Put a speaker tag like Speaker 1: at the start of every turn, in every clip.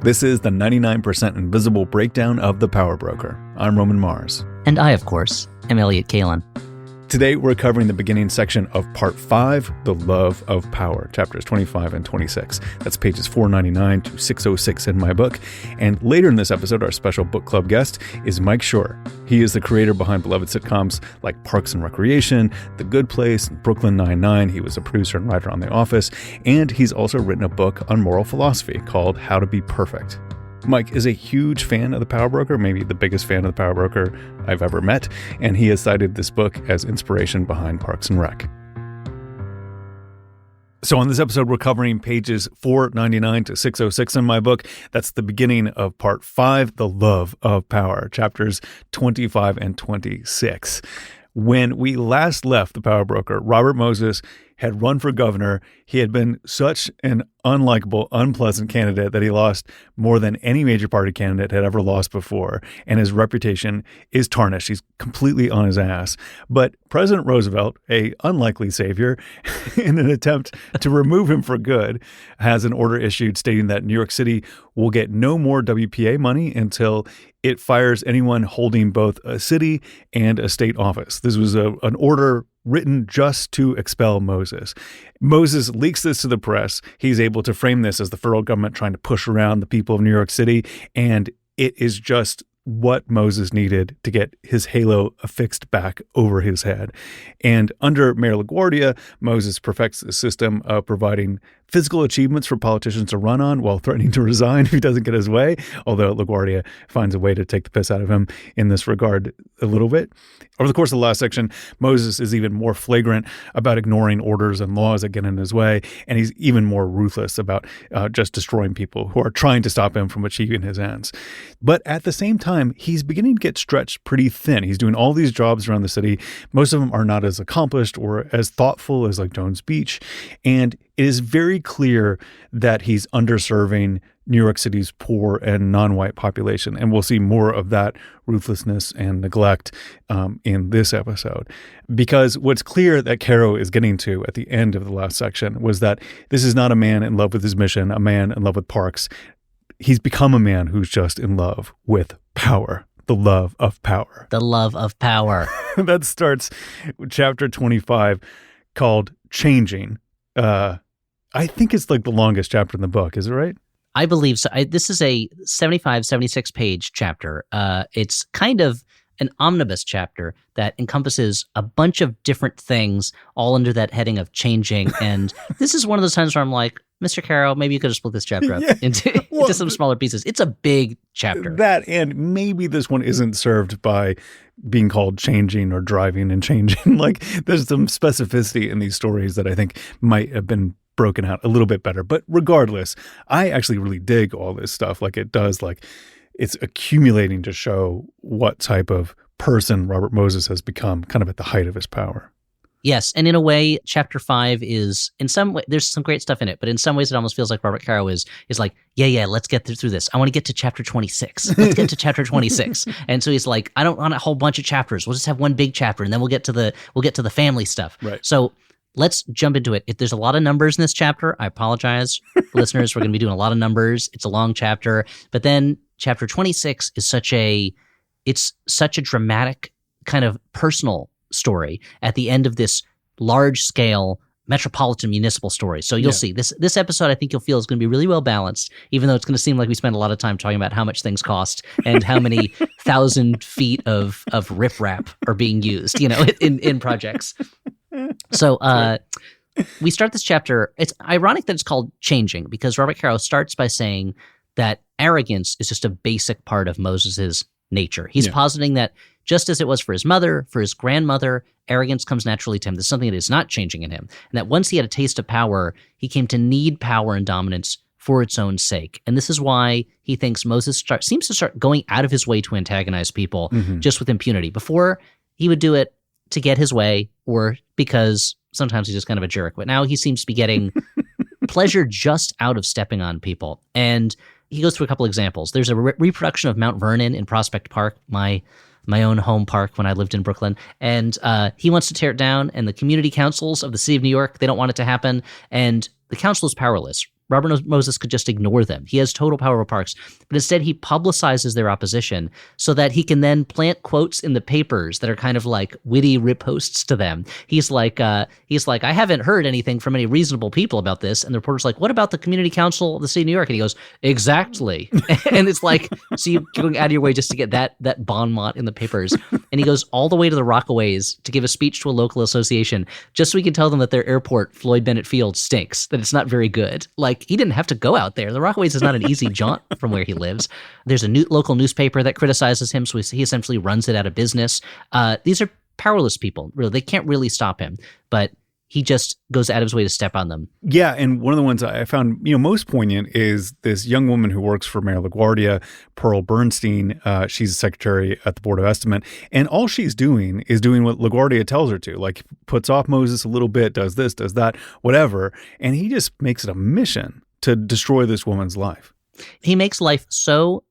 Speaker 1: This is the 99% Invisible breakdown of The Power Broker. I'm Roman Mars.
Speaker 2: And I, of course, am Elliott Kalan.
Speaker 1: Today, we're covering the beginning section of Part 5, The Love of Power, chapters 25 and 26. That's pages 499 to 606 in my book. And later in this episode, our special book club guest is Mike Schur. He is the creator behind beloved sitcoms like Parks and Recreation, The Good Place, and Brooklyn Nine-Nine. He was a producer and writer on The Office. And he's also written a book on moral philosophy called How to Be Perfect. Mike is a huge fan of The Power Broker, maybe the biggest fan of The Power Broker I've ever met, and he has cited this book as inspiration behind Parks and Rec. So on this episode, we're covering pages 499 to 606 in my book. That's the beginning of Part 5, The Love of Power, chapters 25 and 26. When we last left The Power Broker, Robert Moses had run for governor. He had been such an unlikable, unpleasant candidate that he lost more than any major party candidate had ever lost before, and his reputation is tarnished. He's completely on his ass. But President Roosevelt, a unlikely savior, in an attempt to remove him for good, has an order issued stating that New York City will get no more WPA money until it fires anyone holding both a city and a state office. This was an order written just to expel Moses. Moses leaks this to the press. He's able to frame this as the federal government trying to push around the people of New York City, and it is just what Moses needed to get his halo affixed back over his head. And under Mayor LaGuardia, Moses perfects the system of providing physical achievements for politicians to run on while threatening to resign if he doesn't get his way, although LaGuardia finds a way to take the piss out of him in this regard a little bit. Over the course of the last section, Moses is even more flagrant about ignoring orders and laws that get in his way, and he's even more ruthless about just destroying people who are trying to stop him from achieving his ends. But at the same time, he's beginning to get stretched pretty thin. He's doing all these jobs around the city. Most of them are not as accomplished or as thoughtful as like Jones Beach, and it is very clear that he's underserving New York City's poor and non-white population. And we'll see more of that ruthlessness and neglect in this episode. Because what's clear that Caro is getting to at the end of the last section was that this is not a man in love with his mission, a man in love with Parks. He's become a man who's just in love with power. The love of power.
Speaker 2: The love of power.
Speaker 1: That starts with chapter 25 called Changing. I think it's like the longest chapter in the book. Is it right?
Speaker 2: I believe so. This is a 75, 76 page chapter. It's kind of an omnibus chapter that encompasses a bunch of different things all under that heading of changing. And this is one of those times where I'm like, Mr. Caro, maybe you could have split this chapter up into some smaller pieces. It's a big chapter.
Speaker 1: That, and maybe this one isn't served by being called Changing or Driving and Changing. Like, there's some specificity in these stories that I think might have been broken out a little bit better. But regardless, I actually really dig all this stuff. Like, it does, like, it's accumulating to show what type of person Robert Moses has become kind of at the height of his power.
Speaker 2: Yes, and in a way, chapter 5 is, in some way, there's some great stuff in it, but in some ways it almost feels like Robert Caro is like, yeah, let's get through this. I want to get to chapter 26. Let's get to chapter 26. And so he's like, I don't want a whole bunch of chapters. We'll just have one big chapter, and then we'll get to the family stuff.
Speaker 1: Right.
Speaker 2: So let's jump into it. There's a lot of numbers in this chapter. I apologize, listeners. We're going to be doing a lot of numbers. It's a long chapter. But then chapter 26 is such a dramatic kind of personal story at the end of this large-scale metropolitan municipal story. So you'll see this episode, I think you'll feel is going to be really well balanced, even though it's going to seem like we spend a lot of time talking about how much things cost and how many 1,000 feet of riprap are being used, in projects. So we start this chapter. It's ironic that it's called Changing, because Robert Caro starts by saying that arrogance is just a basic part of Moses's nature. He's positing that just as it was for his mother, for his grandmother, arrogance comes naturally to him. There's something that is not changing in him. And that once he had a taste of power, he came to need power and dominance for its own sake. And this is why he thinks Moses seems to start going out of his way to antagonize people just with impunity. Before, he would do it to get his way or because sometimes he's just kind of a jerk. But now he seems to be getting pleasure just out of stepping on people. And he goes through a couple examples. There's a reproduction of Mount Vernon in Prospect Park, my own home park when I lived in Brooklyn. And he wants to tear it down. And the community councils of the city of New York, they don't want it to happen. And the council is powerless. Robert Moses could just ignore them. He has total power over parks. But instead, he publicizes their opposition so that he can then plant quotes in the papers that are kind of like witty riposts to them. He's like, I haven't heard anything from any reasonable people about this. And the reporter's like, what about the community council of the city of New York? And he goes, exactly. And it's like, so you're going out of your way just to get that bon mot in the papers. And he goes all the way to the Rockaways to give a speech to a local association just so he can tell them that their airport, Floyd Bennett Field, stinks, that it's not very good. Like, he didn't have to go out there. The Rockaways is not an easy jaunt from where he lives. There's a local newspaper that criticizes him, so he essentially runs it out of business. These are powerless people. Really, they can't really stop him, but he just goes out of his way to step on them.
Speaker 1: Yeah, and one of the ones I found, most poignant is this young woman who works for Mayor LaGuardia, Pearl Bernstein. She's a secretary at the Board of Estimate, and all she's doing is doing what LaGuardia tells her to, like puts off Moses a little bit, does this, does that, whatever, and he just makes it a mission to destroy this woman's life.
Speaker 2: He makes life so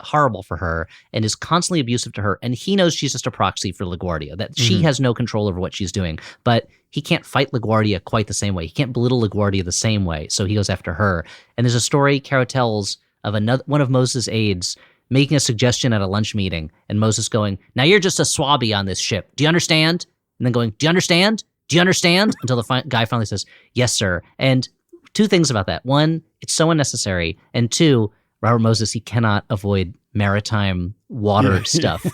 Speaker 2: horrible for her and is constantly abusive to her, and he knows she's just a proxy for LaGuardia, that she has no control over what she's doing, but he can't fight LaGuardia quite the same way. He can't belittle LaGuardia the same way, so he goes after her. And there's a story Caro tells of one of Moses' aides making a suggestion at a lunch meeting, and Moses going, now you're just a swabby on this ship. Do you understand? And then going, do you understand? Do you understand? Until the guy finally says, yes, sir. And two things about that. One, it's so unnecessary. And two, Robert Moses, he cannot avoid maritime water stuff.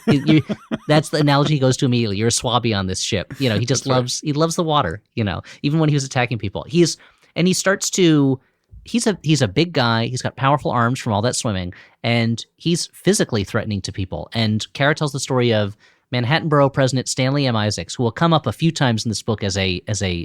Speaker 2: That's the analogy he goes to immediately. You're a swabby on this ship. He just loves the water, even when he was attacking people. He's a big guy. He's got powerful arms from all that swimming, and he's physically threatening to people. And Caro tells the story of Manhattan Borough President Stanley M. Isaacs, who will come up a few times in this book as a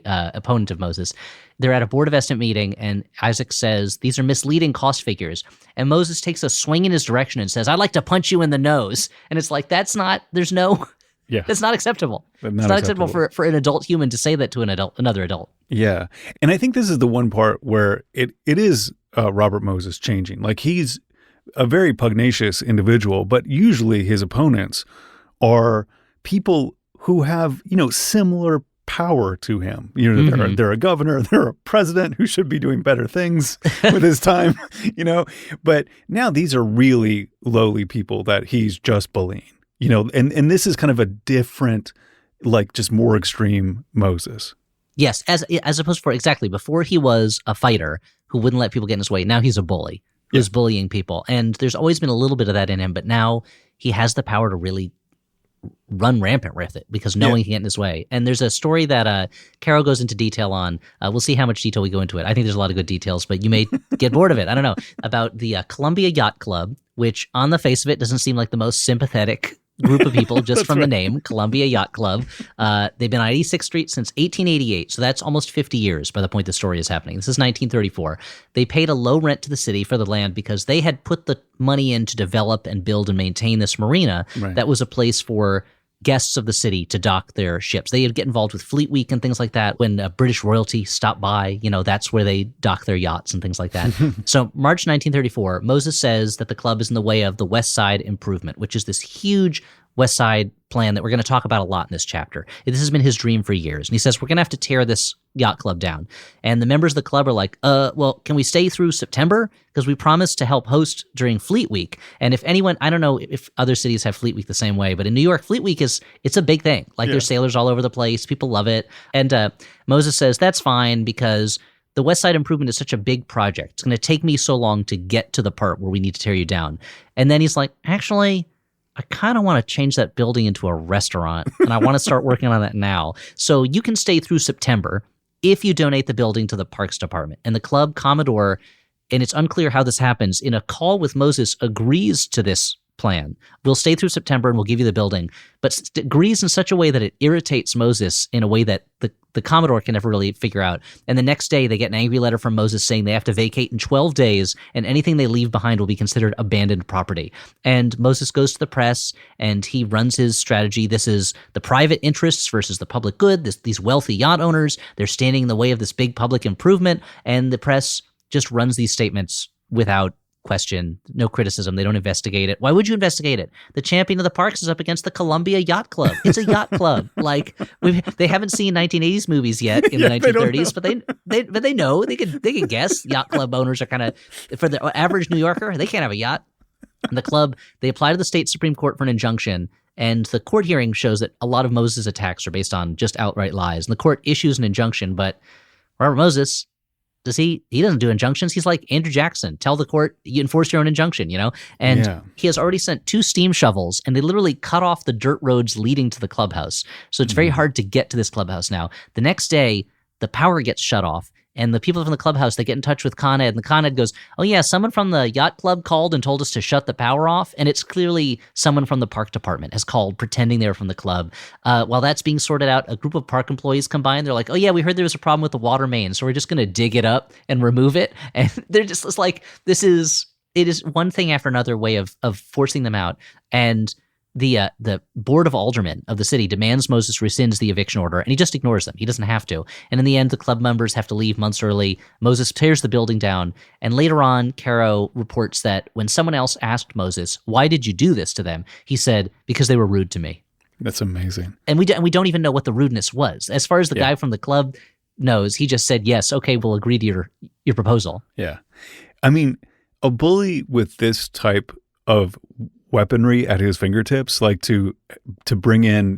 Speaker 2: opponent of Moses. They're at a Board of Estimate meeting, and Isaacs says, these are misleading cost figures. And Moses takes a swing in his direction and says, I'd like to punch you in the nose. And it's like, that's not acceptable. It's not acceptable for an adult human to say that to another adult.
Speaker 1: Yeah. And I think this is the one part where it is Robert Moses changing. Like, he's a very pugnacious individual, but usually his opponents are people who have, similar power to him. They're a governor, they're a president who should be doing better things with his time, But now these are really lowly people that he's just bullying, and this is kind of a different, like, just more extreme Moses.
Speaker 2: Yes, as opposed for exactly before he was a fighter who wouldn't let people get in his way. Now he's a bully who's bullying people, and there's always been a little bit of that in him. But now he has the power to really run rampant with it because no one can get in his way. And there's a story that Caro goes into detail on. We'll see how much detail we go into it. I think there's a lot of good details, but you may get bored of it. I don't know. About the Columbia Yacht Club, which on the face of it doesn't seem like the most sympathetic group of people just from the name, Columbia Yacht Club. They've been on 86th Street since 1888, so that's almost 50 years by the point the story is happening. This is 1934. They paid a low rent to the city for the land because they had put the money in to develop and build and maintain this marina that was a place for guests of the city to dock their ships. They would get involved with Fleet Week and things like that. When British royalty stopped by, that's where they dock their yachts and things like that. So March 1934, Moses says that the club is in the way of the West Side Improvement, which is this huge West Side plan that we're going to talk about a lot in this chapter. This has been his dream for years. And he says, we're going to have to tear this yacht club down. And the members of the club are like, well, can we stay through September? Because we promised to help host during Fleet Week. And if anyone, I don't know if other cities have Fleet Week the same way, but in New York, Fleet Week it's a big thing. Like, there's sailors all over the place. People love it. And Moses says, that's fine because the West Side Improvement is such a big project. It's going to take me so long to get to the part where we need to tear you down. And then he's like, actually, I kind of want to change that building into a restaurant, and I want to start working on that now. So you can stay through September if you donate the building to the Parks Department. And the club commodore, and it's unclear how this happens, in a call with Moses, agrees to this plan. We'll stay through September and we'll give you the building, but agrees in such a way that it irritates Moses in a way that the Commodore can never really figure out. And the next day they get an angry letter from Moses saying they have to vacate in 12 days and anything they leave behind will be considered abandoned property. And Moses goes to the press and he runs his strategy. This is the private interests versus the public good. These wealthy yacht owners, they're standing in the way of this big public improvement. And the press just runs these statements without question, no criticism. They don't investigate it. Why would you investigate it? The champion of the parks is up against the Columbia Yacht Club. It's a yacht club. Like they haven't seen 1980s movies yet in the 1930s, but they know they can guess. Yacht club owners are kind of, for the average New Yorker, they can't have a yacht. And the club, they apply to the state Supreme Court for an injunction, and the court hearing shows that a lot of Moses' attacks are based on just outright lies. And the court issues an injunction, but Robert Moses, he doesn't do injunctions. He's like Andrew Jackson. Tell the court, you enforce your own injunction, And he has already sent 2 steam shovels, and they literally cut off the dirt roads leading to the clubhouse. So it's very hard to get to this clubhouse now. The next day, the power gets shut off, and the people from the clubhouse, they get in touch with Con Ed, and the Con Ed goes, oh yeah, someone from the yacht club called and told us to shut the power off, and it's clearly someone from the park department has called pretending they were from the club. While that's being sorted out, a group of park employees come by and they're like, oh yeah, we heard there was a problem with the water main, so we're just going to dig it up and remove it. And they're just, it's like, it is one thing after another way of forcing them out. And the board of aldermen of the city demands Moses rescinds the eviction order, and he just ignores them. He doesn't have to. And in the end, the club members have to leave months early. Moses tears the building down. And later on, Caro reports that when someone else asked Moses, why did you do this to them? He said, because they were rude to me.
Speaker 1: That's amazing.
Speaker 2: And we don't even know what the rudeness was. As far as the guy from the club knows, he just said, yes, okay, we'll agree to your proposal.
Speaker 1: Yeah. I mean, a bully with this type of weaponry at his fingertips, like to bring in,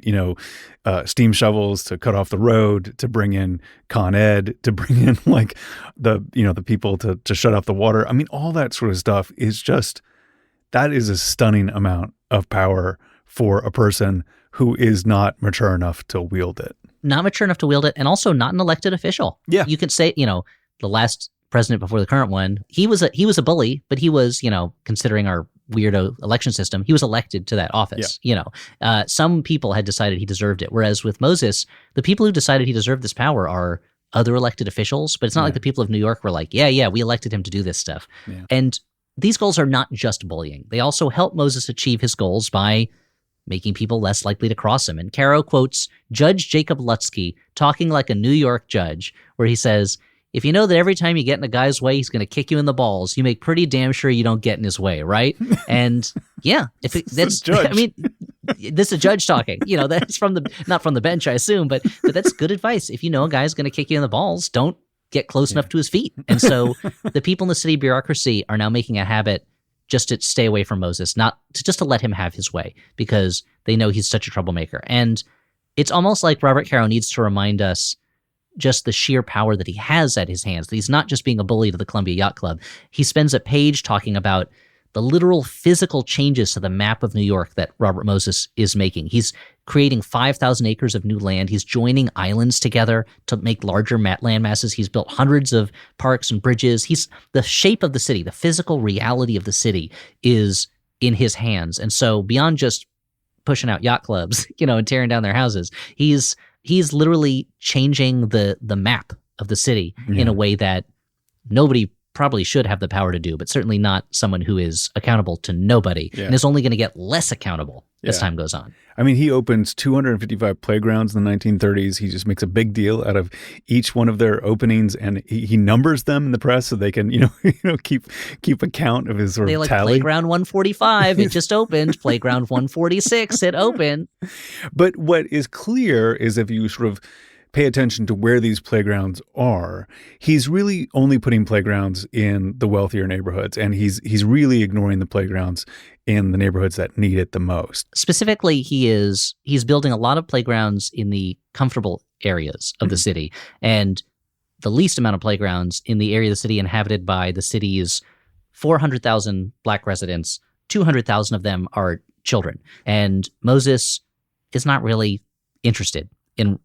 Speaker 1: steam shovels to cut off the road, to bring in Con Ed, to bring in like the people to shut off the water. I mean, all that sort of stuff is just, that is a stunning amount of power for a person who is not mature enough to wield it.
Speaker 2: Not mature enough to wield it, and also not an elected official.
Speaker 1: Yeah.
Speaker 2: You could say, the last president before the current one, he was a bully, but he was, considering our weirdo election system, he was elected to that office. Yeah. Some people had decided he deserved it. Whereas with Moses, the people who decided he deserved this power are other elected officials, but it's not like the people of New York were like, yeah, we elected him to do this stuff. Yeah. And these goals are not just bullying. They also help Moses achieve his goals by making people less likely to cross him. And Caro quotes Judge Jacob Lutsky talking like a New York judge, where he says, if you know that every time you get in a guy's way, he's going to kick you in the balls, you make pretty damn sure you don't get in his way, right? And yeah, this is a judge talking. That's not from the bench, I assume, but that's good advice. If you know a guy's going to kick you in the balls, don't get close enough to his feet. And so the people in the city bureaucracy are now making a habit just to stay away from Moses, just to let him have his way, because they know he's such a troublemaker. And it's almost like Robert Caro needs to remind us just the sheer power that he has at his hands. That he's not just being a bully to the Columbia Yacht Club. He spends a page talking about the literal physical changes to the map of New York that Robert Moses is making. He's creating 5,000 acres of new land. He's joining islands together to make larger land masses. He's built hundreds of parks and bridges. The shape of the city, the physical reality of the city is in his hands. And so beyond just pushing out yacht clubs, and tearing down their houses, he's literally changing the map of the city in a way that nobody probably should have the power to do, but certainly not someone who is accountable to nobody and is only going to get less accountable as time goes on.
Speaker 1: I mean, he opens 255 playgrounds in the 1930s. He just makes a big deal out of each one of their openings, and he numbers them in the press so they can, keep account of his sort of tally.
Speaker 2: Playground 145, it just opened. Playground 146, it opened.
Speaker 1: But what is clear is if you sort of pay attention to where these playgrounds are, he's really only putting playgrounds in the wealthier neighborhoods, and he's really ignoring the playgrounds in the neighborhoods that need it the most.
Speaker 2: Specifically, he's building a lot of playgrounds in the comfortable areas of the city, and the least amount of playgrounds in the area of the city inhabited by the city's 400,000 Black residents. 200,000 of them are children. And Moses is not really interested in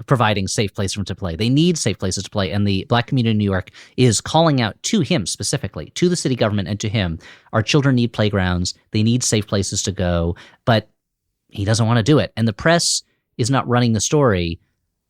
Speaker 2: providing safe places for them to play. They need safe places to play, and the Black community in New York is calling out to him specifically, to the city government and to him, our children need playgrounds, they need safe places to go, but he doesn't want to do it. And the press is not running the story.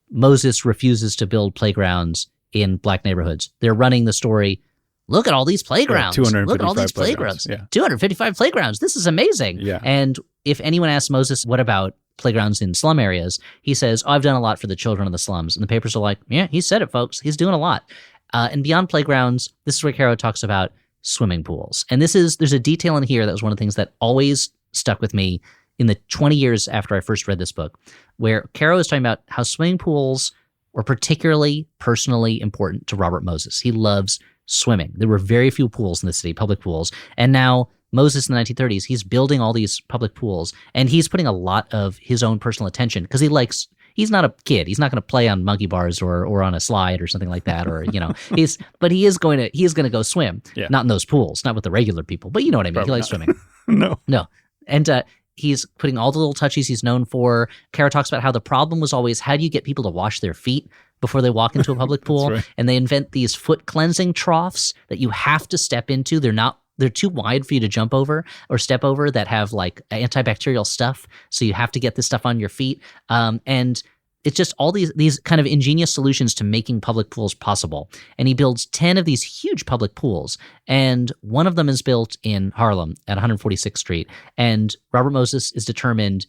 Speaker 2: Moses refuses to build playgrounds in Black neighborhoods. They're running the story, look at all these playgrounds. Look at all these playgrounds. Yeah. 255 playgrounds. This is amazing.
Speaker 1: Yeah.
Speaker 2: And if anyone asks Moses, what about playgrounds in slum areas, he says, I've done a lot for the children of the slums. And the papers are like, yeah, he said it, folks. He's doing a lot. And beyond playgrounds, this is where Caro talks about swimming pools. And there's a detail in here that was one of the things that always stuck with me in the 20 years after I first read this book, where Caro is talking about how swimming pools were particularly personally important to Robert Moses. He loves swimming. There were very few pools in the city, public pools. And now Moses in the 1930s, he's building all these public pools, and he's putting a lot of his own personal attention because he's not a kid. He's not going to play on monkey bars or on a slide or something like that, or but he is going to go swim.
Speaker 1: Yeah.
Speaker 2: Not in those pools, not with the regular people, but you know what I mean.
Speaker 1: Probably
Speaker 2: he likes
Speaker 1: not.
Speaker 2: swimming.
Speaker 1: No.
Speaker 2: And he's putting all the little touches he's known for. Caro talks about how the problem was always, how do you get people to wash their feet before they walk into a public pool?
Speaker 1: Right.
Speaker 2: And they invent these foot cleansing troughs that you have to step into. They're too wide for you to jump over or step over, that have like antibacterial stuff. So you have to get this stuff on your feet. And it's just all these kind of ingenious solutions to making public pools possible. And he builds 10 of these huge public pools. And one of them is built in Harlem at 146th Street. And Robert Moses is determined,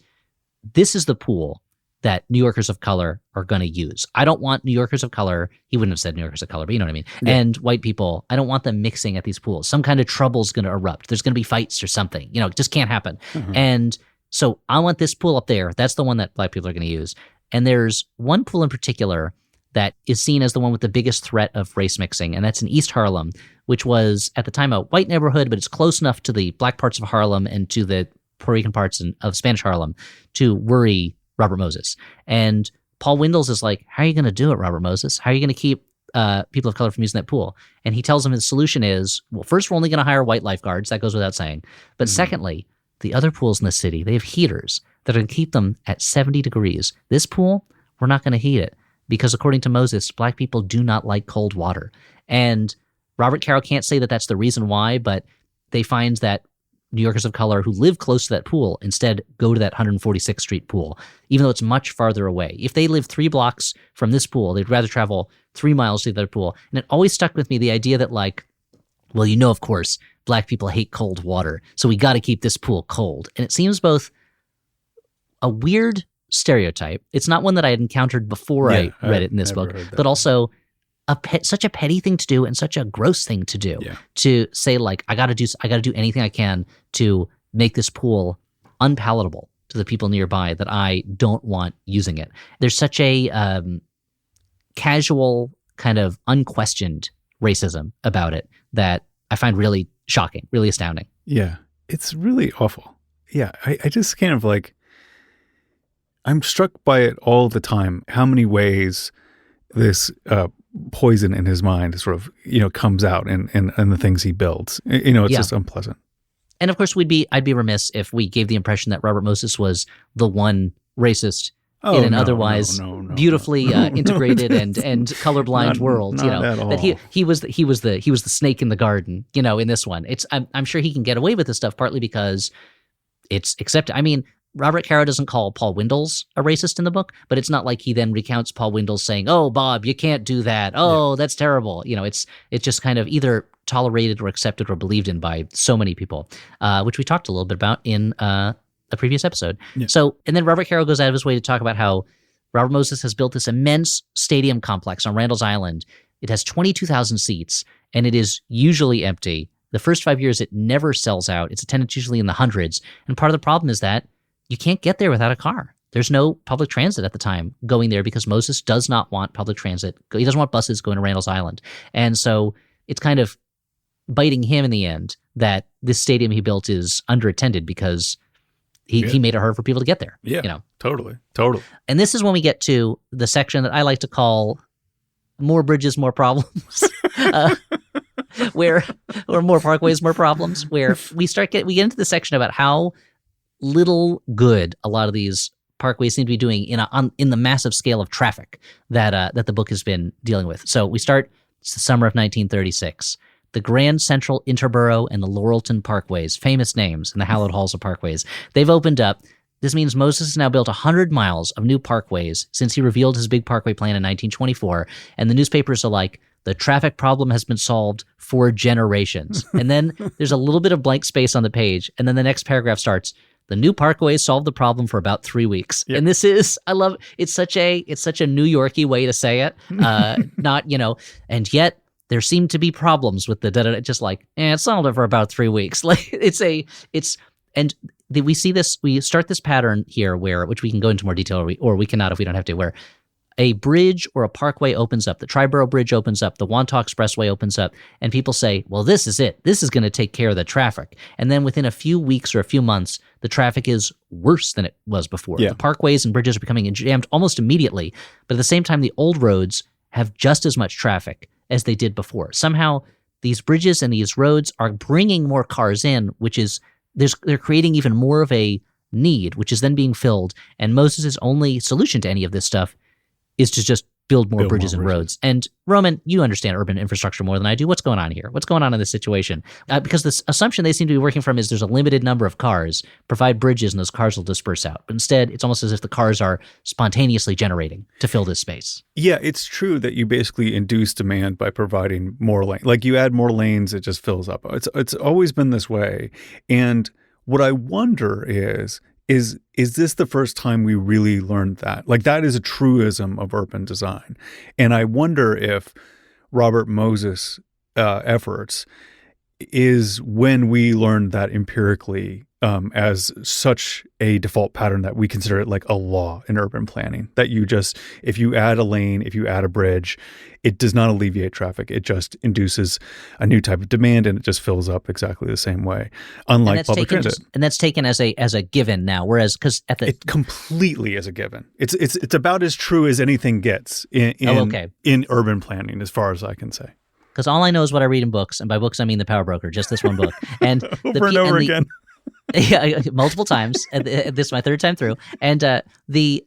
Speaker 2: this is the pool that New Yorkers of color are going to use. I don't want New Yorkers of color. He wouldn't have said New Yorkers of color, but you know what I mean.
Speaker 1: Yeah.
Speaker 2: And white people, I don't want them mixing at these pools. Some kind of trouble's going to erupt. There's going to be fights or something. It just can't happen.
Speaker 1: Mhm.
Speaker 2: And so I want this pool up there. That's the one that black people are going to use. And there's one pool in particular that is seen as the one with the biggest threat of race mixing, and that's in East Harlem, which was at the time a white neighborhood, but it's close enough to the black parts of Harlem and to the Puerto Rican parts of Spanish Harlem to worry Robert Moses. And Paul Windels is like, how are you going to do it, Robert Moses? How are you going to keep people of color from using that pool? And he tells him his solution is, well, first, we're only going to hire white lifeguards. That goes without saying. But secondly, the other pools in the city, they have heaters that are going to keep them at 70 degrees. This pool, we're not going to heat it because according to Moses, black people do not like cold water. And Robert Caro can't say that that's the reason why, but they find that New Yorkers of color who live close to that pool instead go to that 146th Street pool, even though it's much farther away. If they live 3 blocks from this pool, they'd rather travel 3 miles to the other pool. And it always stuck with me, the idea that like, well, of course, black people hate cold water, so we got to keep this pool cold. And it seems both a weird stereotype. It's not one that I had encountered before I read it in this book, but also such a petty thing to do and such a gross thing to do.
Speaker 1: Yeah.
Speaker 2: To say like, I got to do anything I can to make this pool unpalatable to the people nearby that I don't want using it. There's such a casual, kind of unquestioned racism about it that I find really shocking, really astounding.
Speaker 1: Yeah, it's really awful. Yeah, I just kind of like, I'm struck by it all the time, how many ways this poison in his mind sort of, comes out in the things he builds. It's just unpleasant.
Speaker 2: And of course, I'd be remiss if we gave the impression that Robert Moses was the one racist in an otherwise beautifully integrated and colorblind world.
Speaker 1: Not at all.
Speaker 2: That he was the snake in the garden. In this one, I'm sure he can get away with this stuff partly because it's accepted. I mean, Robert Caro doesn't call Paul Windels a racist in the book, but it's not like he then recounts Paul Windels saying, "Oh, Bob, you can't do that. Oh, that's terrible." It's just kind of either tolerated or accepted or believed in by so many people, which we talked a little bit about in a previous episode.
Speaker 1: Yeah.
Speaker 2: So, and then Robert Caro goes out of his way to talk about how Robert Moses has built this immense stadium complex on Randall's Island. It has 22,000 seats, and it is usually empty. The first 5 years, it never sells out. Its attendance usually in the hundreds. And part of the problem is that you can't get there without a car. There's no public transit at the time going there because Moses does not want public transit. He doesn't want buses going to Randall's Island. And so it's kind of biting him in the end that this stadium he built is underattended because he made it hard for people to get there.
Speaker 1: Yeah, totally.
Speaker 2: And this is when we get to the section that I like to call more bridges, more problems. Or more parkways, more problems, where we get into the section about how little good a lot of these parkways seem to be doing in the massive scale of traffic that the book has been dealing with. So we start, it's the summer of 1936. The Grand Central Interborough and the Laurelton Parkways, famous names in the hallowed halls of parkways, they've opened up. This means Moses has now built 100 miles of new parkways since he revealed his big parkway plan in 1924. And the newspapers are like, the traffic problem has been solved for generations. And then there's a little bit of blank space on the page. And then the next paragraph starts, the new parkways solved the problem for about 3 weeks. Yep. And this is, I love, it's such a New Yorky way to say it. And yet there seem to be problems with the da-da-da. Just like, it's solved it for about 3 weeks. Like we see this, we start this pattern here which we can go into more detail, or we cannot if we don't have to, where a bridge or a parkway opens up, the Triborough Bridge opens up, the Wantagh Expressway opens up, and people say, well, this is it. This is going to take care of the traffic. And then within a few weeks or a few months, the traffic is worse than it was before.
Speaker 1: Yeah.
Speaker 2: The parkways and bridges are becoming jammed almost immediately. But at the same time, the old roads have just as much traffic as they did before. Somehow, these bridges and these roads are bringing more cars in, which is, they're creating even more of a need, which is then being filled. And Moses' only solution to any of this stuff is to just build more bridges and roads. And Roman, you understand urban infrastructure more than I do. What's going on here? What's going on in this situation? Because this assumption they seem to be working from is there's a limited number of cars, provide bridges, and those cars will disperse out. But instead, it's almost as if the cars are spontaneously generating to fill this space.
Speaker 1: Yeah, it's true that you basically induce demand by providing more lane. Like you add more lanes, it just fills up. It's always been this way. And what I wonder is this the first time we really learned that? Like that is a truism of urban design. And I wonder if Robert Moses' efforts is when we learned that empirically as such a default pattern that we consider it like a law in urban planning, that you just, if you add a lane, if you add a bridge, it does not alleviate traffic. It just induces a new type of demand and it just fills up exactly the same way, unlike public transit.
Speaker 2: And that's taken as a given now, whereas
Speaker 1: it completely is a given. It's about as true as anything gets in urban planning, as far as I can say.
Speaker 2: Because all I know is what I read in books, and by books I mean The Power Broker, just this one book. And
Speaker 1: over and over again.
Speaker 2: Yeah, multiple times. This is my third time through. And the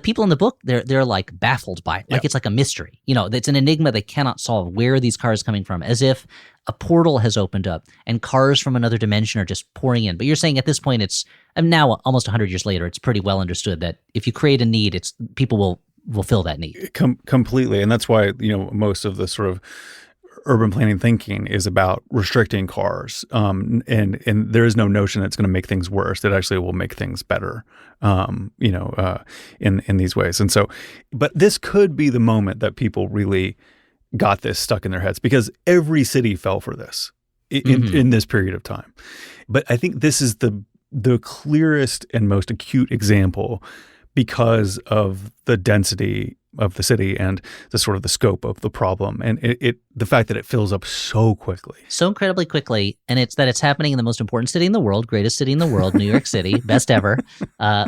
Speaker 2: people in the book, they're like baffled by it. Like it's like a mystery. You know, it's an enigma they cannot solve. Where are these cars coming from? As if a portal has opened up and cars from another dimension are just pouring in. But you're saying at this point, now almost 100 years later, it's pretty well understood that if you create a need, people will fill that need.
Speaker 1: Completely. And that's why, most of the sort of urban planning thinking is about restricting cars, and there is no notion that it's going to make things worse. That actually will make things better, in these ways. And so, but this could be the moment that people really got this stuck in their heads, because every city fell for this in this period of time. But I think this is the clearest and most acute example because of the density of the city and the sort of the scope of the problem, and the fact that it fills up so quickly,
Speaker 2: so incredibly quickly, and it's happening in the most important city in the world, greatest city in the world, New York City, best ever.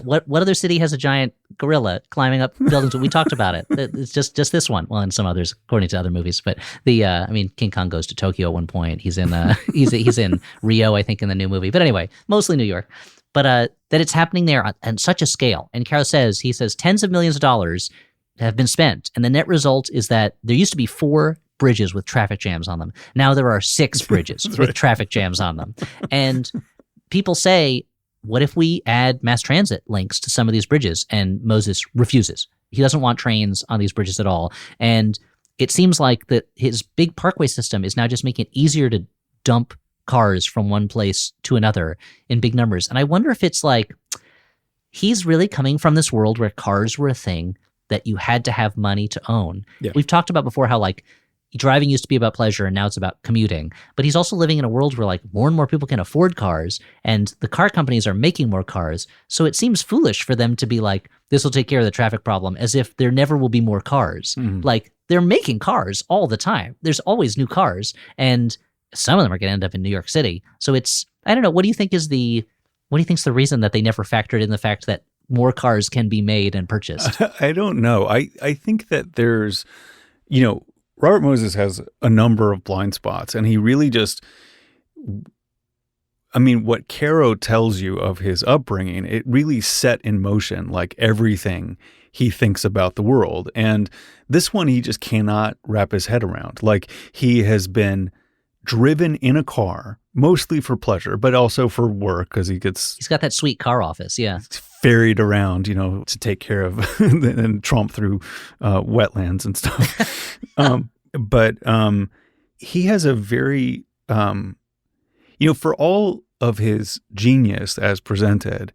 Speaker 2: What other city has a giant gorilla climbing up buildings? We talked about it. It's just this one. Well, and some others, according to other movies. But King Kong goes to Tokyo at one point. He's in he's in Rio, I think, in the new movie. But anyway, mostly New York. But that it's happening there on such a scale. And Caro says tens of millions of dollars have been spent. And the net result is that there used to be 4 bridges with traffic jams on them. Now there are 6 bridges with traffic jams on them. And people say, what if we add mass transit links to some of these bridges? And Moses refuses. He doesn't want trains on these bridges at all. And it seems like that his big parkway system is now just making it easier to dump cars from one place to another in big numbers. And I wonder if it's like he's really coming from this world where cars were a thing that you had to have money to own. Yeah. We've talked about before how like driving used to be about pleasure and now it's about commuting. But he's also living in a world where like more and more people can afford cars and the car companies are making more cars. So it seems foolish for them to be like, this will take care of the traffic problem, as if there never will be more cars. Mm-hmm. Like they're making cars all the time. There's always new cars, and some of them are going to end up in New York City. So I don't know. What do you think is the reason that they never factored in the fact that more cars can be made and purchased?
Speaker 1: I don't know. I think that there's, Robert Moses has a number of blind spots, and he really just, what Caro tells you of his upbringing, it really set in motion like everything he thinks about the world. And this one, he just cannot wrap his head around. Like he has been driven in a car, mostly for pleasure, but also for work, because he's
Speaker 2: got that sweet car office. Yeah.
Speaker 1: Ferried around, to take care of and tromp through wetlands and stuff. But he has a very, for all of his genius as presented,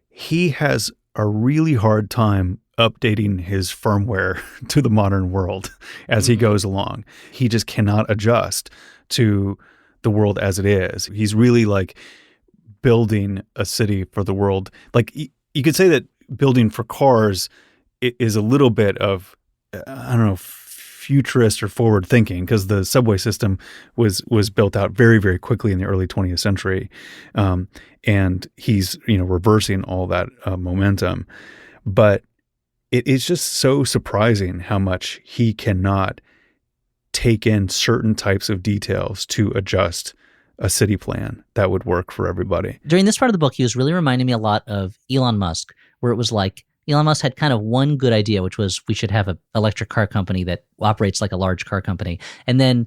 Speaker 1: he has a really hard time updating his firmware to the modern world as he goes along. He just cannot adjust to the world as it is. He's really like building a city for the world. Like you could say that building for cars is a little bit of, I don't know, futurist or forward thinking, because the subway system was built out very, very quickly in the early 20th century. And he's, reversing all that momentum. But it is just so surprising how much he cannot take in certain types of details to adjust a city plan that would work for everybody.
Speaker 2: During this part of the book, he was really reminding me a lot of Elon Musk, where it was like Elon Musk had kind of one good idea, which was we should have an electric car company that operates like a large car company, and then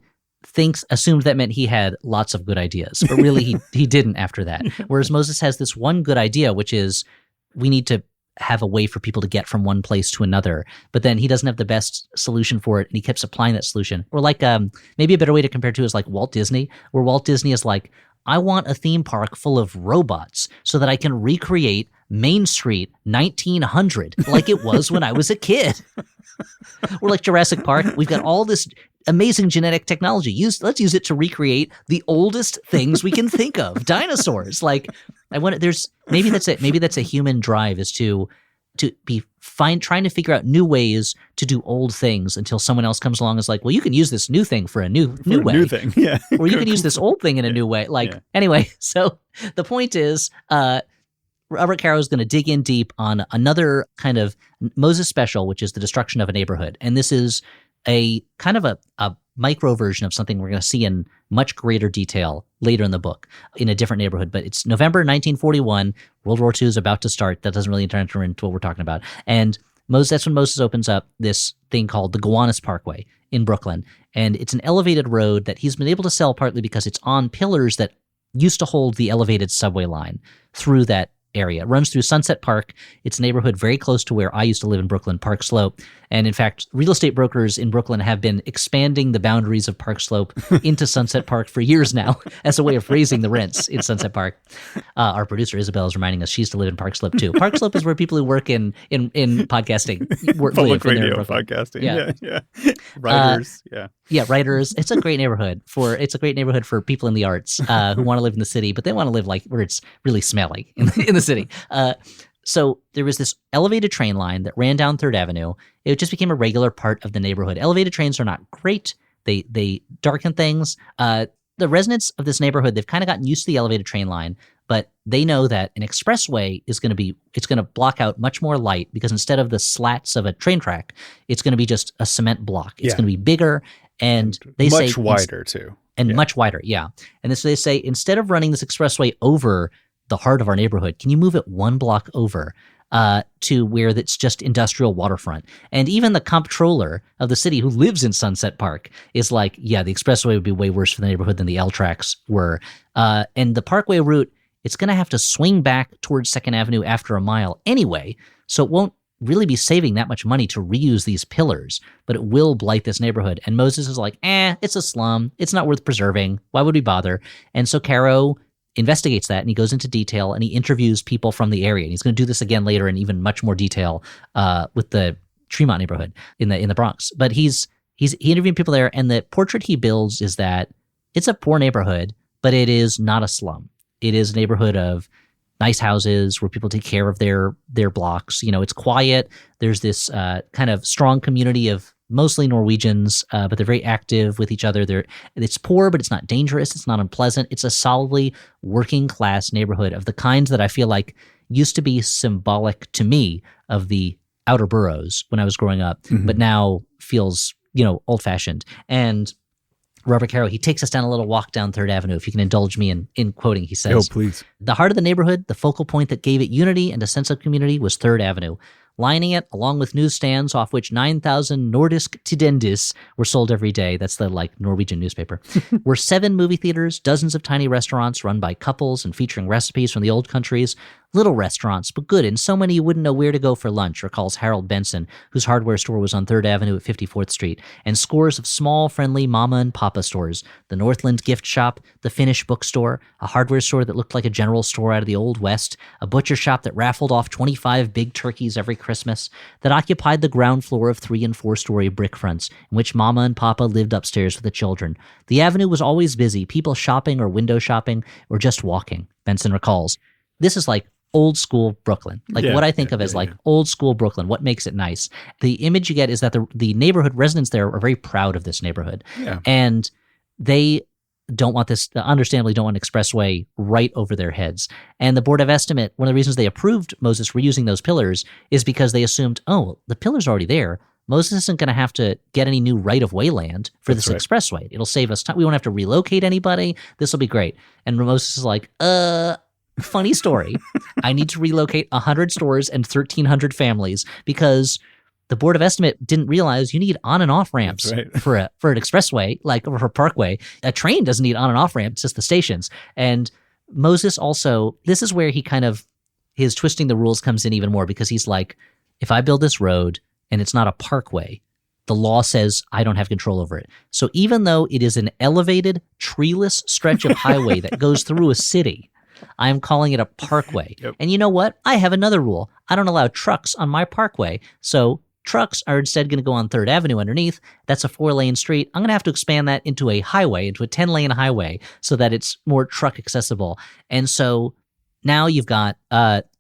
Speaker 2: assumed that meant he had lots of good ideas, but really he didn't after that. Whereas Moses has this one good idea, which is we need to have a way for people to get from one place to another, but then he doesn't have the best solution for it, and he keeps applying that solution. Or like maybe a better way to compare to is like Walt Disney, where Walt Disney is like, I want a theme park full of robots so that I can recreate Main Street 1900 like it was when I was a kid. Or like Jurassic Park, we've got all this amazing genetic technology. Let's use it to recreate the oldest things we can think of, dinosaurs. Like maybe that's it. Maybe that's a human drive, is to be trying to figure out new ways to do old things until someone else comes along and is like, well, you can use this new thing for a new way.
Speaker 1: New thing, yeah.
Speaker 2: Or you can use this old thing in a new way. Anyway, so the point is, Robert Caro is going to dig in deep on another kind of Moses special, which is the destruction of a neighborhood. And this is a kind of a micro version of something we're going to see in much greater detail later in the book in a different neighborhood. But it's November 1941. World War II is about to start. That doesn't really enter into what we're talking about. And that's when Moses opens up this thing called the Gowanus Parkway in Brooklyn. And it's an elevated road that he's been able to sell partly because it's on pillars that used to hold the elevated subway line through that area. It runs through Sunset Park. It's a neighborhood very close to where I used to live in Brooklyn, Park Slope. And in fact, real estate brokers in Brooklyn have been expanding the boundaries of Park Slope into Sunset Park for years now as a way of raising the rents in Sunset Park. Our producer Isabel is reminding us she used to live in Park Slope too. Park Slope is where people who work in podcasting
Speaker 1: Public
Speaker 2: live
Speaker 1: radio podcasting. Yeah. Writers.
Speaker 2: Yeah, writers. It's a great neighborhood for people in the arts who want to live in the city, but they want to live like where it's really smelly in the city. So there was this elevated train line that ran down 3rd Avenue. It just became a regular part of the neighborhood. Elevated trains are not great. They darken things. The residents of this neighborhood, they've kind of gotten used to the elevated train line, but they know that an expressway it's going to block out much more light, because instead of the slats of a train track, it's going to be just a cement block. It's going to be bigger, and they say
Speaker 1: much wider too.
Speaker 2: And much wider, yeah. And so they say, instead of running this expressway over the heart of our neighborhood, can you move it one block over to where that's just industrial waterfront? And even the comptroller of the city, who lives in Sunset Park, is like, yeah, the expressway would be way worse for the neighborhood than the L tracks were. And the Parkway route, it's going to have to swing back towards 2nd Avenue after a mile anyway, so it won't really be saving that much money to reuse these pillars, but it will blight this neighborhood. And Moses is like, it's a slum. It's not worth preserving. Why would we bother? And so Caro investigates that, and he goes into detail, and he interviews people from the area. And he's going to do this again later in even much more detail with the Tremont neighborhood in the Bronx. But he's interviewing people there, and the portrait he builds is that it's a poor neighborhood, but it is not a slum. It is a neighborhood of nice houses where people take care of their blocks. It's quiet. There's this kind of strong community of mostly Norwegians, but they're very active with each other. It's poor, but it's not dangerous. It's not unpleasant. It's a solidly working class neighborhood of the kinds that I feel like used to be symbolic to me of the outer boroughs when I was growing up, but now feels, old fashioned. And Robert Caro, he takes us down a little walk down 3rd Avenue. If you can indulge me in quoting, he says,
Speaker 1: "Oh, please.
Speaker 2: The heart of the neighborhood, the focal point that gave it unity and a sense of community, was 3rd Avenue. Lining it, along with newsstands off which 9,000 Nordisk Tidendis were sold every day," that's the Norwegian newspaper, were 7 movie theaters, dozens of tiny restaurants run by couples and featuring recipes from the old countries, Little restaurants, but good, and so many you wouldn't know where to go for lunch, recalls Harold Benson, whose hardware store was on 3rd Avenue at 54th Street, and scores of small, friendly mama and papa stores, the Northland gift shop, the Finnish bookstore, a hardware store that looked like a general store out of the Old West, a butcher shop that raffled off 25 big turkeys every Christmas, that occupied the ground floor of 3- and 4-story brick fronts, in which mama and papa lived upstairs with the children. The avenue was always busy, people shopping or window shopping or just walking, Benson recalls. This is like old school Brooklyn, what I think of as old school Brooklyn. What makes it nice? The image you get is that the neighborhood residents there are very proud of this neighborhood, and they don't want this. Understandably, don't want an expressway right over their heads. And the Board of Estimate, one of the reasons they approved Moses reusing those pillars is because they assumed, oh, the pillar's already there. Moses isn't going to have to get any new right-of-way land for this expressway. It'll save us time. We won't have to relocate anybody. This will be great. And Moses is like, funny story. I need to relocate 100 stores and 1,300 families because the Board of Estimate didn't realize you need on and off ramps for an expressway, like or for a parkway. A train doesn't need on and off ramps, just the stations. And Moses also, this is where he kind of, his twisting the rules comes in even more because he's like, if I build this road and it's not a parkway, the law says I don't have control over it. So even though it is an elevated, treeless stretch of highway that goes through a city, I'm calling it a parkway. And you know what? I have another rule. I don't allow trucks on my parkway. So trucks are instead going to go on 3rd Avenue underneath. That's a 4-lane street. I'm going to have to expand that into a highway, into a 10-lane highway so that it's more truck accessible. And so now you've got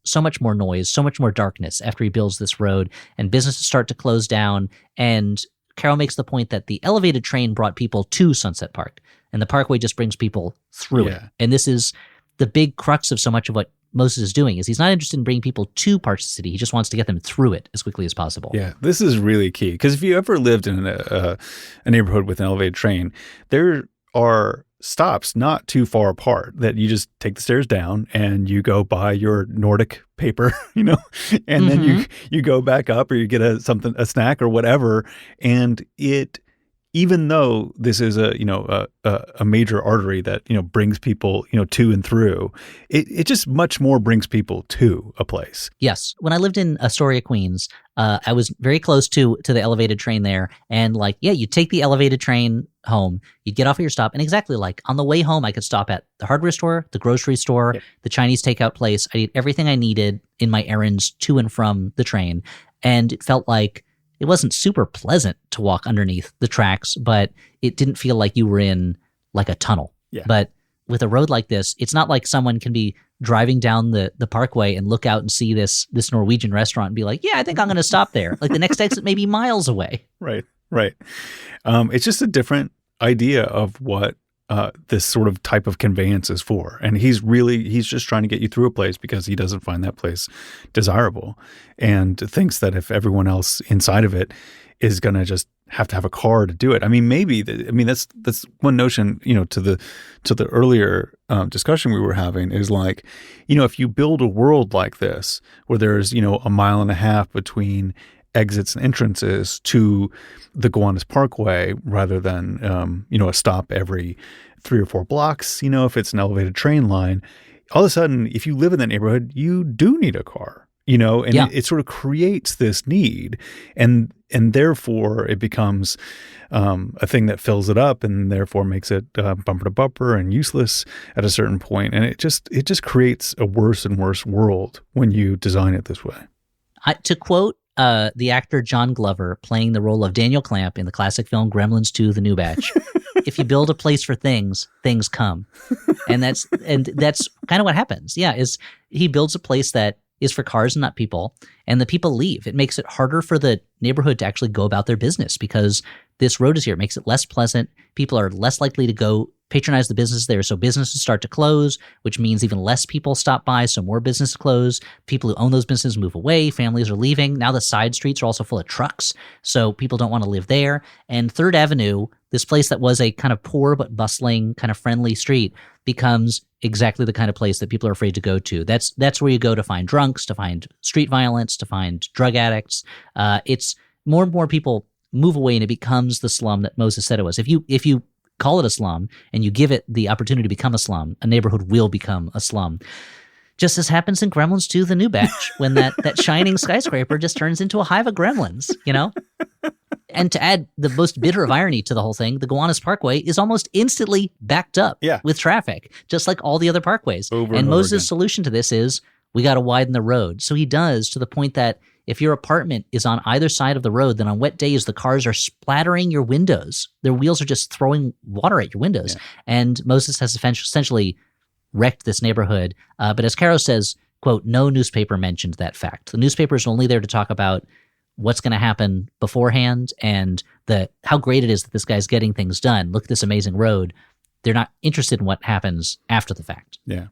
Speaker 2: so much more noise, so much more darkness after he builds this road, and businesses start to close down. And Caro makes the point that the elevated train brought people to Sunset Park, and the parkway just brings people through it. And this is the big crux of so much of what Moses is doing is he's not interested in bringing people to parts of the city. He just wants to get them through it as quickly as possible.
Speaker 1: Yeah, this is really key because if you ever lived in a neighborhood with an elevated train, there are stops not too far apart that you just take the stairs down and you go buy your Nordic paper, and then you go back up or you get a snack or whatever, and it. Even though this is a major artery that brings people to and through, it just much more brings people to a place.
Speaker 2: Yes, when I lived in Astoria, Queens, I was very close to the elevated train there, and you take the elevated train home, you'd get off at your stop, and exactly on the way home, I could stop at the hardware store, the grocery store, the Chinese takeout place. I did everything I needed in my errands to and from the train, and it felt like. It wasn't super pleasant to walk underneath the tracks, but it didn't feel like you were in a tunnel. But with a road like this, it's not like someone can be driving down the parkway and look out and see this Norwegian restaurant and be like, I think I'm going to stop there. The next exit may be miles away.
Speaker 1: Right. It's just a different idea of what this sort of type of conveyance is for. And he's just trying to get you through a place because he doesn't find that place desirable and thinks that if everyone else inside of it is going to just have to have a car to do it. I mean, that's one notion, to the earlier discussion we were having is if you build a world like this where there's, a mile and a half between exits and entrances to the Gowanus Parkway rather than, a stop every 3 or 4 blocks, if it's an elevated train line, all of a sudden, if you live in that neighborhood, you do need a car, it sort of creates this need and therefore it becomes a thing that fills it up and therefore makes it bumper to bumper and useless at a certain point. And it just creates a worse and worse world when you design it this way.
Speaker 2: To quote the actor John Glover playing the role of Daniel Clamp in the classic film Gremlins 2: The New Batch. If you build a place for things, things come. And that's kind of what happens. Yeah, is he builds a place that is for cars and not people, and the people leave. It makes it harder for the neighborhood to actually go about their business because this road is here. It makes it less pleasant. People are less likely to go patronize the business there. So businesses start to close, which means even less people stop by. So more businesses close. People who own those businesses move away. Families are leaving. Now the side streets are also full of trucks. So people don't want to live there. And 3rd Avenue, this place that was a kind of poor but bustling, kind of friendly street, becomes exactly the kind of place that people are afraid to go to. That's where you go to find drunks, to find street violence, to find drug addicts. It's more and more people move away and it becomes the slum that Moses said it was. If you call it a slum and you give it the opportunity to become a slum, a neighborhood will become a slum. Just as happens in Gremlins 2, the new batch, when that shining skyscraper just turns into a hive of gremlins, you know? And to add the most bitter of irony to the whole thing, the Gowanus Parkway is almost instantly backed up with traffic, just like all the other parkways. And Moses' solution to this is, we got to widen the road. So he does, to the point that if your apartment is on either side of the road, then on wet days, the cars are splattering your windows. Their wheels are just throwing water at your windows. Yeah. And Moses has essentially wrecked this neighborhood. But as Caro says, quote, no newspaper mentioned that fact. The newspaper is only there to talk about what's going to happen beforehand and how great it is that this guy's getting things done. Look at this amazing road. They're not interested in what happens after the fact.
Speaker 1: Yeah.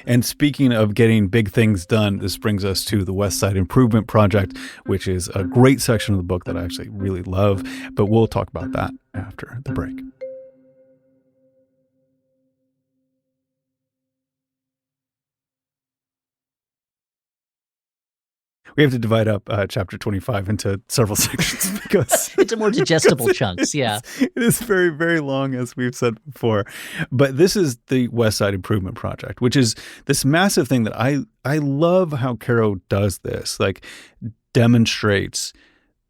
Speaker 1: And speaking of getting big things done, this brings us to the West Side Improvement Project, which is a great section of the book that I actually really love. But we'll talk about that after the break. We have to divide up chapter 25 into several sections because
Speaker 2: it's a more digestible chunks. Yeah.
Speaker 1: It is very, very long, as we've said before. But this is the West Side Improvement Project, which is this massive thing that I love how Caro does this, like demonstrates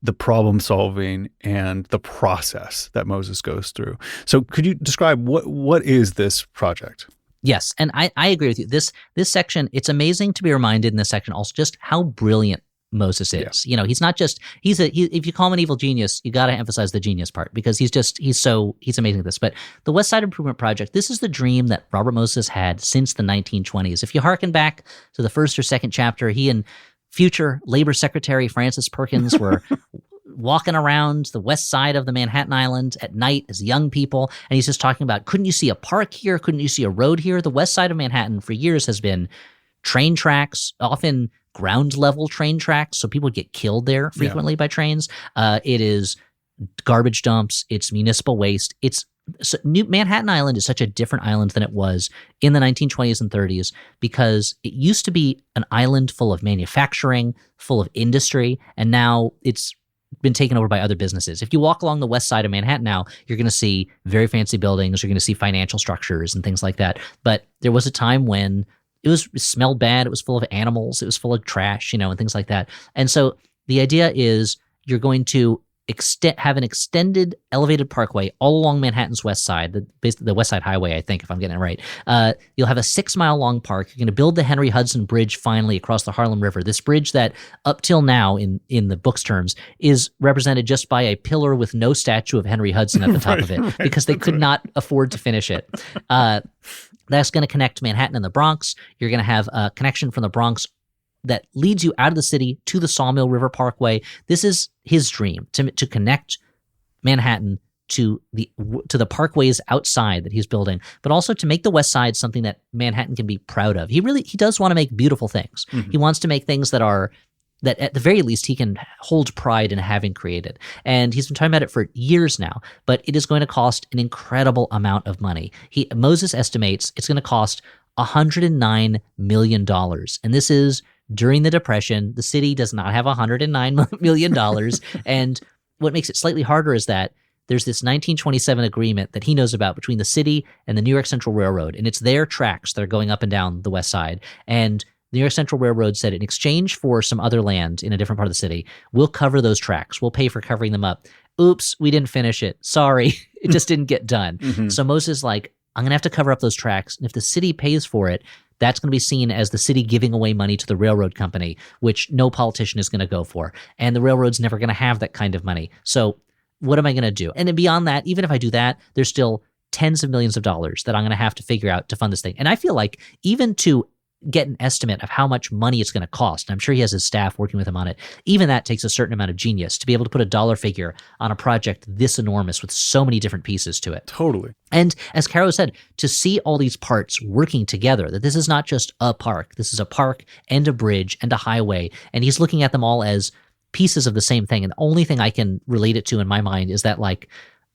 Speaker 1: the problem solving and the process that Moses goes through. So could you describe what is this project?
Speaker 2: Yes, and I agree with you. This section, it's amazing to be reminded in this section also just how brilliant Moses is. Yeah. You know, he's not just if you call him an evil genius, you got to emphasize the genius part because he's amazing at this. But the West Side Improvement Project, this is the dream that Robert Moses had since the 1920s. If you hearken back to the first or second chapter, he and future Labor Secretary Francis Perkins were walking around the west side of the Manhattan Island at night as young people. And he's just talking about, couldn't you see a park here? Couldn't you see a road here? The west side of Manhattan for years has been train tracks, often ground level train tracks. So people get killed there frequently by trains. It is garbage dumps. It's municipal waste. Manhattan Island is such a different island than it was in the 1920s and 30s because it used to be an island full of manufacturing, full of industry, and now it's been taken over by other businesses. If you walk along the west side of Manhattan now, you're going to see very fancy buildings, you're going to see financial structures and things like that. But there was a time when it smelled bad, it was full of animals, it was full of trash, and things like that. And so the idea is you're going to have an extended elevated parkway all along Manhattan's west side, the West Side Highway, I think, if I'm getting it right. You'll have a 6-mile long park. You're going to build the Henry Hudson Bridge finally across the Harlem River. This bridge that up till now, in the book's terms, is represented just by a pillar with no statue of Henry Hudson at the top of it because they could not afford to finish it. That's going to connect Manhattan and the Bronx. You're going to have a connection from the Bronx that leads you out of the city to the Sawmill River Parkway. This is his dream, to connect Manhattan to the parkways outside that he's building, but also to make the West Side something that Manhattan can be proud of. He does want to make beautiful things. Mm-hmm. He wants to make things that at the very least he can hold pride in having created. And he's been talking about it for years now, but it is going to cost an incredible amount of money. Moses estimates it's going to cost $109 million. And this is during the Depression. The city does not have $109 million. And what makes it slightly harder is that there's this 1927 agreement that he knows about between the city and the New York Central Railroad. And it's their tracks that are going up and down the West Side. And the New York Central Railroad said, in exchange for some other land in a different part of the city, we'll cover those tracks. We'll pay for covering them up. Oops, we didn't finish it. Sorry, it just didn't get done. Mm-hmm. So Moses is like, I'm going to have to cover up those tracks. And if the city pays for it, that's going to be seen as the city giving away money to the railroad company, which no politician is going to go for. And the railroad's never going to have that kind of money. So what am I going to do? And then beyond that, even if I do that, there's still tens of millions of dollars that I'm going to have to figure out to fund this thing. And I feel like even to get an estimate of how much money it's going to cost, and I'm sure he has his staff working with him on it, even that takes a certain amount of genius to be able to put a dollar figure on a project this enormous with so many different pieces to it.
Speaker 1: Totally.
Speaker 2: And as Caro said, to see all these parts working together, that this is not just a park, this is a park and a bridge and a highway, and he's looking at them all as pieces of the same thing. And the only thing I can relate it to in my mind is that, like,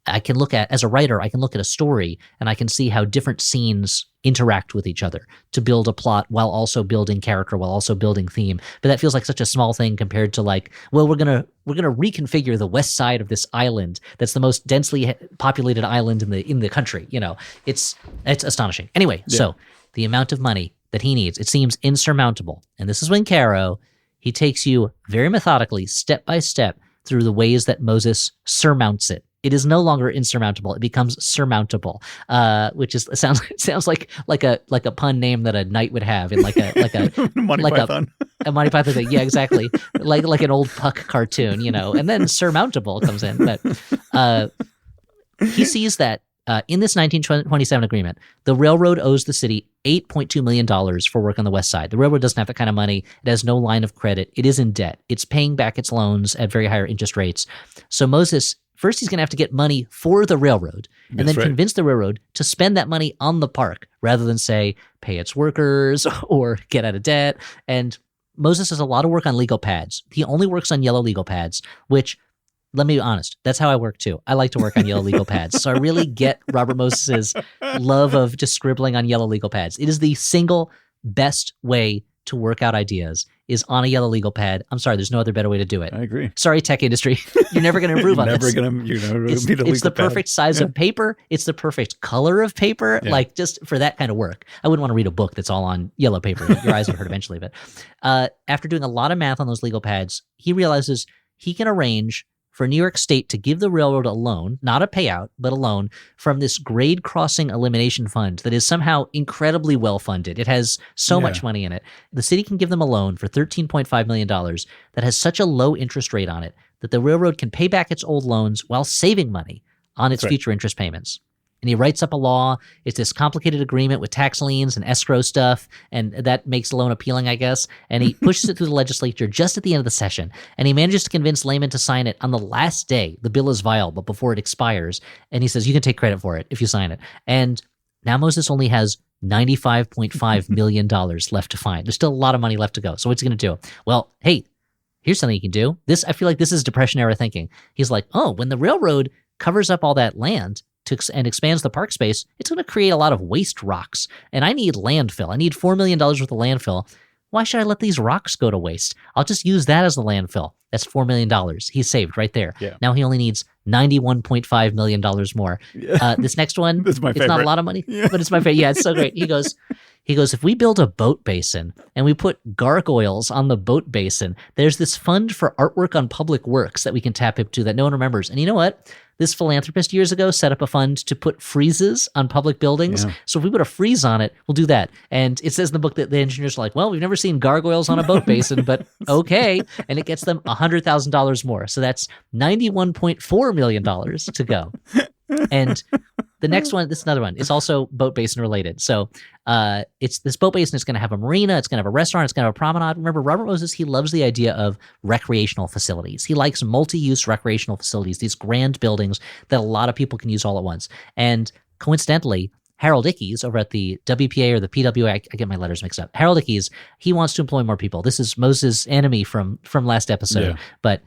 Speaker 2: I can look at, as a writer, I can look at a story and I can see how different scenes interact with each other to build a plot while also building character, while also building theme. But that feels like such a small thing compared to, like, well, we're gonna reconfigure the west side of this island that's the most densely populated island in the country. It's astonishing. Anyway, So the amount of money that he needs. It seems insurmountable. And this is when Caro, he takes you very methodically, step by step, through the ways that Moses surmounts it. It is no longer insurmountable. It becomes surmountable, which is sounds like a pun name that a knight would have in like a
Speaker 1: Monty Python.
Speaker 2: A Monty Python thing. Yeah, exactly. like an old Puck cartoon, and then surmountable comes in. But he sees that in this 1927 agreement, the railroad owes the city $8.2 million for work on the west side. The railroad doesn't have that kind of money. It has no line of credit. It is in debt. It's paying back its loans at very higher interest rates. So Moses, first he's going to have to get money for the railroad and then convince the railroad to spend that money on the park rather than, say, pay its workers or get out of debt. And Moses does a lot of work on legal pads. He only works on yellow legal pads, which, let me be honest, that's how I work too. I like to work on yellow legal pads. So I really get Robert Moses's love of just scribbling on yellow legal pads. It is the single best way to work out ideas is on a yellow legal pad. I'm sorry, there's no other better way to do it.
Speaker 1: I agree.
Speaker 2: Sorry, tech industry. You're never going to improve on this.
Speaker 1: It's
Speaker 2: the perfect size of paper. It's the perfect color of paper.
Speaker 1: Yeah.
Speaker 2: Like, just for that kind of work. I wouldn't want to read a book that's all on yellow paper. Your eyes would hurt eventually. But after doing a lot of math on those legal pads, he realizes he can arrange for New York State to give the railroad a loan, not a payout, but a loan from this grade crossing elimination fund that is somehow incredibly well funded. It has so much money in it. The city can give them a loan for $13.5 million that has such a low interest rate on it that the railroad can pay back its old loans while saving money on its future interest payments. And he writes up a law. It's this complicated agreement with tax liens and escrow stuff, and that makes the loan appealing, I guess. And he pushes it through the legislature just at the end of the session. And he manages to convince laymen to sign it on the last day. The bill is vile, but before it expires. And he says, you can take credit for it if you sign it. And now Moses only has $95.5 million left to find. There's still a lot of money left to go. So what's he going to do? Well, hey, here's something you can do. I feel like this is Depression-era thinking. He's like, when the railroad covers up all that land and expands the park space, it's going to create a lot of waste rocks. And I need landfill. I need $4 million worth of landfill. Why should I let these rocks go to waste? I'll just use that as the landfill. That's $4 million. He's saved right there. Yeah. Now he only needs $91.5 million more. This next one,
Speaker 1: it's
Speaker 2: favorite. Not a lot of money, but it's my favorite. Yeah, it's so great. He goes, if we build a boat basin and we put gargoyles on the boat basin, there's this fund for artwork on public works that we can tap into that no one remembers. And you know what? This philanthropist years ago set up a fund to put friezes on public buildings. Yeah. So if we put a frieze on it, we'll do that. And it says in the book that the engineers are like, well, we've never seen gargoyles on a boat basin, but okay. And it gets them $100,000 more. So that's $91.4 million to go. And the next one, this is another one. It's also boat basin related. So it's this boat basin is going to have a marina. It's going to have a restaurant. It's going to have a promenade. Remember, Robert Moses, he loves the idea of recreational facilities. He likes multi-use recreational facilities, these grand buildings that a lot of people can use all at once. And coincidentally, Harold Ickes over at the WPA or the PWA, I get my letters mixed up. Harold Ickes, he wants to employ more people. This is Moses' enemy from last episode. Yeah. But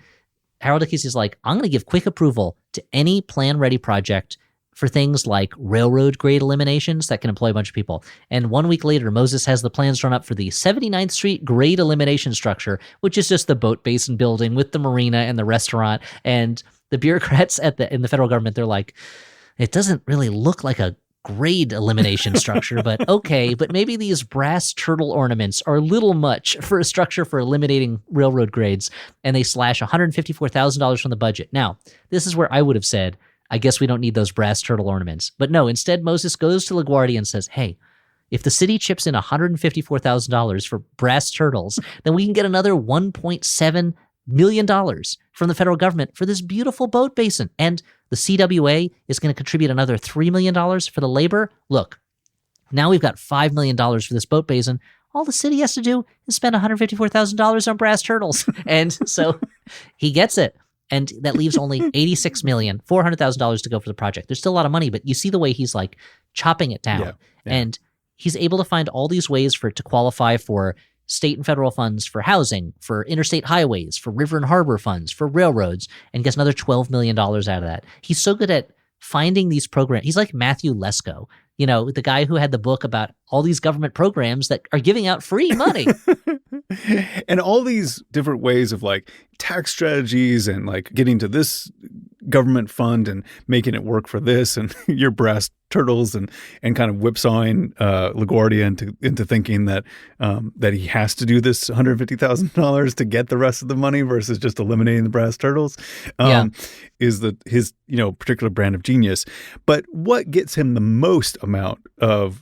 Speaker 2: Harold Ickes is like, I'm going to give quick approval to any plan-ready project for things like railroad grade eliminations that can employ a bunch of people. And 1 week later, Moses has the plans drawn up for the 79th Street grade elimination structure, which is just the boat basin building with the marina and the restaurant. And the bureaucrats in the federal government, they're like, it doesn't really look like a grade elimination structure, but okay, but maybe these brass turtle ornaments are a little much for a structure for eliminating railroad grades. And they slash $154,000 from the budget. Now, this is where I would have said, I guess we don't need those brass turtle ornaments. But no, instead Moses goes to LaGuardia and says, hey, if the city chips in $154,000 for brass turtles, then we can get another $1.7 million from the federal government for this beautiful boat basin. And the CWA is going to contribute another $3 million for the labor. Look, now we've got $5 million for this boat basin. All the city has to do is spend $154,000 on brass turtles. And so he gets it. And that leaves only $86,400,000 to go for the project. There's still a lot of money, but you see the way he's like chopping it down. Yeah. And he's able to find all these ways for it to qualify for state and federal funds for housing, for interstate highways, for river and harbor funds, for railroads, and gets another $12 million out of that. He's so good at finding these programs. He's like Matthew Lesko, you know, the guy who had the book about all these government programs that are giving out free money.
Speaker 1: And all these different ways of like tax strategies and like getting to this government fund and making it work for this and your brass turtles and kind of whipsawing LaGuardia into thinking that that he has to do this $150,000 to get the rest of the money versus just eliminating the brass turtles is his particular brand of genius. But what gets him the most amount of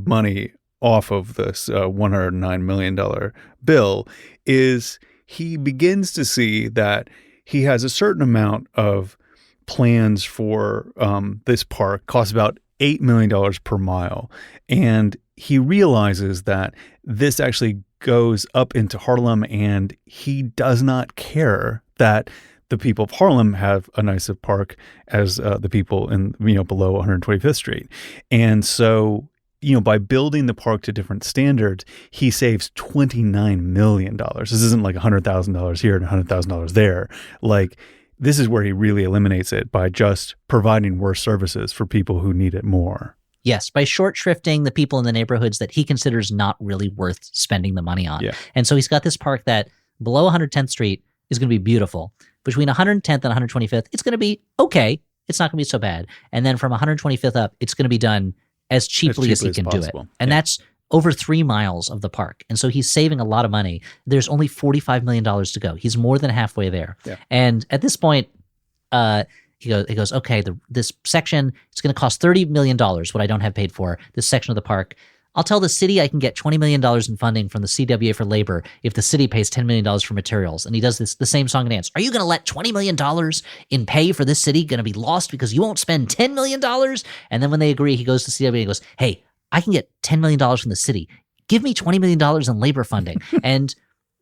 Speaker 1: money off of this $109 million bill is he begins to see that he has a certain amount of plans for this park, costs about $8 million per mile. And he realizes that this actually goes up into Harlem, and he does not care that the people of Harlem have a nicer park as the people in below 125th Street. And so by building the park to different standards, he saves $29 million. This isn't like $100,000 here and $100,000 there. Like, this is where he really eliminates it by just providing worse services for people who need it more.
Speaker 2: Yes, by short shrifting the people in the neighborhoods that he considers not really worth spending the money on.
Speaker 1: Yeah.
Speaker 2: And so he's got this park that below 110th Street is going to be beautiful. Between 110th and 125th, it's going to be okay. It's not going to be so bad. And then from 125th up, it's going to be done as cheaply as he can do it. And that's over 3 miles of the park. And so he's saving a lot of money. There's only $45 million to go. He's more than halfway there. Yeah. And at this point, he goes, okay, this section, it's going to cost $30 million, what I don't have paid for, this section of the park. I'll tell the city I can get $20 million in funding from the CWA for labor if the city pays $10 million for materials. And he does the same song and dance. Are you going to let $20 million in pay for this city going to be lost because you won't spend $10 million? And then when they agree, he goes to CWA and he goes, hey, I can get $10 million from the city. Give me $20 million in labor funding. And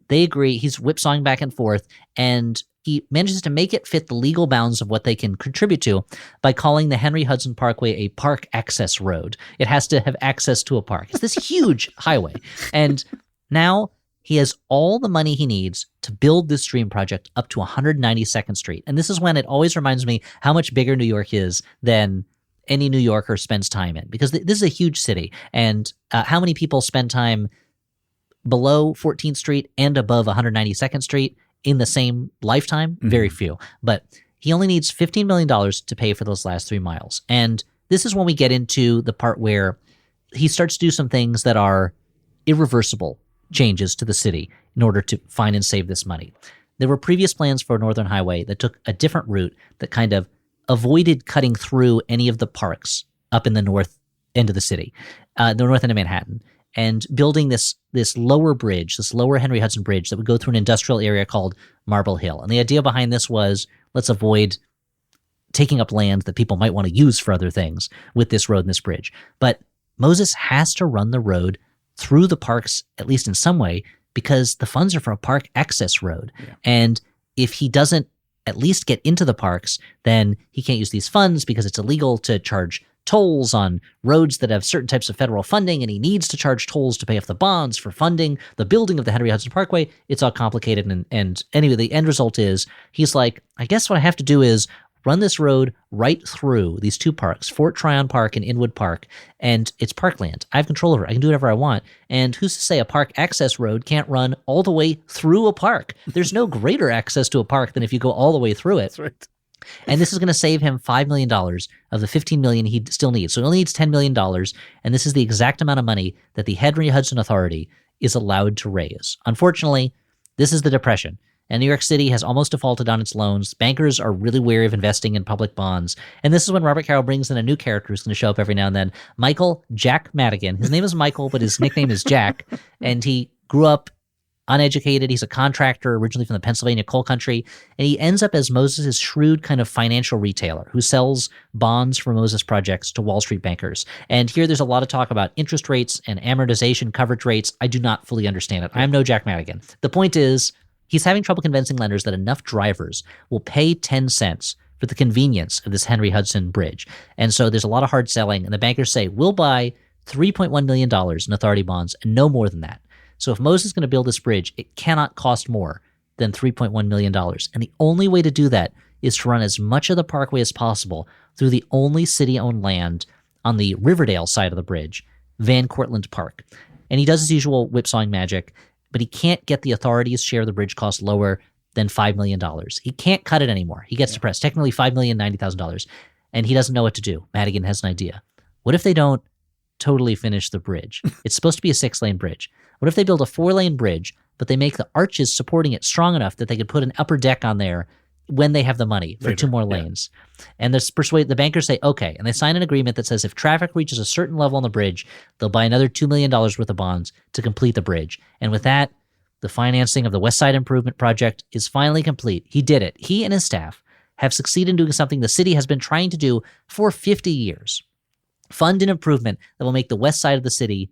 Speaker 2: they agree. He's whipsawing back and forth, and he manages to make it fit the legal bounds of what they can contribute to by calling the Henry Hudson Parkway a park access road. It has to have access to a park. It's this huge highway. And now he has all the money he needs to build this dream project up to 192nd Street. And this is when it always reminds me how much bigger New York is than any New Yorker spends time in, because this is a huge city. And how many people spend time below 14th Street and above 192nd Street in the same lifetime? Mm-hmm. Very few. But he only needs $15 million to pay for those last 3 miles. And this is when we get into the part where he starts to do some things that are irreversible changes to the city in order to find and save this money. There were previous plans for a Northern Highway that took a different route that kind of avoided cutting through any of the parks up in the north end of the city, the north end of Manhattan, and building this lower bridge, this lower Henry Hudson bridge that would go through an industrial area called Marble Hill. And the idea behind this was, let's avoid taking up land that people might want to use for other things with this road and this bridge. But Moses has to run the road through the parks, at least in some way, because the funds are for a park access road. Yeah. And if he doesn't at least get into the parks, then he can't use these funds because it's illegal to charge tolls on roads that have certain types of federal funding, and he needs to charge tolls to pay off the bonds for funding the building of the Henry Hudson Parkway. It's all complicated, and anyway, the end result is he's like, I guess what I have to do is run this road right through these 2 parks, Fort Tryon Park and Inwood Park, and it's parkland. I have control over it. I can do whatever I want. And who's to say a park access road can't run all the way through a park? There's no greater access to a park than if you go all the way through it.
Speaker 1: That's right.
Speaker 2: And this is going to save him $5 million of the $15 million he still needs. So he only needs $10 million, and this is the exact amount of money that the Henry Hudson Authority is allowed to raise. Unfortunately, this is the Depression, and New York City has almost defaulted on its loans. Bankers are really wary of investing in public bonds, and this is when Robert Caro brings in a new character who's going to show up every now and then, Michael Jack Madigan. His name is Michael, but his nickname is Jack, and he grew up uneducated. He's a contractor originally from the Pennsylvania coal country, and he ends up as Moses' shrewd kind of financial retailer who sells bonds for Moses projects to Wall Street bankers. And here there's a lot of talk about interest rates and amortization coverage rates. I do not fully understand it. I'm no Jack Madigan. The point is, he's having trouble convincing lenders that enough drivers will pay 10 cents for the convenience of this Henry Hudson bridge. And so there's a lot of hard selling, and the bankers say, we'll buy $3.1 million in authority bonds and no more than that. So if Moses is going to build this bridge, it cannot cost more than $3.1 million. And the only way to do that is to run as much of the parkway as possible through the only city-owned land on the Riverdale side of the bridge, Van Cortlandt Park. And he does his usual whipsawing magic, but he can't get the authorities' share of the bridge cost lower than $5 million. He can't cut it anymore. He gets depressed. Technically $5,090,000. And he doesn't know what to do. Madigan has an idea. What if they don't totally finish the bridge? It's supposed to be a 6-lane bridge. What if they build a 4-lane bridge, but they make the arches supporting it strong enough that they could put an upper deck on there when they have the money for 2 more lanes? And the bankers say, okay. And they sign an agreement that says if traffic reaches a certain level on the bridge, they'll buy another $2 million worth of bonds to complete the bridge. And with that, the financing of the West Side Improvement Project is finally complete. He did it. He and his staff have succeeded in doing something the city has been trying to do for 50 years. Fund an improvement that will make the west side of the city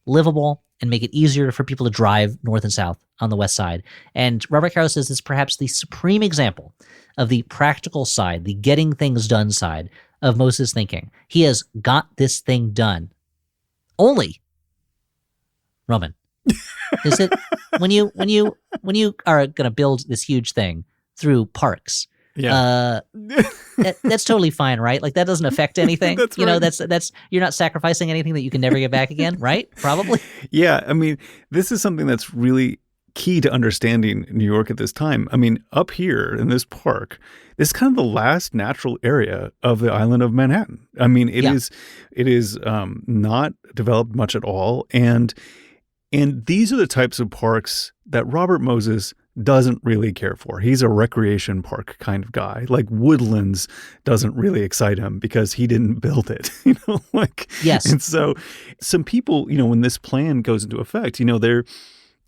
Speaker 2: livable and make it easier for people to drive north and south on the west side. And Robert Caro says this is perhaps the supreme example of the practical side, the getting things done side of Moses' thinking. He has got this thing done. Only, Roman, is it when you are going to build this huge thing through parks? Yeah. That's totally fine, right? Like that doesn't affect anything. That's right. That's you're not sacrificing anything that you can never get back again, right? Probably.
Speaker 1: Yeah. I mean, this is something that's really key to understanding New York at this time. I mean, up here in this park, this is kind of the last natural area of the island of Manhattan. I mean, it is not developed much at all. And these are the types of parks that Robert Moses doesn't really care for. He's a recreation park kind of guy. Like Woodlands doesn't really excite him because he didn't build it,
Speaker 2: Yes.
Speaker 1: And so some people, when this plan goes into effect,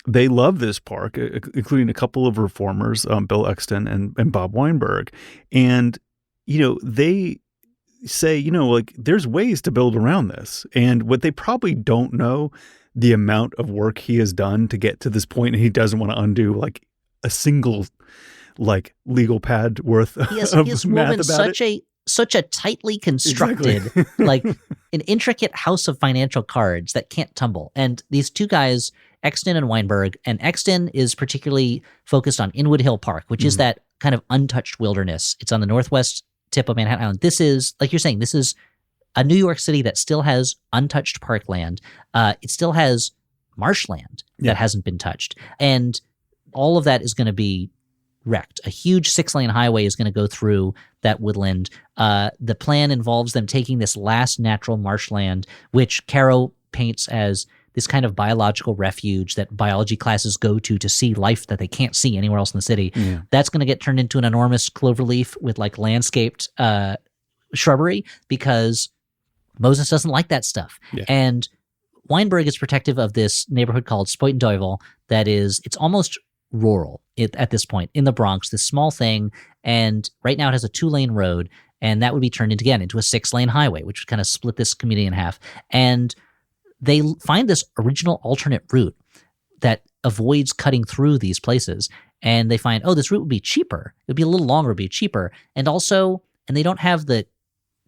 Speaker 1: they love this park, including a couple of reformers, Bill Exton and Bob Weinberg. And, they say, there's ways to build around this. And what they probably don't know, the amount of work he has done to get to this point, and he doesn't want to undo a single legal pad worth of math about
Speaker 2: such a tightly constructed, an intricate house of financial cards that can't tumble. And these two guys, Exton and Weinberg, and Exton is particularly focused on Inwood Hill Park, which is that kind of untouched wilderness. It's on the northwest tip of Manhattan Island. This is, like you're saying, this is a New York City that still has untouched parkland. It still has marshland that hasn't been touched. And all of that is going to be wrecked. A huge 6-lane highway is going to go through that woodland. The plan involves them taking this last natural marshland, which Caro paints as this kind of biological refuge that biology classes go to see life that they can't see anywhere else in the city. Yeah. That's going to get turned into an enormous cloverleaf with landscaped shrubbery because Moses doesn't like that stuff. Yeah. And Weinberg is protective of this neighborhood called Spoitenduyvel it's almost rural at this point in the Bronx, this small thing. And right now it has a 2-lane road, and that would be turned into a 6-lane highway, which would kind of split this community in half. And they find this original alternate route that avoids cutting through these places. And they find, this route would be cheaper. It would be a little longer, it would be cheaper. And they don't have the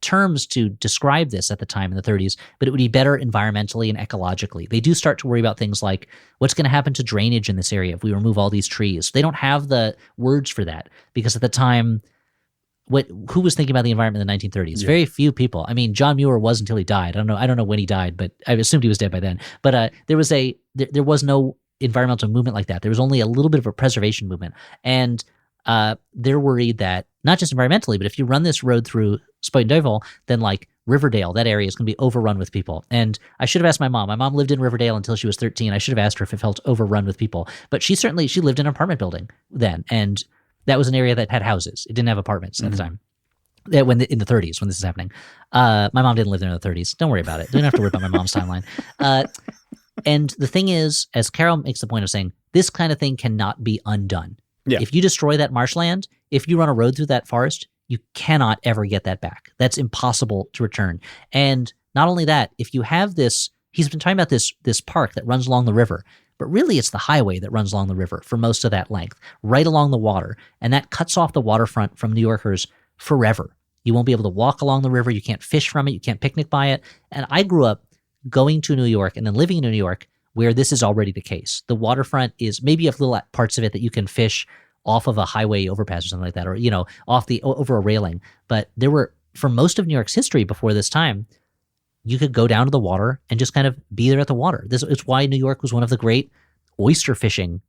Speaker 2: terms to describe this at the time in the 30s, but it would be better environmentally and ecologically. They do start to worry about things like what's going to happen to drainage in this area if we remove all these trees. They don't have the words for that because at the time, who was thinking about the environment in the 1930s? Yeah. Very few people. I mean, John Muir was until he died. I don't know when he died, but I assumed he was dead by then. But there was no environmental movement like that. There was only a little bit of a preservation movement. And they're worried that not just environmentally, but if you run this road through Spoitenduyvel, then Riverdale, that area is going to be overrun with people. And I should have asked my mom. My mom lived in Riverdale until she was 13. I should have asked her if it felt overrun with people. But she lived in an apartment building then. And that was an area that had houses. It didn't have apartments at the time. In the 30s when this is happening. My mom didn't live there in the 30s. Don't worry about it. Don't have to worry about my mom's timeline. And the thing is, as Caro makes the point of saying, this kind of thing cannot be undone. Yeah. If you destroy that marshland, if you run a road through that forest, you cannot ever get that back. That's impossible to return. And not only that, if you have this, he's been talking about this park that runs along the river, but really it's the highway that runs along the river for most of that length, right along the water. And that cuts off the waterfront from New Yorkers forever. You won't be able to walk along the river. You can't fish from it. You can't picnic by it. And I grew up going to New York and then living in New York where this is already the case. The waterfront is maybe a little parts of it that you can fish off of a highway overpass or something like that, or, over a railing. But there were, for most of New York's history before this time, you could go down to the water and just kind of be there at the water. It's why New York was one of the great oyster fishing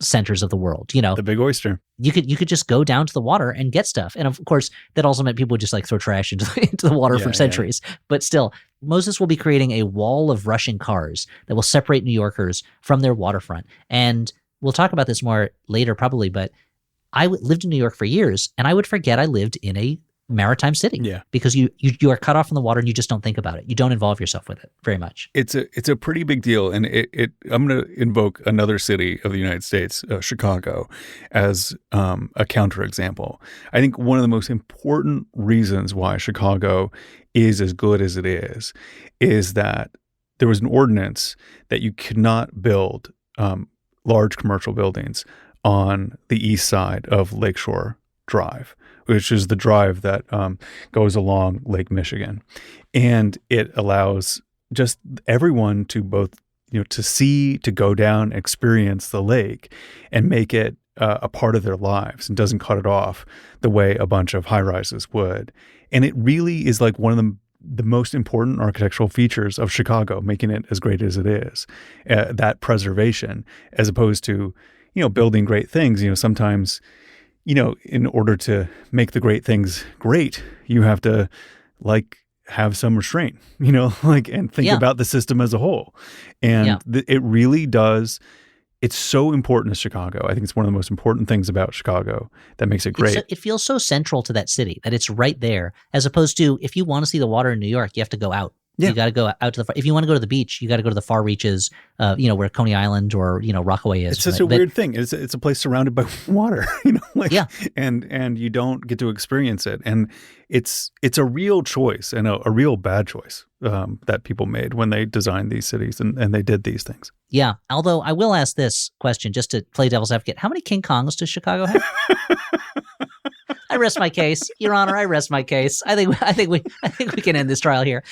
Speaker 2: centers of the world. You know,
Speaker 1: The big oyster.
Speaker 2: you could just go down to the water and get stuff. And of course, that also meant people would just like throw trash into the water for centuries. But still, Moses will be creating a wall of rushing cars that will separate New Yorkers from their waterfront. And we'll talk about this more later probably, but I lived in New York for years, and I would forget I lived in a maritime city.
Speaker 1: Yeah.
Speaker 2: Because you are cut off from the water and you just don't think about it. You don't involve yourself with it very much.
Speaker 1: It's a pretty big deal, and I'm going to invoke another city of the United States, Chicago, as a counterexample. I think one of the most important reasons why Chicago is as good as it is that there was an ordinance that you could not build large commercial buildings on the east side of Lakeshore Drive, which is the drive that goes along Lake Michigan. And it allows just everyone to both, to see, to go down, experience the lake and make it a part of their lives, and doesn't cut it off the way a bunch of high rises would. And it really is like one of the most important architectural features of Chicago, making it as great as it is, that preservation, as opposed to, building great things. Sometimes, in order to make the great things great, you have to have some restraint, and think about the system as a whole. And it really does. It's so important to Chicago. I think it's one of the most important things about Chicago that makes it great.
Speaker 2: It feels so central to that city that it's right there, as opposed to if you want to see the water in New York, you have to go out. Yeah. You got to go out to if you want to go to the beach, you got to go to the far reaches, where Coney Island or, Rockaway is.
Speaker 1: It's such a weird thing. It's a place surrounded by water, and you don't get to experience it. And it's a real choice, and a real bad choice that people made when they designed these cities and they did these things.
Speaker 2: Yeah. Although I will ask this question just to play devil's advocate. How many King Kongs does Chicago have? I rest my case, Your Honor. I rest my case. I think we can end this trial here.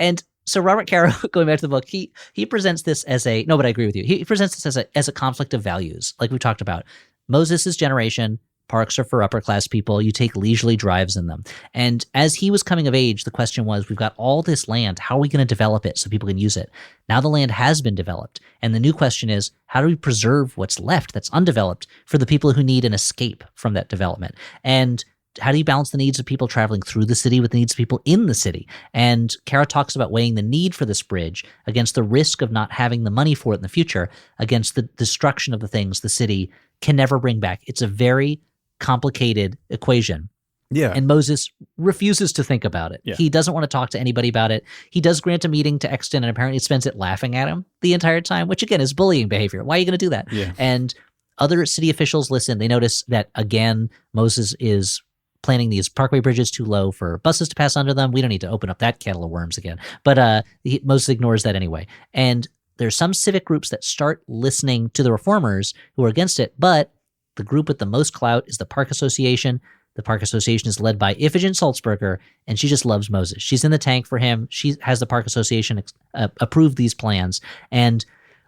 Speaker 2: And so Robert Caro, going back to the book, he presents this as but I agree with you. He presents this as a conflict of values, like we talked about. Moses' generation, parks are for upper class people. You take leisurely drives in them. And as he was coming of age, the question was, we've got all this land. How are we going to develop it so people can use it? Now the land has been developed. And the new question is, how do we preserve what's left that's undeveloped for the people who need an escape from that development? And how do you balance the needs of people traveling through the city with the needs of people in the city? And Caro talks about weighing the need for this bridge against the risk of not having the money for it in the future, against the destruction of the things the city can never bring back. It's a very complicated equation.
Speaker 1: Yeah.
Speaker 2: And Moses refuses to think about it.
Speaker 1: Yeah.
Speaker 2: He doesn't want to talk to anybody about it. He does grant a meeting to Exton and apparently spends it laughing at him the entire time, which again is bullying behavior. Why are you going to do that?
Speaker 1: Yeah.
Speaker 2: And other city officials listen. They notice that, again, Moses is planning these parkway bridges too low for buses to pass under them. We don't need to open up that kettle of worms again. But Moses ignores that anyway. And there's some civic groups that start listening to the reformers who are against it, but the group with the most clout is the Park Association. The Park Association is led by Iphigenia Salzberger, and she just loves Moses. She's in the tank for him. She has the Park Association approve these plans. And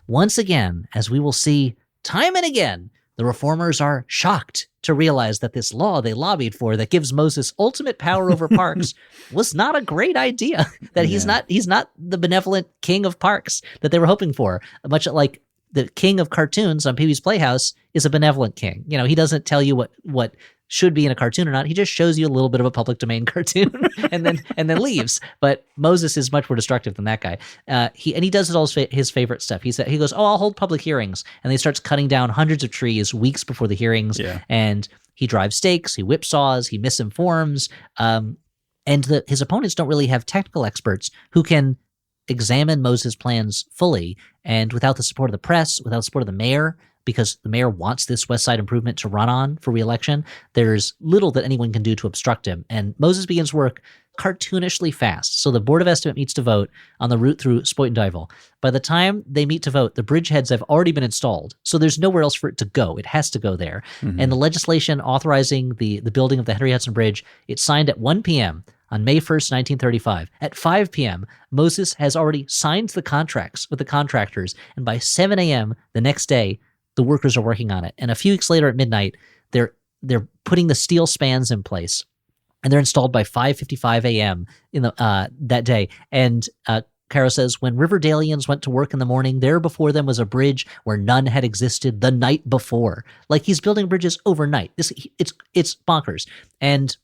Speaker 2: once again, as we will see time and again, the reformers are shocked to realize that this law they lobbied for that gives Moses ultimate power over parks was not a great idea, that he's not the benevolent king of parks that they were hoping for, much like the king of cartoons on Pee-wee's Playhouse is a benevolent king. He doesn't tell you what should be in a cartoon or not. He just shows you a little bit of a public domain cartoon and then leaves. But Moses is much more destructive than that guy. He does all his favorite stuff. He goes, I'll hold public hearings. And he starts cutting down hundreds of trees weeks before the hearings.
Speaker 1: Yeah.
Speaker 2: And he drives stakes, he whipsaws, he misinforms. And his opponents don't really have technical experts who can examine Moses' plans fully. And without the support of the press, without the support of the mayor, because the mayor wants this West Side improvement to run on for re-election, there's little that anyone can do to obstruct him. And Moses begins work cartoonishly fast. So the Board of Estimate meets to vote on the route through Spoitenduyvil. By the time they meet to vote, the bridgeheads have already been installed. So there's nowhere else for it to go. It has to go there. Mm-hmm. And the legislation authorizing the building of the Henry Hudson Bridge, it's signed at 1 p.m. on May 1st, 1935. At 5 p.m., Moses has already signed the contracts with the contractors. And by 7 a.m. the next day, the workers are working on it. And a few weeks later at midnight, they're putting the steel spans in place. And they're installed by 5:55 a.m. in the that day. And Caro says, when Riverdalians went to work in the morning, there before them was a bridge where none had existed the night before. Like, he's building bridges overnight. It's bonkers. And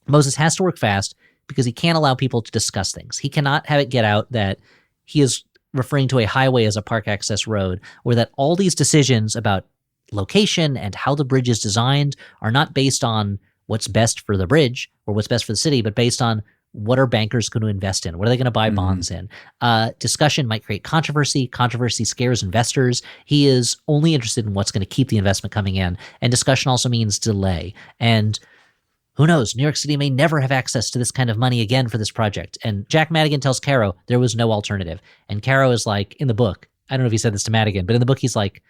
Speaker 2: Moses has to work fast because he can't allow people to discuss things. He cannot have it get out that he is referring to a highway as a park access road, or that all these decisions about location and how the bridge is designed are not based on what's best for the bridge or what's best for the city, but based on what are bankers going to invest in? What are they going to buy bonds in? Discussion might create controversy. Controversy scares investors. He is only interested in what's going to keep the investment coming in. And discussion also means delay. And who knows? New York City may never have access to this kind of money again for this project. And Jack Madigan tells Caro there was no alternative. And Caro is like, in the book, I don't know if he said this to Madigan, but in the book he's like,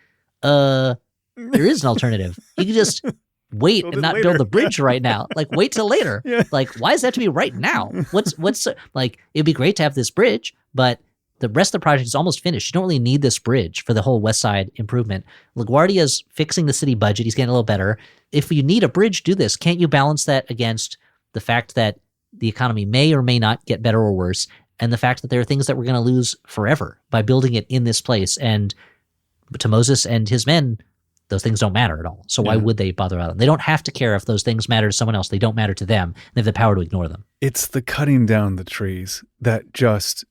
Speaker 2: there is an alternative. You can just wait and not build the bridge right now. Like, wait till later. Yeah. Like, why does that have to be right now? What's like, it'd be great to have this bridge, but the rest of the project is almost finished. You don't really need this bridge for the whole West Side improvement. LaGuardia's fixing the city budget. He's getting a little better. If you need a bridge, do this. Can't you balance that against the fact that the economy may or may not get better or worse, and the fact that there are things that we're going to lose forever by building it in this place? And to Moses and his men, those things don't matter at all. So why would they bother about them? They don't have to care if those things matter to someone else. They don't matter to them. They have the power to ignore them.
Speaker 1: It's the cutting down the trees that just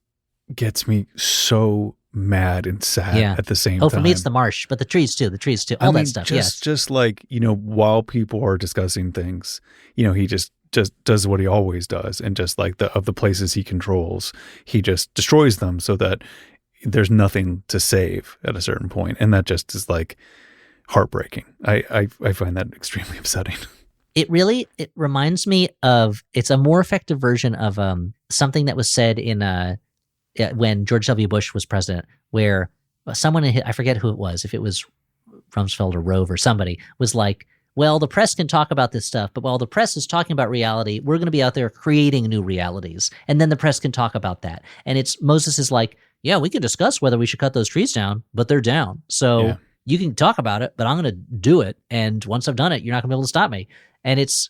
Speaker 1: gets me so mad and sad at the same time.
Speaker 2: Oh, for me, it's the marsh, but the trees too, all that stuff.
Speaker 1: Just like, while people are discussing things, he just does what he always does. And just like of the places he controls, he just destroys them so that there's nothing to save at a certain point. And that just is like heartbreaking. I find that extremely upsetting.
Speaker 2: It reminds me of, it's a more effective version of something that was said in when George W. Bush was president, where someone, I forget who it was, if it was Rumsfeld or Rove or somebody, was like, well, the press can talk about this stuff, but while the press is talking about reality, we're going to be out there creating new realities. And then the press can talk about that. And Moses is like, yeah, we can discuss whether we should cut those trees down, but they're down. So you can talk about it, but I'm going to do it. And once I've done it, you're not going to be able to stop me. And it's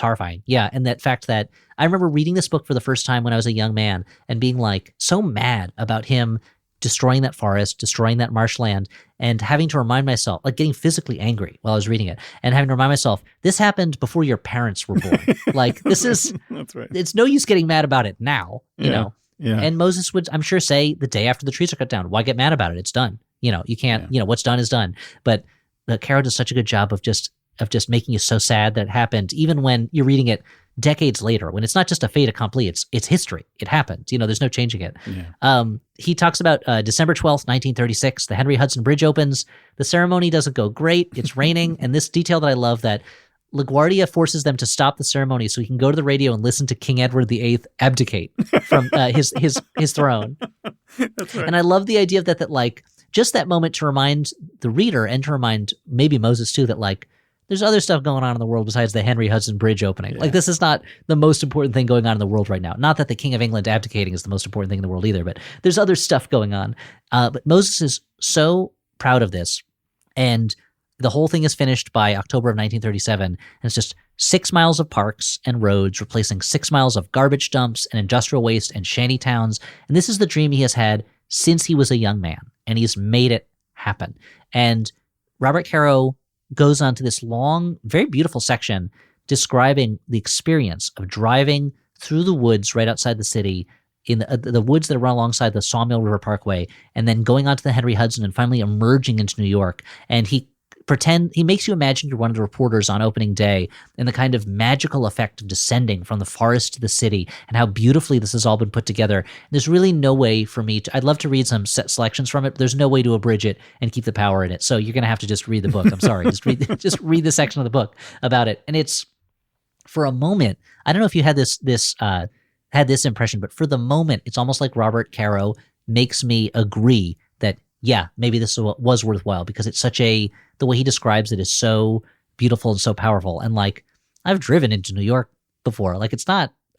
Speaker 2: horrifying. Yeah. And that fact that I remember reading this book for the first time when I was a young man and being like so mad about him destroying that forest, destroying that marshland, and having to remind myself, like getting physically angry while I was reading it and having to remind myself, this happened before your parents were born. Like, this is,
Speaker 1: that's right.
Speaker 2: It's no use getting mad about it now, you know?
Speaker 1: Yeah.
Speaker 2: And Moses would, I'm sure, say the day after the trees are cut down, why get mad about it? It's done. You can't, what's done is done. But Caro does such a good job of just making you so sad that it happened, even when you're reading it decades later, when it's not just a fait accompli, it's history. It happened. There's no changing it. Yeah. He talks about December 12th, 1936, the Henry Hudson Bridge opens. The ceremony doesn't go great. It's raining. And this detail that I love, that LaGuardia forces them to stop the ceremony so he can go to the radio and listen to King Edward VIII abdicate from his throne. That's right. And I love the idea of that like, just that moment to remind the reader and to remind maybe Moses too, that like, there's other stuff going on in the world besides the Henry Hudson Bridge opening. Yeah. Like, this is not the most important thing going on in the world right now. Not that the King of England abdicating is the most important thing in the world either, but there's other stuff going on. But Moses is so proud of this. And the whole thing is finished by October of 1937. And it's just 6 miles of parks and roads, replacing 6 miles of garbage dumps and industrial waste and shanty towns. And this is the dream he has had since he was a young man. And he's made it happen. And Robert Caro goes on to this long, very beautiful section describing the experience of driving through the woods right outside the city, in the woods that run alongside the Sawmill River Parkway, and then going onto the Henry Hudson and finally emerging into New York. And he makes you imagine you're one of the reporters on opening day, and the kind of magical effect of descending from the forest to the city, and how beautifully this has all been put together. There's really no way for me I'd love to read some set selections from it, but there's no way to abridge it and keep the power in it. So you're going to have to just read the book. I'm sorry. just read the section of the book about it. And it's, for a moment, I don't know if you had had this impression, but for the moment, it's almost like Robert Caro makes me agree that, yeah, maybe this was worthwhile, because it's the way he describes it is so beautiful and so powerful. And like, I've driven into New York before. Like,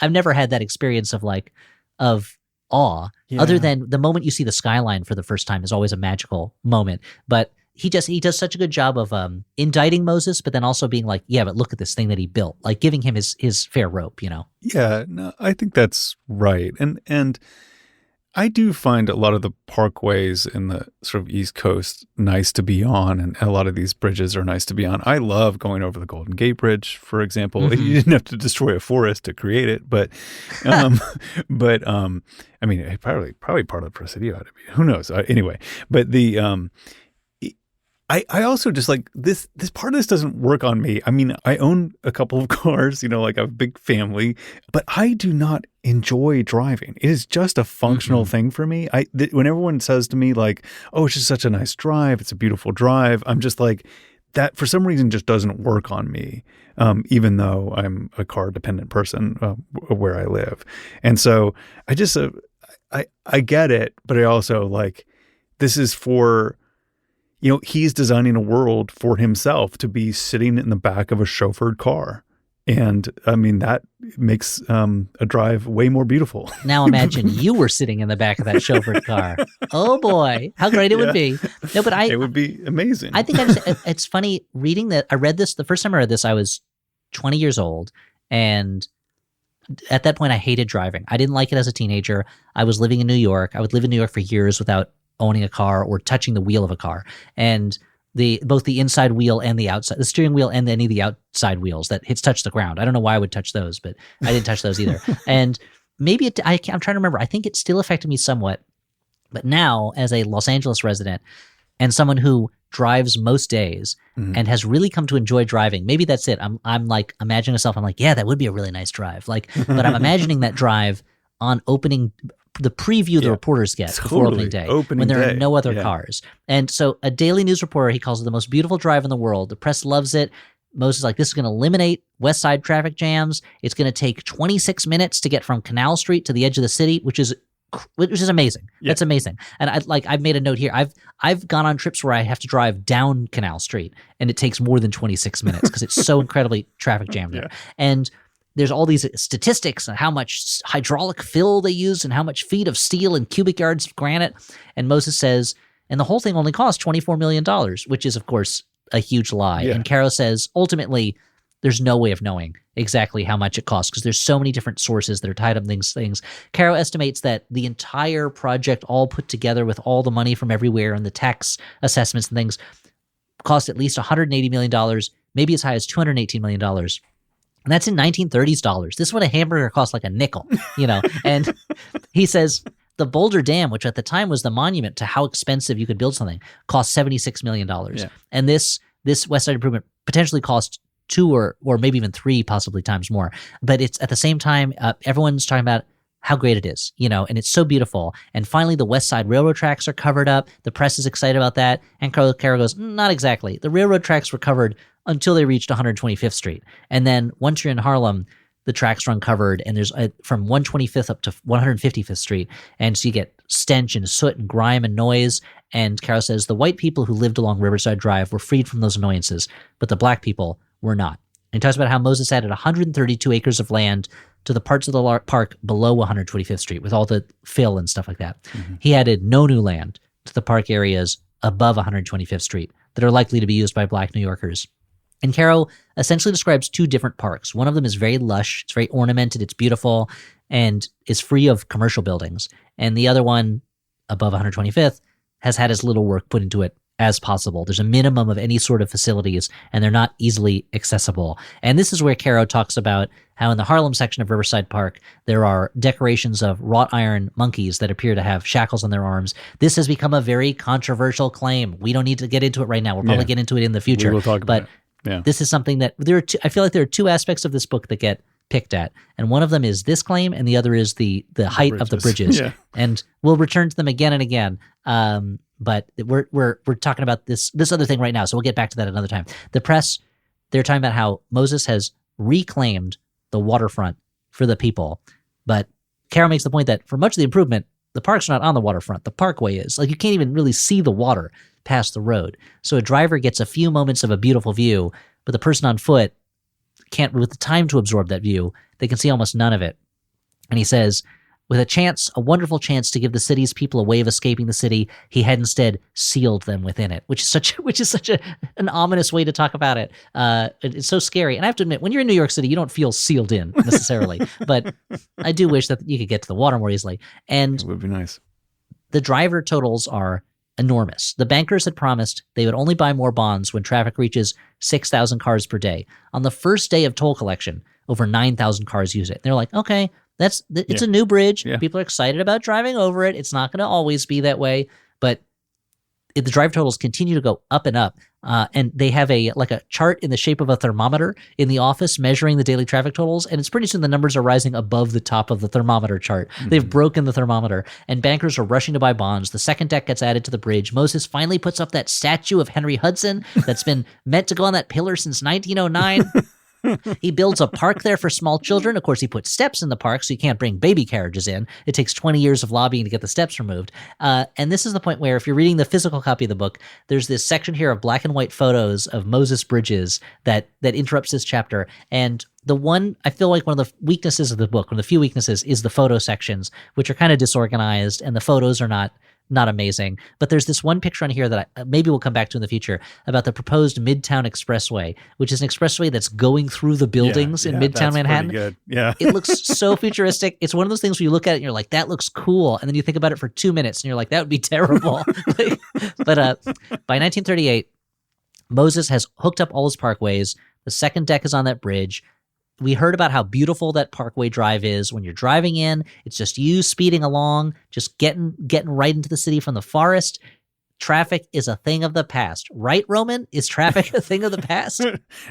Speaker 2: I've never had that experience of awe, other than the moment you see the skyline for the first time is always a magical moment. But he does such a good job of indicting Moses, but then also being like, yeah, but look at this thing that he built, like giving him his fair rope, you know?
Speaker 1: Yeah, no, I think that's right. And I do find a lot of the parkways in the sort of East Coast nice to be on, and a lot of these bridges are nice to be on. I love going over the Golden Gate Bridge, for example.
Speaker 2: Mm-hmm.
Speaker 1: You didn't have to destroy a forest to create it, but I mean, probably part of the Presidio had to be. Who knows? Anyway, but I also just like this part of this doesn't work on me. I mean, I own a couple of cars, like a big family, but I do not enjoy driving. It is just a functional thing for me. When everyone says to me like, oh, it's just such a nice drive, it's a beautiful drive, I'm just like, that for some reason just doesn't work on me, even though I'm a car dependent person where I live. And so I just, I get it, but I also like, this is for, he's designing a world for himself to be sitting in the back of a chauffeured car. And I mean, that makes a drive way more beautiful.
Speaker 2: Now imagine you were sitting in the back of that chauffeured car. Oh boy, how great it would be. No, but
Speaker 1: it would be amazing.
Speaker 2: I think it's funny reading that. I read this, the first time I read this, I was 20 years old. And at that point I hated driving. I didn't like it as a teenager. I was living in New York. I would live in New York for years without owning a car or touching the wheel of a car, and both the inside wheel and the outside, the steering wheel and any of the outside wheels that touch the ground. I don't know why I would touch those, but I didn't touch those either. And maybe I'm trying to remember. I think it still affected me somewhat, but now as a Los Angeles resident and someone who drives most days and has really come to enjoy driving, maybe that's it. I'm like imagining myself. I'm like, yeah, that would be a really nice drive. Like, but I'm imagining that drive on opening. The preview the reporters get before opening day, when there are no other cars. And so a Daily News reporter, he calls it the most beautiful drive in the world. The press loves it. Moses is like, this is going to eliminate West Side traffic jams. It's going to take 26 minutes to get from Canal Street to the edge of the city, which is amazing. Yeah. That's amazing. And I've made a note here. I've gone on trips where I have to drive down Canal Street and it takes more than 26 minutes because it's so incredibly traffic jammed there. And there's all these statistics on how much hydraulic fill they use and how much feet of steel and cubic yards of granite. And Moses says, and the whole thing only cost $24 million, which is, of course, a huge lie. Yeah. And Caro says, ultimately, there's no way of knowing exactly how much it costs because there's so many different sources that are tied up in these things. Caro estimates that the entire project, all put together with all the money from everywhere and the tax assessments and things, cost at least $180 million, maybe as high as $218 million. And that's in 1930s dollars. This is when a hamburger cost like a nickel, And he says the Boulder Dam, which at the time was the monument to how expensive you could build something, cost $76 million. Yeah. And this West Side improvement potentially cost 2 or maybe even 3 possibly times more. But it's at the same time, everyone's talking about how great it is, and it's so beautiful. And finally, the West Side railroad tracks are covered up. The press is excited about that. And Caro goes, not exactly. The railroad tracks were covered until they reached 125th Street. And then once you're in Harlem, the tracks are uncovered, and there's from 125th up to 155th Street. And so you get stench and soot and grime and noise. And Caro says the white people who lived along Riverside Drive were freed from those annoyances, but the black people were not. And he talks about how Moses added 132 acres of land to the parts of the park below 125th Street with all the fill and stuff like that. Mm-hmm. He added no new land to the park areas above 125th Street that are likely to be used by black New Yorkers. And Caro essentially describes 2 different parks. One of them is very lush, it's very ornamented, it's beautiful, and is free of commercial buildings. And the other one, above 125th, has had as little work put into it as possible. There's a minimum of any sort of facilities, and they're not easily accessible. And this is where Caro talks about how in the Harlem section of Riverside Park, there are decorations of wrought iron monkeys that appear to have shackles on their arms. This has become a very controversial claim. We don't need to get into it right now. We'll probably get into it in the future.
Speaker 1: We will talk about it.
Speaker 2: Yeah. This is something that I feel like there are 2 aspects of this book that get picked at, and one of them is this claim, and the other is the height of the bridges. Yeah. And we'll return to them again and again. But we're talking about this other thing right now, so we'll get back to that another time. The press, they're talking about how Moses has reclaimed the waterfront for the people, but Caro makes the point that for much of the improvement, the park's not on the waterfront. The parkway is. Like, you can't even really see the water past the road. So a driver gets a few moments of a beautiful view, but the person on foot can't, with the time to absorb that view, they can see almost none of it. And he says, with a wonderful chance to give the city's people a way of escaping the city, he had instead sealed them within it, which is such an ominous way to talk about it. It's so scary. And I have to admit, when you're in New York City, you don't feel sealed in necessarily, but I do wish that you could get to the water more easily. And
Speaker 1: it would be nice.
Speaker 2: The driver totals are enormous. The bankers had promised they would only buy more bonds when traffic reaches 6,000 cars per day. On the first day of toll collection, over 9,000 cars use it. They're like, okay, it's a new bridge. Yeah. People are excited about driving over it. It's not going to always be that way, but the drive totals continue to go up and up. And they have a chart in the shape of a thermometer in the office measuring the daily traffic totals. And it's pretty soon the numbers are rising above the top of the thermometer chart. Mm-hmm. They've broken the thermometer, and bankers are rushing to buy bonds. The second deck gets added to the bridge. Moses finally puts up that statue of Henry Hudson that's been meant to go on that pillar since 1909. He builds a park there for small children. Of course, he puts steps in the park so you can't bring baby carriages in. It takes 20 years of lobbying to get the steps removed. And this is the point where, if you're reading the physical copy of the book, there's this section here of black and white photos of Moses bridges that interrupts this chapter. And the one, I feel like one of the weaknesses of the book, one of the few weaknesses, is the photo sections, which are kind of disorganized, and the photos are not amazing. But there's this one picture on here that maybe we'll come back to in the future about the proposed Midtown Expressway, which is an expressway that's going through the buildings in Midtown Manhattan.
Speaker 1: Good. Yeah.
Speaker 2: It looks so futuristic. It's one of those things where you look at it and you're like, that looks cool. And then you think about it for 2 minutes and you're like, that would be terrible. But by 1938, Moses has hooked up all his parkways. The second deck is on that bridge. We heard about how beautiful that Parkway Drive is. When you're driving in, it's just you speeding along, just getting right into the city from the forest. Traffic is a thing of the past. Right, Roman? Is traffic a thing of the past?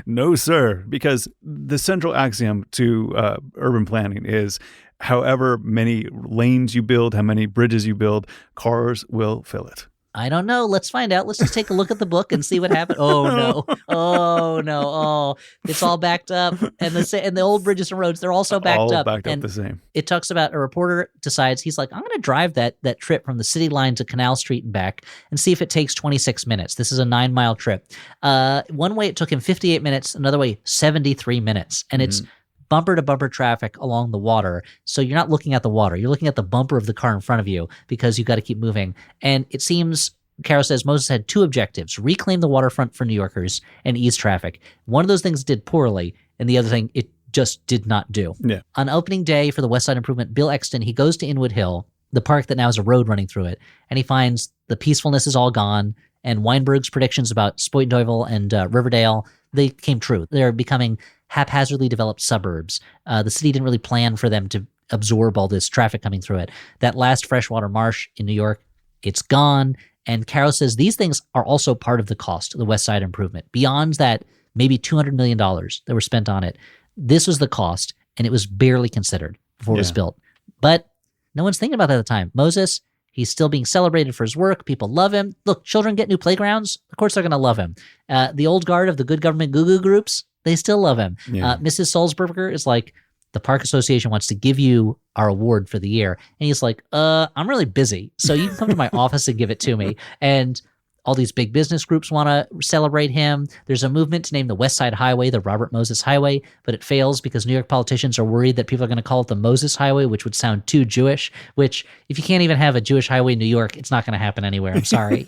Speaker 1: No, sir, because the central axiom to urban planning is however many lanes you build, how many bridges you build, cars will fill it.
Speaker 2: I don't know. Let's find out. Let's just take a look at the book and see what happened. Oh no! Oh, it's all backed up, and the old bridges and roads, they're also backed up.
Speaker 1: All backed
Speaker 2: and
Speaker 1: up the same.
Speaker 2: It talks about a reporter decides, he's like, I'm going to drive that trip from the city line to Canal Street and back and see if it takes 26 minutes. This is a 9-mile trip. One way it took him 58 minutes, another way 73 minutes, and it's bumper to bumper traffic along the water. So you're not looking at the water. You're looking at the bumper of the car in front of you because you got to keep moving. And it seems, Caro says, Moses had two objectives: reclaim the waterfront for New Yorkers and ease traffic. One of those things did poorly, and the other thing it just did not do.
Speaker 1: Yeah. On
Speaker 2: opening day for the West Side Improvement, Bill Exton, he goes to Inwood Hill, the park that now has a road running through it, and he finds the peacefulness is all gone, and Weinberg's predictions about Spoitenduyvil and Riverdale, they came true. They're becoming haphazardly developed suburbs. The city didn't really plan for them to absorb all this traffic coming through it. That last freshwater marsh in New York, it's gone. And Caro says these things are also part of the cost of the West Side Improvement. Beyond that, maybe $200 million that were spent on it. This was the cost, and it was barely considered before it was built. But no one's thinking about that at the time. Moses, he's still being celebrated for his work. People love him. Look, children get new playgrounds. Of course they're going to love him. The old guard of the good government goo-goo groups, they still love him.
Speaker 1: Yeah.
Speaker 2: Mrs. Sulzberger is like, the Park Association wants to give you our award for the year. And he's like, I'm really busy, so you can come to my office and give it to me. And all these big business groups want to celebrate him. There's a movement to name the West Side Highway the Robert Moses Highway, but it fails because New York politicians are worried that people are going to call it the Moses Highway, which would sound too Jewish, which if you can't even have a Jewish highway in New York, it's not going to happen anywhere. I'm sorry,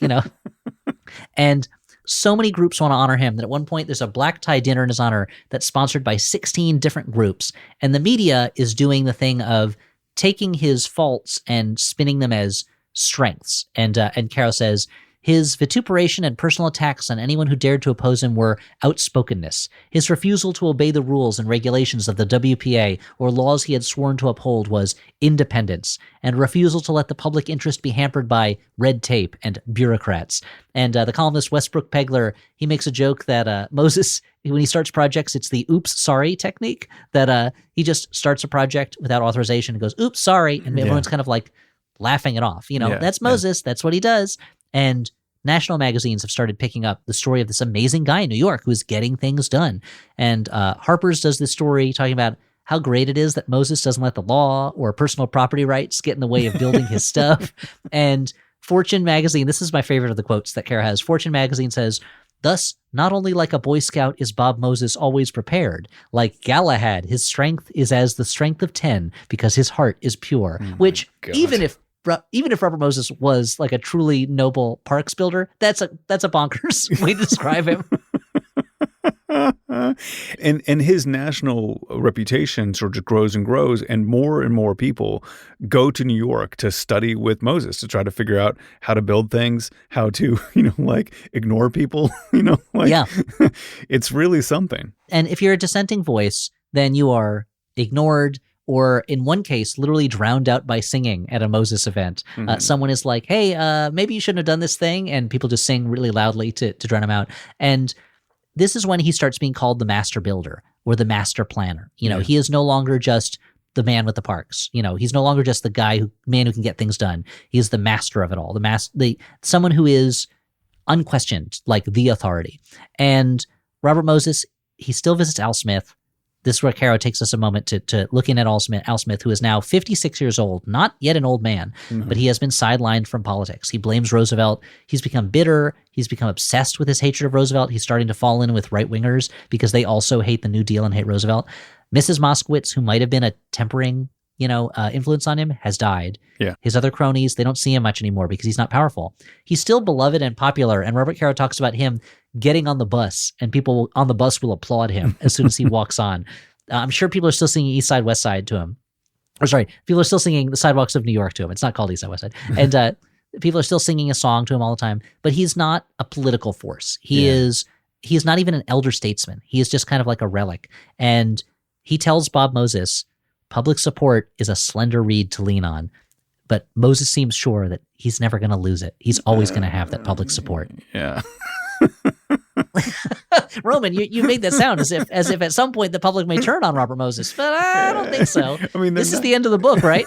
Speaker 2: And so many groups want to honor him that at one point there's a black tie dinner in his honor that's sponsored by 16 different groups. And the media is doing the thing of taking his faults and spinning them as strengths. And Caro says, his vituperation and personal attacks on anyone who dared to oppose him were outspokenness. His refusal to obey the rules and regulations of the WPA or laws he had sworn to uphold was independence, and refusal to let the public interest be hampered by red tape and bureaucrats. And the columnist Westbrook Pegler, he makes a joke that Moses, when he starts projects, it's the oops, sorry technique, that he just starts a project without authorization and goes, oops, sorry, and everyone's kind of like laughing it off. That's Moses, that's what he does. And national magazines have started picking up the story of this amazing guy in New York who's getting things done. And Harper's does this story talking about how great it is that Moses doesn't let the law or personal property rights get in the way of building his stuff. And Fortune magazine, this is my favorite of the quotes that Caro has. Fortune magazine says, Thus, not only like a Boy Scout is Bob Moses always prepared, like Galahad, his strength is as the strength of 10 because his heart is pure. Which, even if Robert Moses was like a truly noble parks builder, that's a bonkers way to describe him.
Speaker 1: And his national reputation sort of grows and grows, and more people go to New York to study with Moses to try to figure out how to build things, how to, like ignore people,
Speaker 2: Yeah.
Speaker 1: It's really something.
Speaker 2: And if you're a dissenting voice, then you are ignored, or in one case, literally drowned out by singing at a Moses event. Someone is like, hey, maybe you shouldn't have done this thing. And people just sing really loudly to drown him out. And this is when he starts being called the master builder or the master planner. He is no longer just the man with the parks. He's no longer just the man who can get things done. He is the master of it all. Someone who is unquestioned, like the authority. And Robert Moses, he still visits Al Smith. This is where Caro takes us a moment to look in at Al Smith, who is now 56 years old, not yet an old man, but he has been sidelined from politics. He blames Roosevelt. He's become bitter. He's become obsessed with his hatred of Roosevelt. He's starting to fall in with right-wingers because they also hate the New Deal and hate Roosevelt. Mrs. Moskowitz, who might have been a tempering influence on him, has died.
Speaker 1: Yeah.
Speaker 2: His other cronies, they don't see him much anymore because he's not powerful. He's still beloved and popular, and Robert Caro talks about him getting on the bus, and people on the bus will applaud him as soon as he walks on. I'm sure people are still singing East Side, West Side to him. Or sorry, people are still singing The Sidewalks of New York to him. It's not called East Side, West Side. And people are still singing a song to him all the time, but he's not a political force. He is not even an elder statesman. He is just kind of like a relic. And he tells Bob Moses, public support is a slender reed to lean on. But Moses seems sure that he's never going to lose it. He's always going to have that public support.
Speaker 1: Yeah.
Speaker 2: Roman, you made that sound as if at some point the public may turn on Robert Moses, but I don't think so. I mean, this is the end of the book, right?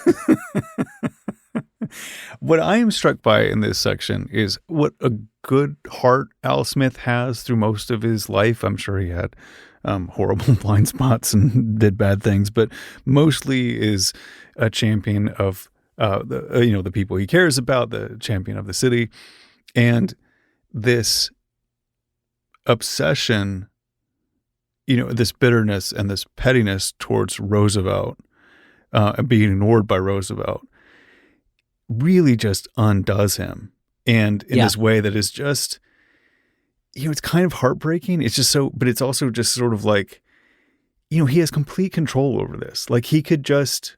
Speaker 1: What I am struck by in this section is what a good heart Al Smith has through most of his life. I'm sure he had horrible blind spots and did bad things, but mostly is a champion of the people he cares about, the champion of the city, and this obsession, this bitterness and this pettiness towards Roosevelt and being ignored by Roosevelt really just undoes him. And in this way that is just, it's kind of heartbreaking. It's just so, but it's also just sort of like, he has complete control over this. Like he could just,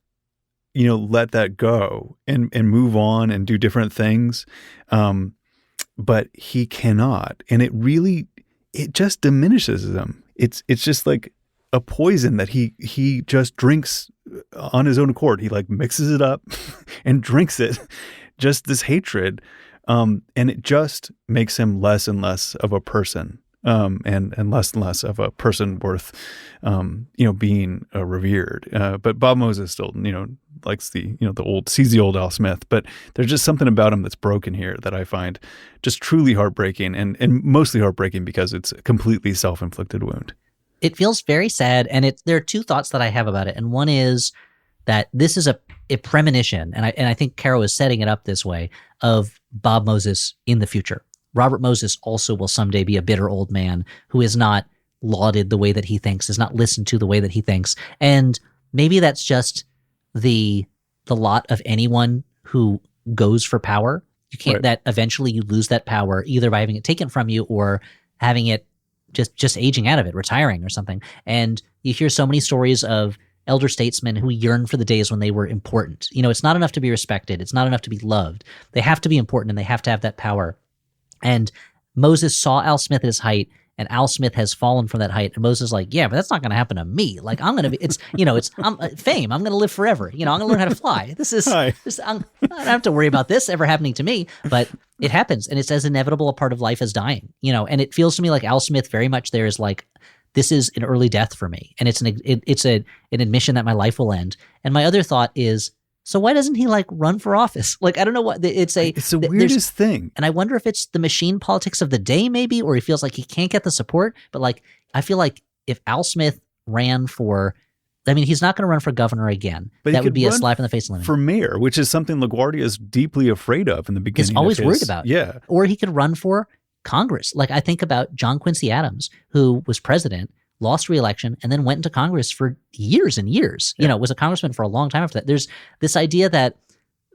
Speaker 1: let that go and move on and do different things. But he cannot. And it just diminishes him. It's just like a poison that he just drinks on his own accord. He like mixes it up and drinks it, just this hatred. And it just makes him less and less of a person, and less of a person worth, being revered. But Bob Moses still, likes sees the old Al Smith, but there's just something about him that's broken here that I find just truly heartbreaking and mostly heartbreaking because it's a completely self-inflicted wound.
Speaker 2: It feels very sad. And there are two thoughts that I have about it. And one is that this is a premonition. And I think Caro is setting it up this way of Bob Moses in the future. Robert Moses also will someday be a bitter old man who is not lauded the way that he thinks, is not listened to the way that he thinks. And maybe that's just the lot of anyone who goes for power. You can't,
Speaker 1: right.
Speaker 2: That eventually you lose that power either by having it taken from you or having it just aging out of it, retiring or something. And you hear so many stories of elder statesmen who yearn for the days when they were important. It's not enough to be respected. It's not enough to be loved. They have to be important and they have to have that power. And Moses saw Al Smith at his height, and Al Smith has fallen from that height. And Moses is like, yeah, but that's not going to happen to me. Like I'm going to be, fame. I'm going to live forever. I'm going to learn how to fly. I don't have to worry about this ever happening to me, but it happens. And it's as inevitable a part of life as dying, and it feels to me like Al Smith very much there is like, this is an early death for me. And it's an admission that my life will end. And my other thought is, so why doesn't he like run for office? Like, I don't know what it's the
Speaker 1: weirdest thing.
Speaker 2: And I wonder if it's the machine politics of the day, maybe, or he feels like he can't get the support. But like, I feel like if Al Smith ran for, he's not going to run for governor again.
Speaker 1: But
Speaker 2: that would be a slap in the face.
Speaker 1: For mayor, which is something LaGuardia is deeply afraid of in the beginning.
Speaker 2: He's always worried about.
Speaker 1: Yeah.
Speaker 2: Or he could run for Congress. Like I think about John Quincy Adams, who was president, lost re-election, and then went into Congress for years and years.
Speaker 1: Yeah.
Speaker 2: Was a congressman for a long time after that. There's this idea that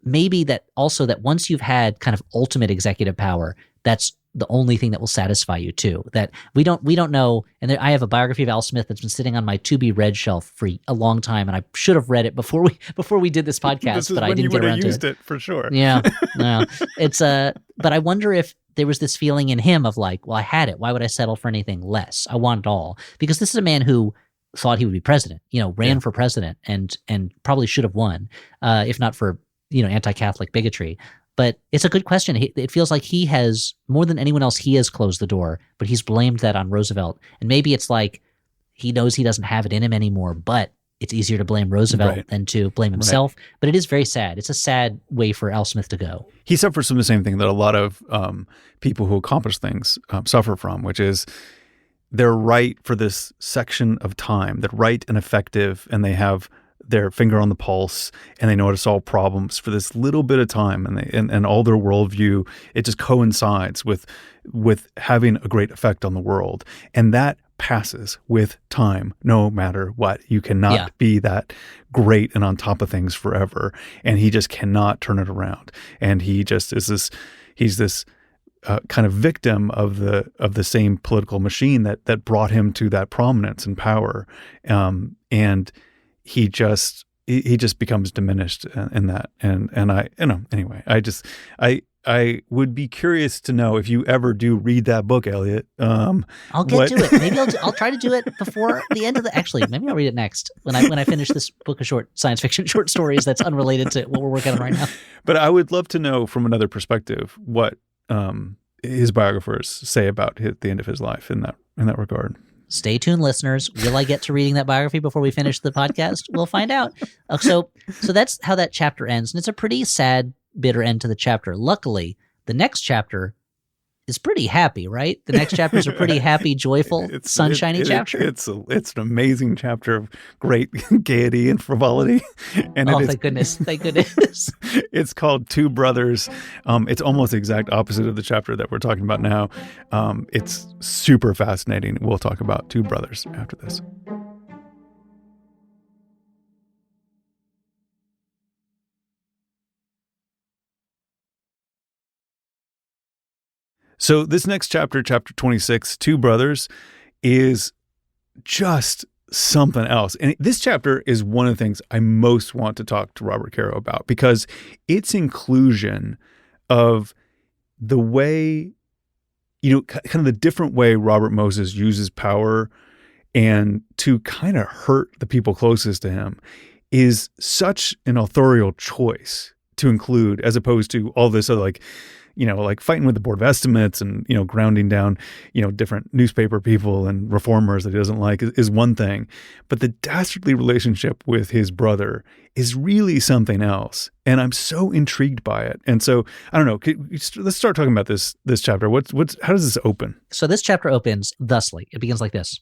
Speaker 2: maybe that also that once you've had kind of ultimate executive power, that's the only thing that will satisfy you too. That we don't know. And I have a biography of Al Smith that's been sitting on my to be read shelf for a long time, and I should have read it before we did this podcast, but I didn't get around to it.
Speaker 1: Used it for sure.
Speaker 2: Yeah, no, it's but I wonder if there was this feeling in him of like, well, I had it. Why would I settle for anything less? I want it all, because this is a man who thought he would be president. Ran for president and probably should have won, if not for anti-Catholic bigotry. But it's a good question. It feels like he has, more than anyone else, he has closed the door, but he's blamed that on Roosevelt. And maybe it's like he knows he doesn't have it in him anymore, but it's easier to blame Roosevelt than to blame himself. Right. But it is very sad. It's a sad way for Al Smith to go.
Speaker 1: He suffers from the same thing that a lot of people who accomplish things suffer from, which is they're right for this section of time. They're right and effective, and they have their finger on the pulse, and they know how to solve problems for this little bit of time, and all their worldview, it just coincides with having a great effect on the world. And that passes with time, no matter what. You cannot be that great and on top of things forever. And he just cannot turn it around. And he just is he's this kind of victim of the same political machine that brought him to that prominence and power. And he just becomes diminished in that. And anyway, I would be curious to know if you ever do read that book, Elliott.
Speaker 2: I'll get to it. Maybe I'll try to do it before the end of actually, maybe I'll read it next when I finish this book of short science fiction short stories that's unrelated to what we're working on right now.
Speaker 1: But I would love to know from another perspective what his biographers say about the end of his life in that regard.
Speaker 2: Stay tuned, listeners. Will I get to reading that biography before we finish the podcast? We'll find out. So that's how that chapter ends. And it's a pretty sad, bitter end to the chapter. Luckily, the next chapter is pretty happy, right? The next chapter is a pretty happy, joyful, sunshiny chapter.
Speaker 1: It's an amazing chapter of great gaiety and frivolity. And
Speaker 2: thank goodness. Thank goodness.
Speaker 1: It's called Two Brothers. It's almost the exact opposite of the chapter that we're talking about now. It's super fascinating. We'll talk about Two Brothers after this. So this next chapter, chapter 26, Two Brothers, is just something else. And this chapter is one of the things I most want to talk to Robert Caro about, because its inclusion of the way, kind of the different way Robert Moses uses power and to kind of hurt the people closest to him is such an authorial choice to include, as opposed to all this other like fighting with the Board of Estimates and, grounding down, different newspaper people and reformers that he doesn't like is one thing. But the dastardly relationship with his brother is really something else. And I'm so intrigued by it. And so, I don't know, let's start talking about this chapter. How does this open?
Speaker 2: So this chapter opens thusly. It begins like this.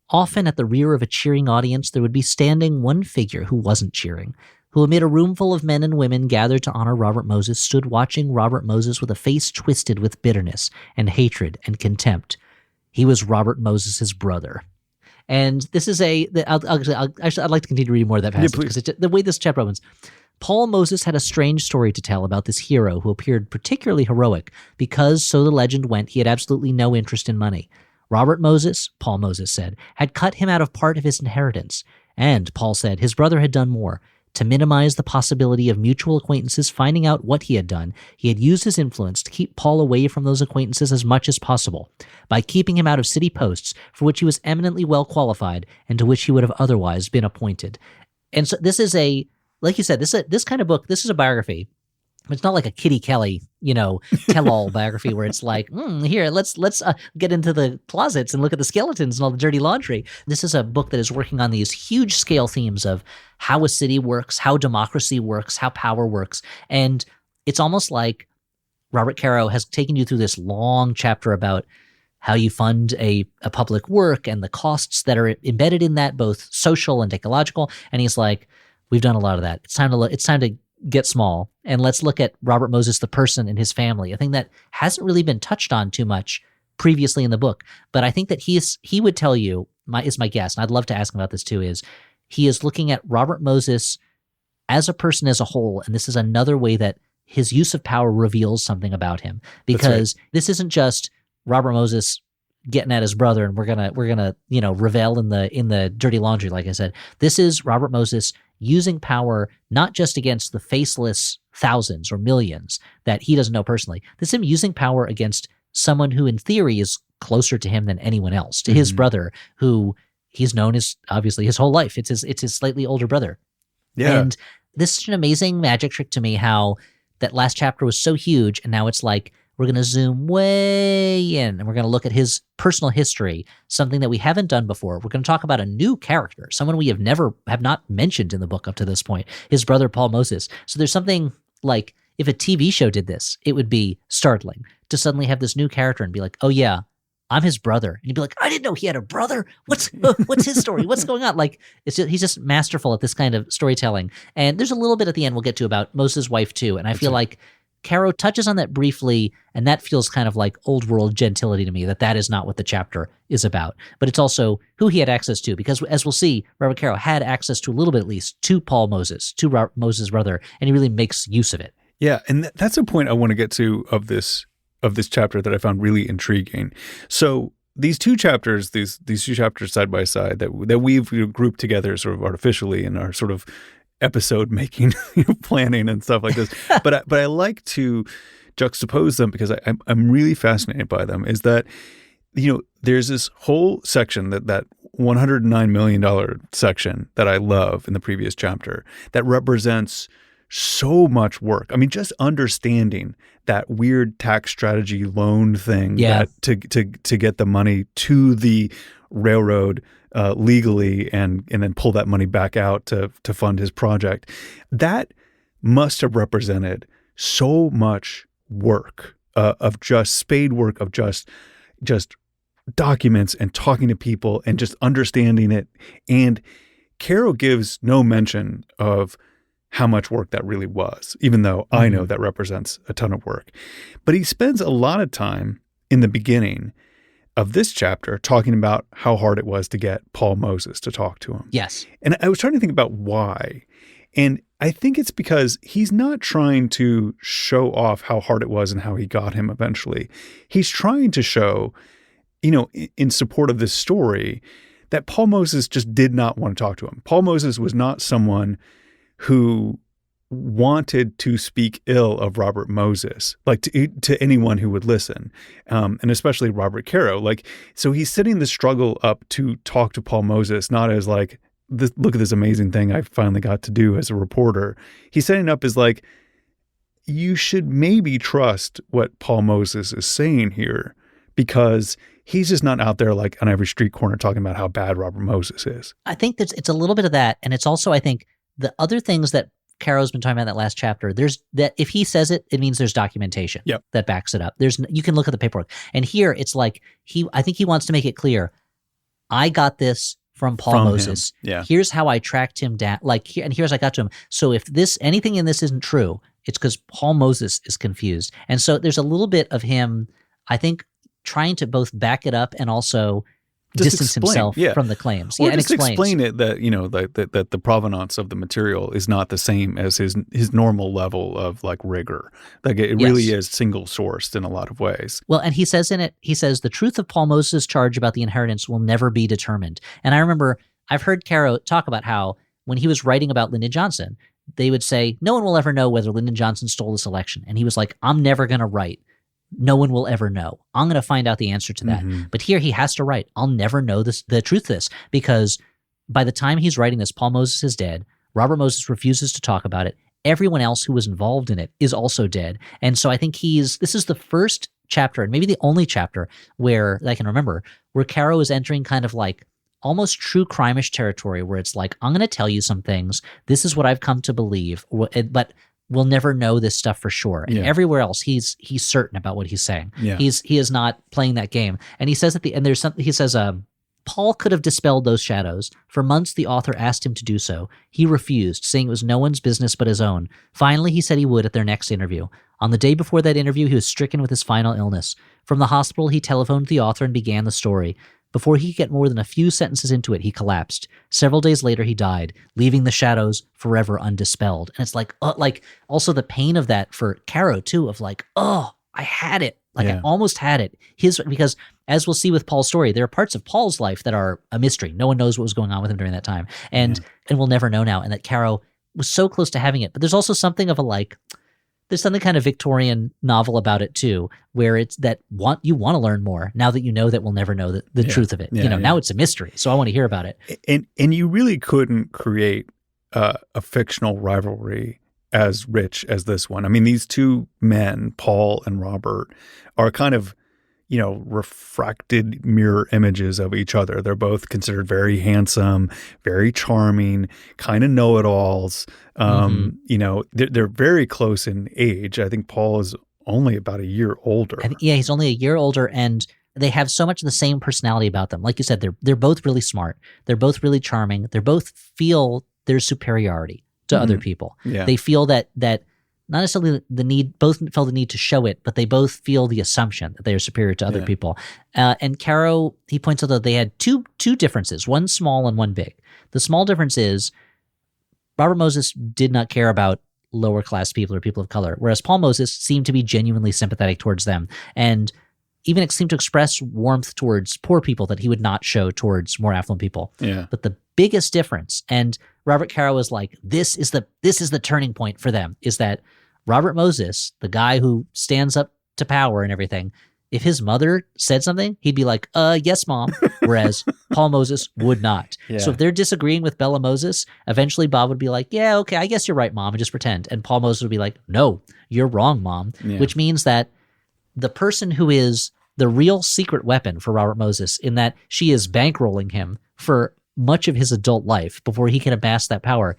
Speaker 2: Often at the rear of a cheering audience, there would be standing one figure who wasn't cheering, who amid a room full of men and women gathered to honor Robert Moses stood watching Robert Moses with a face twisted with bitterness and hatred and contempt. He was Robert Moses' brother. And this is I'd like to continue reading more of that passage, because the way this chapter opens. Paul Moses had a strange story to tell about this hero who appeared particularly heroic because, so the legend went, he had absolutely no interest in money. Robert Moses, Paul Moses said, had cut him out of part of his inheritance. And, Paul said, his brother had done more. To minimize the possibility of mutual acquaintances finding out what he had done, he had used his influence to keep Paul away from those acquaintances as much as possible, by keeping him out of city posts for which he was eminently well qualified and to which he would have otherwise been appointed. And so this is like you said, this kind of book, this is a biography. It's not like a Kitty Kelly, tell-all biography where it's like, here, let's get into the closets and look at the skeletons and all the dirty laundry. This is a book that is working on these huge scale themes of how a city works, how democracy works, how power works. And it's almost like Robert Caro has taken you through this long chapter about how you fund a public work and the costs that are embedded in that, both social and ecological. And he's like, we've done a lot of that. It's time to get small and let's look at Robert Moses, the person and his family, a thing that hasn't really been touched on too much previously in the book. But I think that he would tell you, is my guess, and I'd love to ask him about this too, is he is looking at Robert Moses as a person as a whole. And this is another way that his use of power reveals something about him, because this isn't just Robert Moses getting at his brother and we're gonna revel in the dirty laundry, like I said. This is Robert Moses using power not just against the faceless thousands or millions that he doesn't know personally. This is him using power against someone who in theory is closer to him than anyone else, to his brother, who he's known as obviously his whole life. It's his slightly older brother. Yeah. And this is an amazing magic trick to me, how that last chapter was so huge, and now it's like we're going to zoom way in and we're going to look at his personal history, something that we haven't done before. We're going to talk about a new character, someone we have not mentioned in the book up to this point, his brother Paul Moses. So there's something like, if a TV show did this, it would be startling to suddenly have this new character and be like, oh yeah, I'm his brother. And you'd be like, I didn't know he had a brother. What's his story? What's going on? Like, he's just masterful at this kind of storytelling. And there's a little bit at the end we'll get to about Moses' wife too. And I feel like Caro touches on that briefly, and that feels kind of like old world gentility to me, that is not what the chapter is about. But it's also who he had access to, because as we'll see, Robert Caro had access to a little bit at least to Paul Moses, to Moses' brother, and he really makes use of it.
Speaker 1: Yeah, and that's a point I want to get to of this chapter that I found really intriguing. So these two chapters, these two chapters side by side that we've grouped together sort of artificially in our sort of episode making planning and stuff like this. But I like to juxtapose them because I'm really fascinated by them. Is that, there's this whole section that $109 million section that I love in the previous chapter that represents so much work. I mean, just understanding that weird tax strategy loan thing that to get the money to the railroad legally and then pull that money back out to fund his project. That must have represented so much work of just spade work, of just documents and talking to people and just understanding it. And Caro gives no mention of how much work that really was, even though I know that represents a ton of work. But he spends a lot of time in the beginning of this chapter talking about how hard it was to get Paul Moses to talk to him.
Speaker 2: Yes.
Speaker 1: And I was trying to think about why. And I think it's because he's not trying to show off how hard it was and how he got him eventually. He's trying to show, in support of this story, that Paul Moses just did not want to talk to him. Paul Moses was not someone who wanted to speak ill of Robert Moses, like to anyone who would listen, and especially Robert Caro. So he's setting the struggle up to talk to Paul Moses, not as like, look at this amazing thing I finally got to do as a reporter. He's setting up as like, you should maybe trust what Paul Moses is saying here, because he's just not out there like on every street corner talking about how bad Robert Moses is.
Speaker 2: I think it's a little bit of that, and it's also, I think, the other things that Caro's been talking about in that last chapter, there's that if he says it, it means there's documentation that backs it up. You can look at the paperwork. And here it's like I think he wants to make it clear, I got this from Paul Moses.
Speaker 1: Yeah.
Speaker 2: Here's how I tracked him down. And here's how I got to him. So if anything in this isn't true, it's because Paul Moses is confused. And so there's a little bit of him, I think, trying to both back it up and also distance himself from the claims.
Speaker 1: Or just explain it that, that the provenance of the material is not the same as his normal level of like rigor. Like it really is single sourced in a lot of ways.
Speaker 2: Well, and he says in it, the truth of Paul Moses' charge about the inheritance will never be determined. And I remember I've heard Caro talk about how when he was writing about Lyndon Johnson, they would say, no one will ever know whether Lyndon Johnson stole this election. And he was like, I'm never going to write. No one will ever know. I'm going to find out the answer to that. Mm-hmm. But here he has to write, I'll never know the truth of this, because by the time he's writing this, Paul Moses is dead. Robert Moses refuses to talk about it. Everyone else who was involved in it is also dead. And so I think this is the first chapter, and maybe the only chapter where I can remember, where Caro is entering kind of like almost true crime-ish territory, where it's like, I'm going to tell you some things. This is what I've come to believe. But we'll never know this stuff for sure. And everywhere else, he's certain about what he's saying. Yeah. He is not playing that game. And he says at the end, he says, Paul could have dispelled those shadows. For months, the author asked him to do so. He refused, saying it was no one's business but his own. Finally, he said he would at their next interview. On the day before that interview, he was stricken with his final illness. From the hospital, he telephoned the author and began the story. Before he could get more than a few sentences into it, he collapsed. Several days later, he died, leaving the shadows forever undispelled. And it's like also the pain of that for Caro too, of like, oh, I had it. I almost had it. Because as we'll see with Paul's story, there are parts of Paul's life that are a mystery. No one knows what was going on with him during that time. And we'll never know now. And that Caro was so close to having it. But there's also something of there's something kind of Victorian novel about it too, where it's that you want to learn more now that you know that we'll never know the truth of it. Now it's a mystery. So I want to hear about it.
Speaker 1: And you really couldn't create a fictional rivalry as rich as this one. I mean, these two men, Paul and Robert, are kind of, refracted mirror images of each other. They're both considered very handsome, very charming, kind of know-it-alls. They're very close in age. I think Paul is only about a year older.
Speaker 2: He's only a year older, and they have so much of the same personality about them. Like you said, they're both really smart. They're both really charming. They both feel their superiority to other people.
Speaker 1: Yeah.
Speaker 2: They feel that not necessarily both felt the need to show it, but they both feel the assumption that they are superior to other people. And Caro, he points out that they had two differences, one small and one big. The small difference is Robert Moses did not care about lower class people or people of color, whereas Paul Moses seemed to be genuinely sympathetic towards them. And even seemed to express warmth towards poor people that he would not show towards more affluent people.
Speaker 1: Yeah.
Speaker 2: But the biggest difference, and Robert Caro is like, this is the turning point for them, is that Robert Moses, the guy who stands up to power and everything, if his mother said something, he'd be like, yes, Mom. Whereas Paul Moses would not.
Speaker 1: Yeah.
Speaker 2: So if they're disagreeing with Bella Moses, eventually Bob would be like, yeah, okay, I guess you're right, Mom, and just pretend. And Paul Moses would be like, no, you're wrong, Mom. Yeah. Which means that the person who is the real secret weapon for Robert Moses, in that she is bankrolling him for much of his adult life before he can amass that power,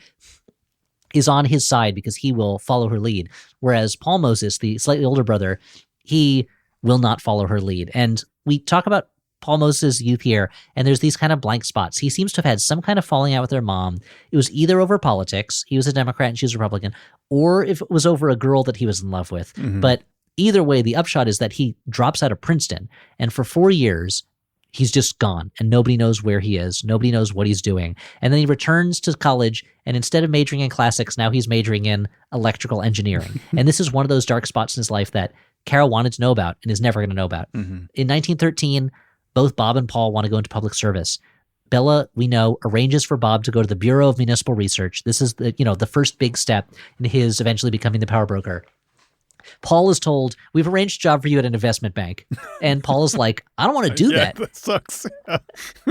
Speaker 2: is on his side because he will follow her lead. Whereas Paul Moses, the slightly older brother, he will not follow her lead. And we talk about Paul Moses' youth here, and there's these kind of blank spots. He seems to have had some kind of falling out with their mom. It was either over politics, he was a Democrat and she was a Republican, or if it was over a girl that he was in love with. Mm-hmm. But either way, the upshot is that he drops out of Princeton, and for 4 years, he's just gone, and nobody knows where he is. Nobody knows what he's doing. And then he returns to college, and instead of majoring in classics, now he's majoring in electrical engineering. And this is one of those dark spots in his life that Caro wanted to know about and is never going to know about. Mm-hmm. In 1913, both Bob and Paul want to go into public service. Bella, we know, arranges for Bob to go to the Bureau of Municipal Research. This is the first big step in his eventually becoming the power broker. Paul is told, we've arranged a job for you at an investment bank. And Paul is like, I don't want to do that.
Speaker 1: That sucks.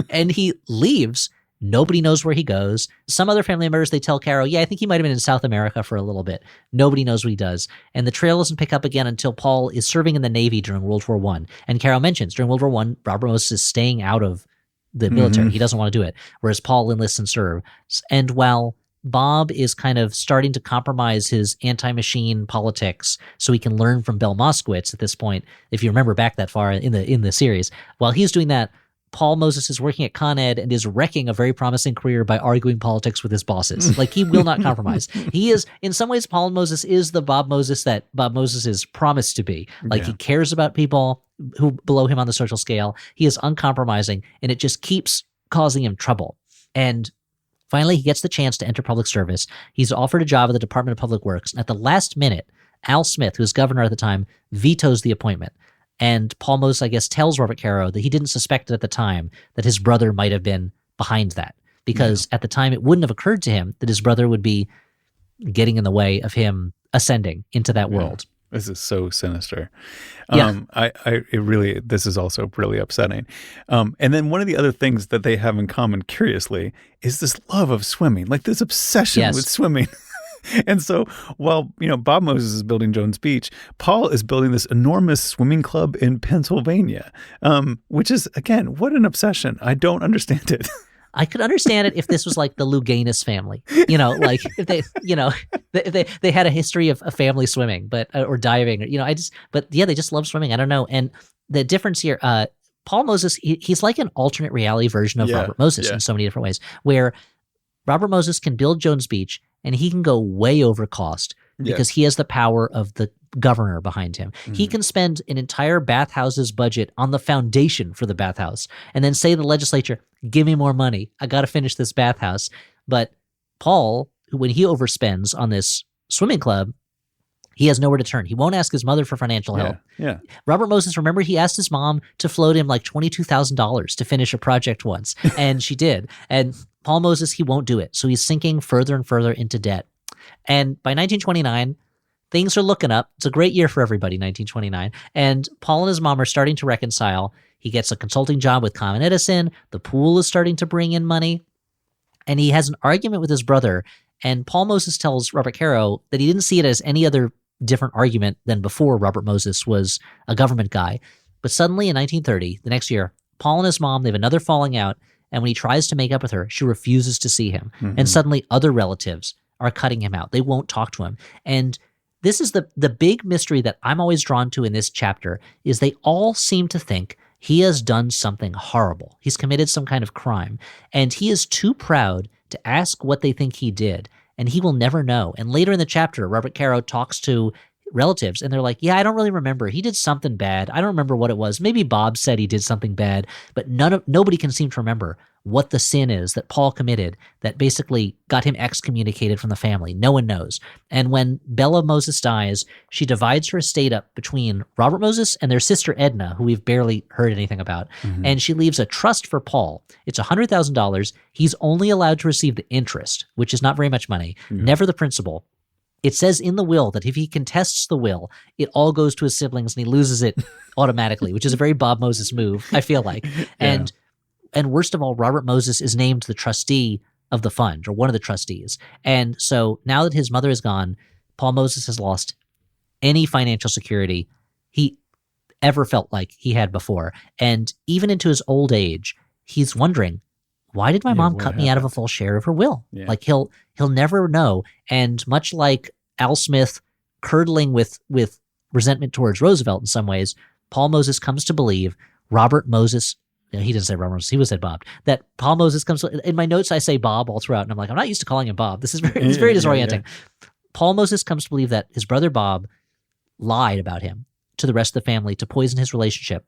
Speaker 2: And he leaves. Nobody knows where he goes. Some other family members, they tell Caro, I think he might have been in South America for a little bit. Nobody knows what he does. And the trail doesn't pick up again until Paul is serving in the Navy during World War I. And Caro mentions during World War I, Robert Moses is staying out of the military. Mm-hmm. He doesn't want to do it. Whereas Paul enlists and serves. And while Bob is kind of starting to compromise his anti-machine politics so he can learn from Bell Moskowitz at this point, if you remember back that far in the series. While he's doing that, Paul Moses is working at Con Ed and is wrecking a very promising career by arguing politics with his bosses. Like, he will not compromise. He is, in some ways, Paul Moses is the Bob Moses that Bob Moses is promised to be. Like, he cares about people who below him on the social scale. He is uncompromising, and it just keeps causing him trouble. And finally, he gets the chance to enter public service. He's offered a job at the Department of Public Works. And at the last minute, Al Smith, who was governor at the time, vetoes the appointment. And Paul Moses, I guess, tells Robert Caro that he didn't suspect it at the time that his brother might have been behind that. Because at the time, it wouldn't have occurred to him that his brother would be getting in the way of him ascending into that world.
Speaker 1: This is so sinister.
Speaker 2: Yeah.
Speaker 1: This is also really upsetting. And then one of the other things that they have in common, curiously, is this love of swimming, like this obsession with swimming. And so while, Bob Moses is building Jones Beach, Paul is building this enormous swimming club in Pennsylvania, which is, again, what an obsession. I don't understand it.
Speaker 2: I could understand it if this was like the Louganis family, like if they had a history of family swimming, or diving, they just love swimming. I don't know. And the difference here, Paul Moses, he's like an alternate reality version of Robert Moses in so many different ways, where Robert Moses can build Jones Beach and he can go way over cost because he has the power of the governor behind him. He can spend an entire bathhouse's budget on the foundation for the bathhouse and then say to the legislature, give me more money. I got to finish this bathhouse. But Paul, when he overspends on this swimming club, he has nowhere to turn. He won't ask his mother for financial help.
Speaker 1: Yeah.
Speaker 2: Robert Moses, remember, he asked his mom to float him like $22,000 to finish a project once, and she did. And Paul Moses, he won't do it. So he's sinking further and further into debt. And by 1929, things are looking up. It's a great year for everybody, 1929. And Paul and his mom are starting to reconcile. He gets a consulting job with Con Edison. The pool is starting to bring in money. And he has an argument with his brother. And Paul Moses tells Robert Caro that he didn't see it as any other different argument than before Robert Moses was a government guy. But suddenly in 1930, the next year, Paul and his mom, they have another falling out. And when he tries to make up with her, she refuses to see him. And suddenly other relatives are cutting him out. They won't talk to him. And this is the big mystery that I'm always drawn to in this chapter, is they all seem to think he has done something horrible. He's committed some kind of crime. And he is too proud to ask what they think he did. And he will never know. And later in the chapter, Robert Caro talks to relatives and they're like, yeah, I don't really remember. He did something bad. I don't remember what it was. Maybe Bob said he did something bad, but nobody can seem to remember what the sin is that Paul committed that basically got him excommunicated from the family. No one knows. And when Bella Moses dies, she divides her estate up between Robert Moses and their sister Edna, who we've barely heard anything about. And she leaves a trust for Paul. It's $100,000. He's only allowed to receive the interest, which is not very much money, never the principal. It says in the will that if he contests the will, it all goes to his siblings and he loses it automatically, which is a very Bob Moses move, I feel like. And worst of all, Robert Moses is named the trustee of the fund, or one of the trustees. And so now that his mother is gone, Paul Moses has lost any financial security he ever felt like he had before. And even into his old age, he's wondering, why did my mom cut me out of a full share of her will? Like he'll never know. And much like Al Smith curdling with resentment towards Roosevelt in some ways, Paul Moses comes to believe Robert Moses, he didn't say Robert Moses, he said Bob, that Paul Moses comes to, in my notes I say Bob all throughout, and I'm like, I'm not used to calling him Bob. This is it's very disorienting. Paul Moses comes to believe that his brother Bob lied about him to the rest of the family to poison his relationship.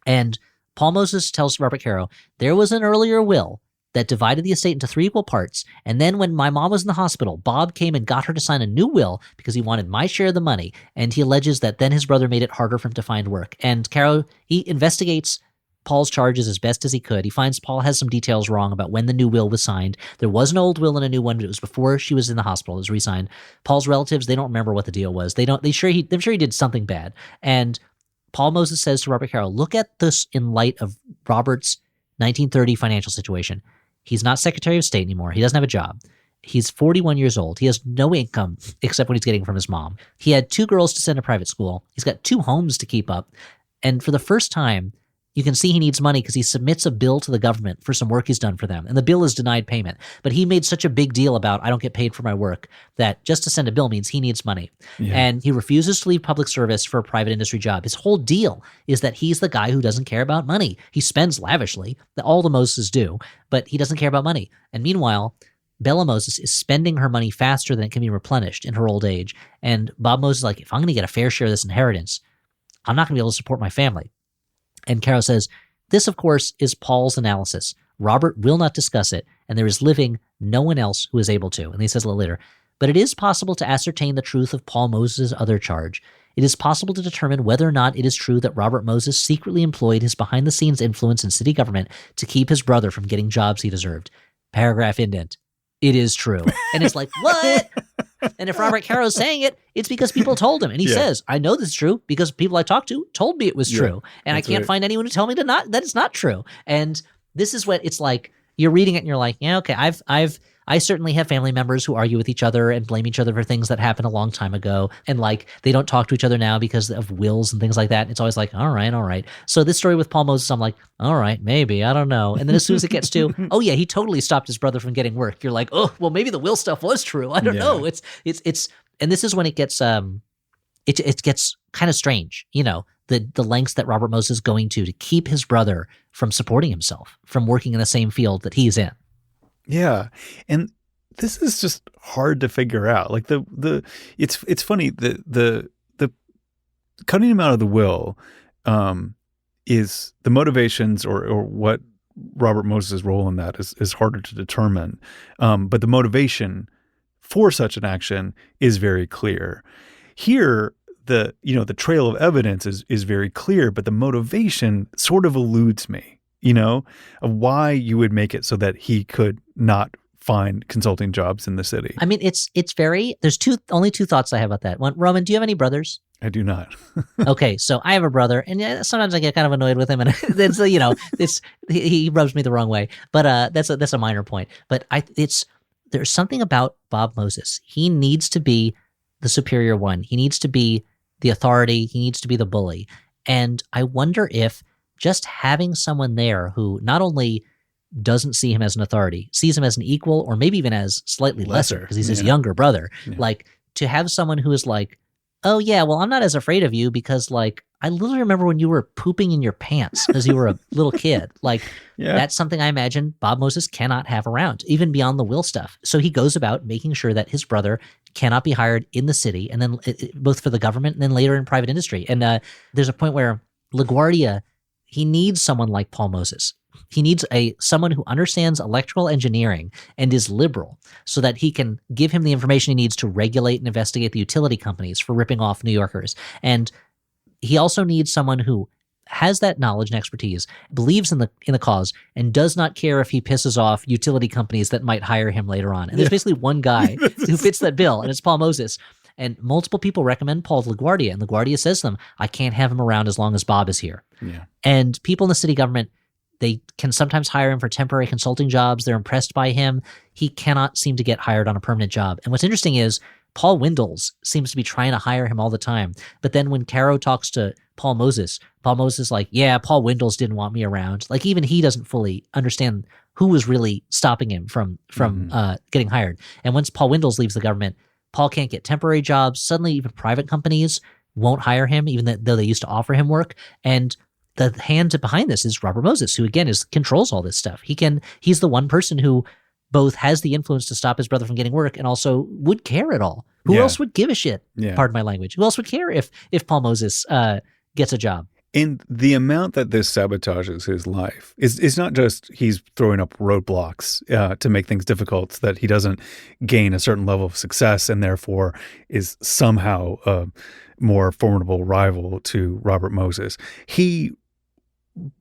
Speaker 2: And Paul Moses tells Robert Caro, there was an earlier will that divided the estate into 3 equal parts, and then when my mom was in the hospital, Bob came and got her to sign a new will because he wanted my share of the money, and he alleges that then his brother made it harder for him to find work. And Caro, he investigates Paul's charges as best as he could. He finds Paul has some details wrong about when the new will was signed. There was an old will and a new one, but it was before she was in the hospital. It was re-signed. Paul's relatives, they don't remember what the deal was. I'm sure he did something bad. And Paul Moses says to Robert Caro, look at this in light of Robert's 1930 financial situation. He's not Secretary of State anymore. He doesn't have a job. He's 41 years old. He has no income except what he's getting from his mom. He had 2 girls to send to private school. He's got 2 homes to keep up. And for the first time, you can see he needs money because he submits a bill to the government for some work he's done for them. And the bill is denied payment. But he made such a big deal about, I don't get paid for my work, that just to send a bill means he needs money. And he refuses to leave public service for a private industry job. His whole deal is that he's the guy who doesn't care about money. He spends lavishly. All the Moses do, but he doesn't care about money. And meanwhile, Bella Moses is spending her money faster than it can be replenished in her old age. And Bob Moses is like, if I'm going to get a fair share of this inheritance, I'm not going to be able to support my family. And Caro says, this, of course, is Paul's analysis. Robert will not discuss it, and there is living no one else who is able to. And he says a little later, but it is possible to ascertain the truth of Paul Moses' other charge. It is possible to determine whether or not it is true that Robert Moses secretly employed his behind-the-scenes influence in city government to keep his brother from getting jobs he deserved. Paragraph indent. It is true. And it's like, what? And if Robert Caro is saying it, it's because people told him. And he says, I know this is true because people I talked to told me it was true. And I can't find anyone to tell me that it's not true. And this is what it's like. You're reading it and you're like, yeah, okay, I certainly have family members who argue with each other and blame each other for things that happened a long time ago. And like, they don't talk to each other now because of wills and things like that. It's always like, all right. So this story with Paul Moses, I'm like, all right, maybe, I don't know. And then as soon as it gets to, oh yeah, he totally stopped his brother from getting work. You're like, oh, well, maybe the will stuff was true. I don't know. It's, and this is when it gets, it gets kind of strange. You know, the lengths that Robert Moses is going to keep his brother from supporting himself, from working in the same field that he's in.
Speaker 1: Yeah. And this is just hard to figure out. Like it's funny, the cutting him out of the will is the motivations or what Robert Moses' role in that is harder to determine. But the motivation for such an action is very clear. Here, the trail of evidence is very clear, but the motivation sort of eludes me, of why you would make it so that he could not find consulting jobs in the city.
Speaker 2: I mean, it's there's only two thoughts I have about that. One, Roman, do you have any brothers?
Speaker 1: I do not.
Speaker 2: Okay, so I have a brother, and sometimes I get kind of annoyed with him, and it's he rubs me the wrong way. But that's a minor point. But there's something about Bob Moses. He needs to be the superior one. He needs to be the authority. He needs to be the bully. And I wonder if just having someone there who not only doesn't see him as an authority, sees him as an equal, or maybe even as slightly lesser because he's his younger brother, like to have someone who is like, oh yeah, well, I'm not as afraid of you because like I literally remember when you were pooping in your pants as you were a little kid. Like that's something I imagine Bob Moses cannot have around, even beyond the will stuff. So he goes about making sure that his brother cannot be hired in the city, and then both for the government and then later in private industry. And there's a point where LaGuardia, he needs someone like Paul Moses. He needs someone who understands electrical engineering and is liberal so that he can give him the information he needs to regulate and investigate the utility companies for ripping off New Yorkers. And he also needs someone who has that knowledge and expertise, believes in the cause, and does not care if he pisses off utility companies that might hire him later on. And there's basically one guy who fits that bill, and it's Paul Moses. And multiple people recommend Paul to LaGuardia, and LaGuardia says to them, I can't have him around as long as Bob is here. Yeah. And people in the city government, they can sometimes hire him for temporary consulting jobs. They're impressed by him. He cannot seem to get hired on a permanent job. And what's interesting is Paul Windles seems to be trying to hire him all the time. But then when Caro talks to Paul Moses is like, yeah, Paul Windles didn't want me around. Like even he doesn't fully understand who was really stopping him from getting hired. And once Paul Windles leaves the government, Paul can't get temporary jobs. Suddenly even private companies won't hire him, even though they used to offer him work. And the hand behind this is Robert Moses, who again controls all this stuff. He's the one person who both has the influence to stop his brother from getting work and also would care at all. Who else would give a shit? Yeah. Pardon my language. Who else would care if Paul Moses gets a job?
Speaker 1: And the amount that this sabotages his life is not just he's throwing up roadblocks to make things difficult so that he doesn't gain a certain level of success and therefore is somehow a more formidable rival to Robert Moses. He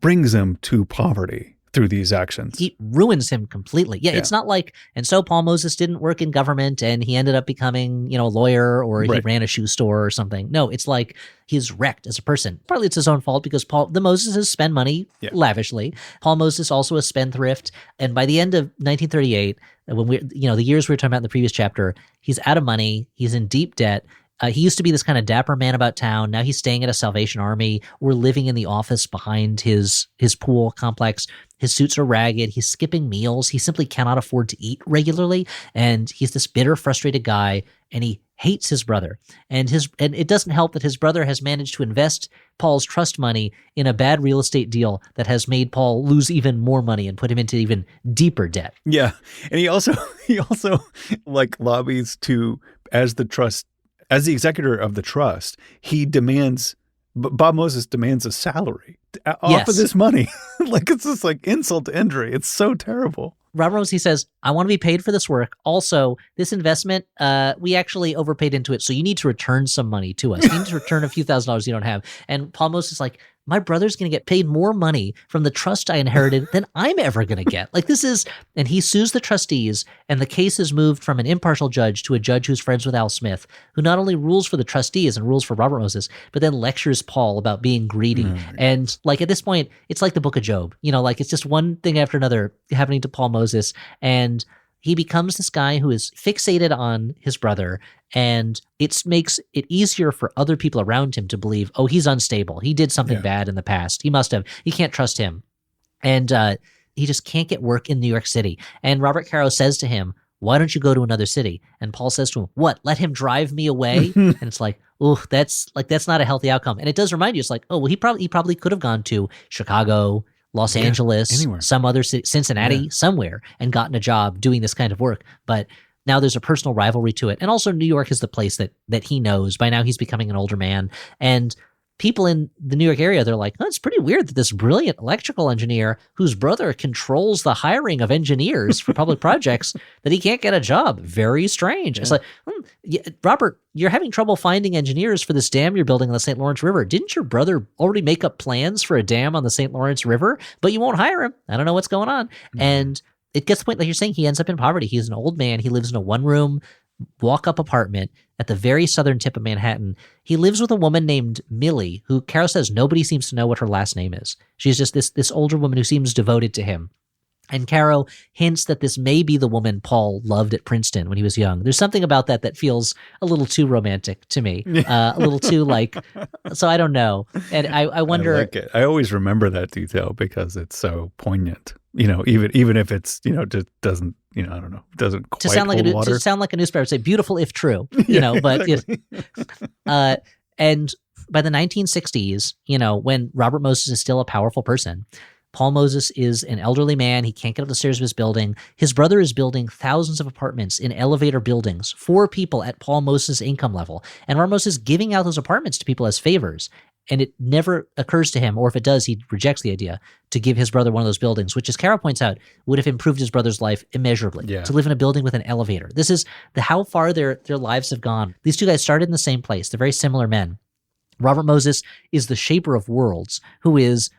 Speaker 1: brings him to poverty through these actions.
Speaker 2: He ruins him completely. Yeah, it's not like, and so Paul Moses didn't work in government and he ended up becoming, a lawyer or he ran a shoe store or something. No, it's like he's wrecked as a person. Partly it's his own fault because the Moseses spend money lavishly. Paul Moses also a spendthrift. And by the end of 1938, when the years we were talking about in the previous chapter, he's out of money. He's in deep debt. He used to be this kind of dapper man about town. Now he's staying at a Salvation Army. We're living in the office behind his pool complex. His suits are ragged. He's skipping meals. He simply cannot afford to eat regularly. And he's this bitter, frustrated guy, and he hates his brother. And it doesn't help that his brother has managed to invest Paul's trust money in a bad real estate deal that has made Paul lose even more money and put him into even deeper debt.
Speaker 1: Yeah. And he also like lobbies to, as the executor of the trust, Bob Moses demands a salary off of this money. Like it's just like insult to injury. It's so terrible.
Speaker 2: Robert Moses, he says, I want to be paid for this work. Also, this investment, we actually overpaid into it. So you need to return some money to us. You need to return a few $1,000s you don't have. And Paul Moses is like, my brother's going to get paid more money from the trust I inherited than I'm ever going to get. Like and he sues the trustees, and the case is moved from an impartial judge to a judge who's friends with Al Smith, who not only rules for the trustees and rules for Robert Moses, but then lectures Paul about being greedy. Mm-hmm. And like at this point, it's like the book of Job, like it's just one thing after another happening to Paul Moses. And he becomes this guy who is fixated on his brother, and it makes it easier for other people around him to believe, oh, he's unstable. He did something bad in the past. He can't trust him. And he just can't get work in New York City. And Robert Caro says to him, why don't you go to another city? And Paul says to him, what, let him drive me away? And it's like, ooh, that's not a healthy outcome. And it does remind you, it's like, oh, well, he probably could have gone to Chicago, Los Angeles,
Speaker 1: anywhere.
Speaker 2: some other city, Cincinnati, somewhere, and gotten a job doing this kind of work. But now there's a personal rivalry to it. And also New York is the place that he knows. By now he's becoming an older man. And people in the New York area, they're like, oh, it's pretty weird that this brilliant electrical engineer whose brother controls the hiring of engineers for public projects, that he can't get a job. Very strange. Yeah. It's like, Robert, you're having trouble finding engineers for this dam you're building on the St. Lawrence River. Didn't your brother already make up plans for a dam on the St. Lawrence River? But you won't hire him. I don't know what's going on. Mm-hmm. And it gets to the point, like you're saying, he ends up in poverty. He's an old man. He lives in a one-room walk-up apartment at the very southern tip of Manhattan. He lives with a woman named Millie, who Caro says nobody seems to know what her last name is. She's just this older woman who seems devoted to him. And Caro hints that this may be the woman Paul loved at Princeton when he was young. There's something about that feels a little too romantic to me, a little too so I don't know. And I wonder.
Speaker 1: I like it. I always remember that detail because it's so poignant. Even if it's, just doesn't, I don't know, doesn't quite
Speaker 2: to sound like
Speaker 1: hold water.
Speaker 2: To sound like a newspaper, say beautiful if true, but
Speaker 1: exactly.
Speaker 2: And by the 1960s, when Robert Moses is still a powerful person, Paul Moses is an elderly man. He can't get up the stairs of his building. His brother is building thousands of apartments in elevator buildings for people at Paul Moses' income level. And Robert Moses is giving out those apartments to people as favors. And it never occurs to him, or if it does, he rejects the idea to give his brother one of those buildings, which, as Caro points out, would have improved his brother's life immeasurably. Yeah. To live in a building with an elevator. This is how far their lives have gone. These two guys started in the same place. They're very similar men. Robert Moses is the shaper of worlds, who is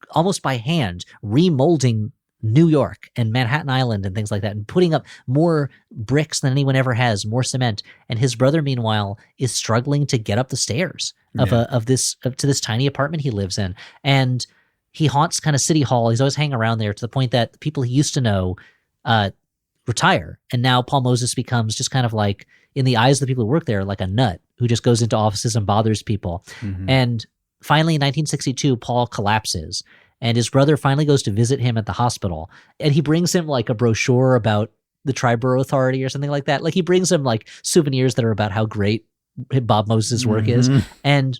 Speaker 2: almost by hand remolding New York and Manhattan Island and things like that, and putting up more bricks than anyone ever has, more cement. And his brother, meanwhile, is struggling to get up the stairs to this tiny apartment he lives in. And he haunts kind of City Hall. He's always hanging around there to the point that the people he used to know retire. And now Paul Moses becomes just kind of like, in the eyes of the people who work there, like a nut who just goes into offices and bothers people. Mm-hmm. And finally, in 1962, Paul collapses. And his brother finally goes to visit him at the hospital. And he brings him like a brochure about the Triborough Authority or something like that. Like he brings him like souvenirs that are about how great Bob Moses' work is. And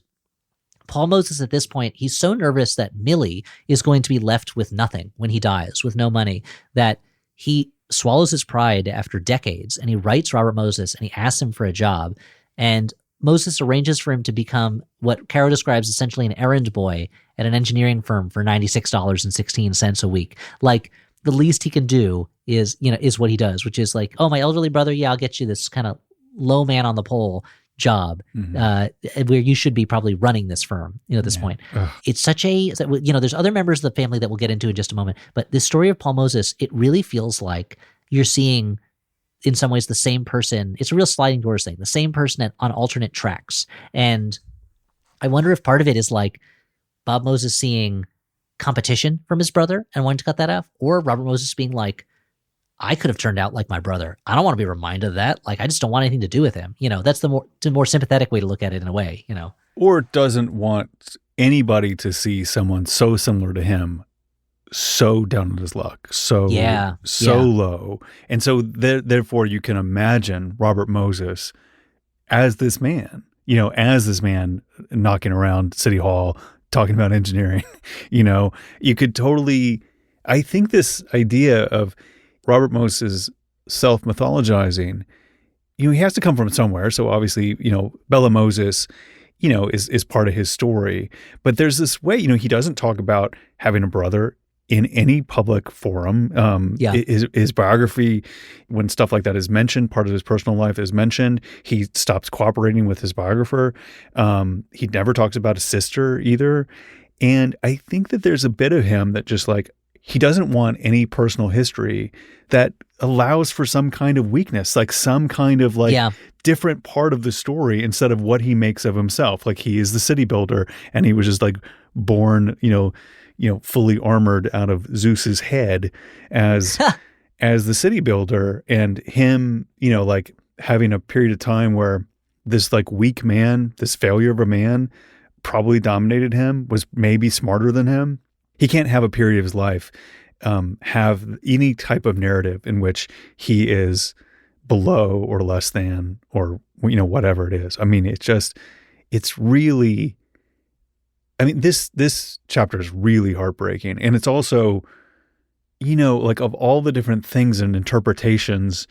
Speaker 2: Paul Moses at this point, he's so nervous that Millie is going to be left with nothing when he dies, with no money, that he swallows his pride after decades. And he writes Robert Moses and he asks him for a job. And Moses arranges for him to become what Caro describes essentially an errand boy at an engineering firm for $96.16 a week. Like the least he can do is what he does, which is like, oh, my elderly brother, yeah, I'll get you this kind of low man on the pole job, where you should be probably running this firm, at this point. Ugh. It's such there's other members of the family that we'll get into in just a moment, but this story of Paul Moses, it really feels like you're seeing in some ways the same person. It's a real sliding doors thing, the same person on alternate tracks. And I wonder if part of it is like Bob Moses seeing competition from his brother and wanting to cut that off, or Robert Moses being like, I could have turned out like my brother. I don't want to be reminded of that. Like, I just don't want anything to do with him. That's the more sympathetic way to look at it in a way,
Speaker 1: Or doesn't want anybody to see someone so similar to him so down on his luck, so low. And so therefore you can imagine Robert Moses as this man, knocking around City Hall, talking about engineering. You could totally, I think this idea of Robert Moses self-mythologizing, he has to come from somewhere. So obviously, Bella Moses, is part of his story. But there's this way, he doesn't talk about having a brother in any public forum. His biography, when stuff like that is mentioned, part of his personal life is mentioned, he stops cooperating with his biographer. He never talks about his sister either. And I think that there's a bit of him that just like, he doesn't want any personal history that allows for some kind of weakness, like some kind of different part of the story instead of what he makes of himself. Like he is the city builder and he was just like born, fully armored out of Zeus's head as the city builder, and him, like having a period of time where this like weak man, this failure of a man probably dominated him, was maybe smarter than him. He can't have a period of his life have any type of narrative in which he is below or less than or whatever it is. I mean, it's really, I mean, this chapter is really heartbreaking. And it's also, like of all the different things and interpretations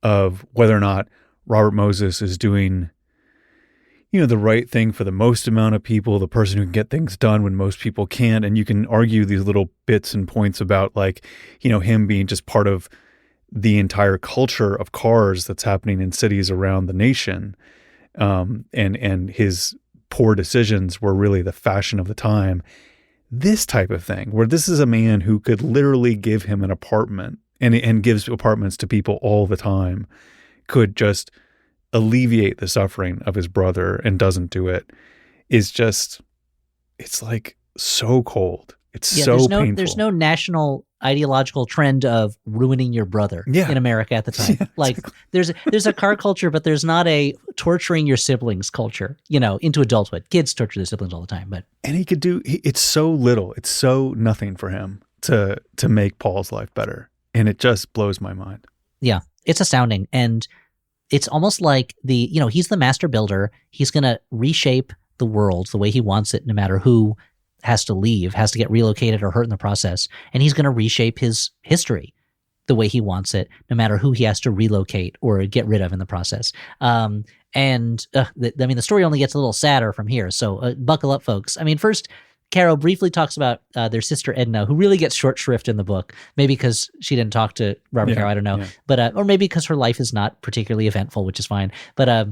Speaker 1: of whether or not Robert Moses is doing, the right thing for the most amount of people, the person who can get things done when most people can't. And you can argue these little bits and points about like, him being just part of the entire culture of cars that's happening in cities around the nation. And his poor decisions were really the fashion of the time. This type of thing, where this is a man who could literally give him an apartment and gives apartments to people all the time, could just alleviate the suffering of his brother and doesn't do it, is just, it's like so cold. It's so painful.
Speaker 2: There's no national ideological trend of ruining your brother in America at the time. There's a car culture, but there's not a torturing your siblings culture, into adulthood. Kids torture their siblings all the time, and
Speaker 1: he could do, it's so little, it's so nothing for him to make Paul's life better. And it just blows my mind. Yeah,
Speaker 2: it's astounding. And it's almost like he's the master builder. He's going to reshape the world the way he wants it, no matter who has to leave, has to get relocated or hurt in the process. And he's going to reshape his history the way he wants it, no matter who he has to relocate or get rid of in the process. The story only gets a little sadder from here. So buckle up, folks. I mean, first, Caro briefly talks about their sister Edna, who really gets short shrift in the book, maybe because she didn't talk to Robert Caro, I don't know, but or maybe because her life is not particularly eventful, which is fine. But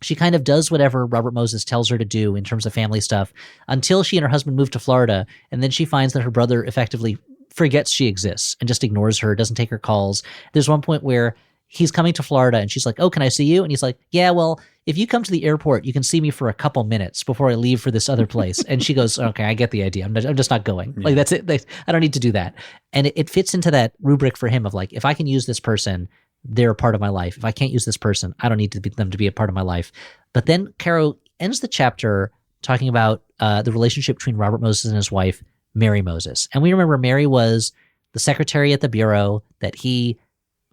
Speaker 2: she kind of does whatever Robert Moses tells her to do in terms of family stuff until she and her husband move to Florida, and then she finds that her brother effectively forgets she exists and just ignores her, doesn't take her calls. There's one point where he's coming to Florida and she's like, "Oh, can I see you?" And he's like, "Yeah, well, if you come to the airport, you can see me for a couple minutes before I leave for this other place." And she goes, "Okay, I get the idea. I'm just not going. Like, that's it. I don't need to do that." And it fits into that rubric for him of like, if I can use this person, they're a part of my life. If I can't use this person, I don't need them to be a part of my life. But then Caro ends the chapter talking about the relationship between Robert Moses and his wife, Mary Moses. And we remember Mary was the secretary at the bureau that he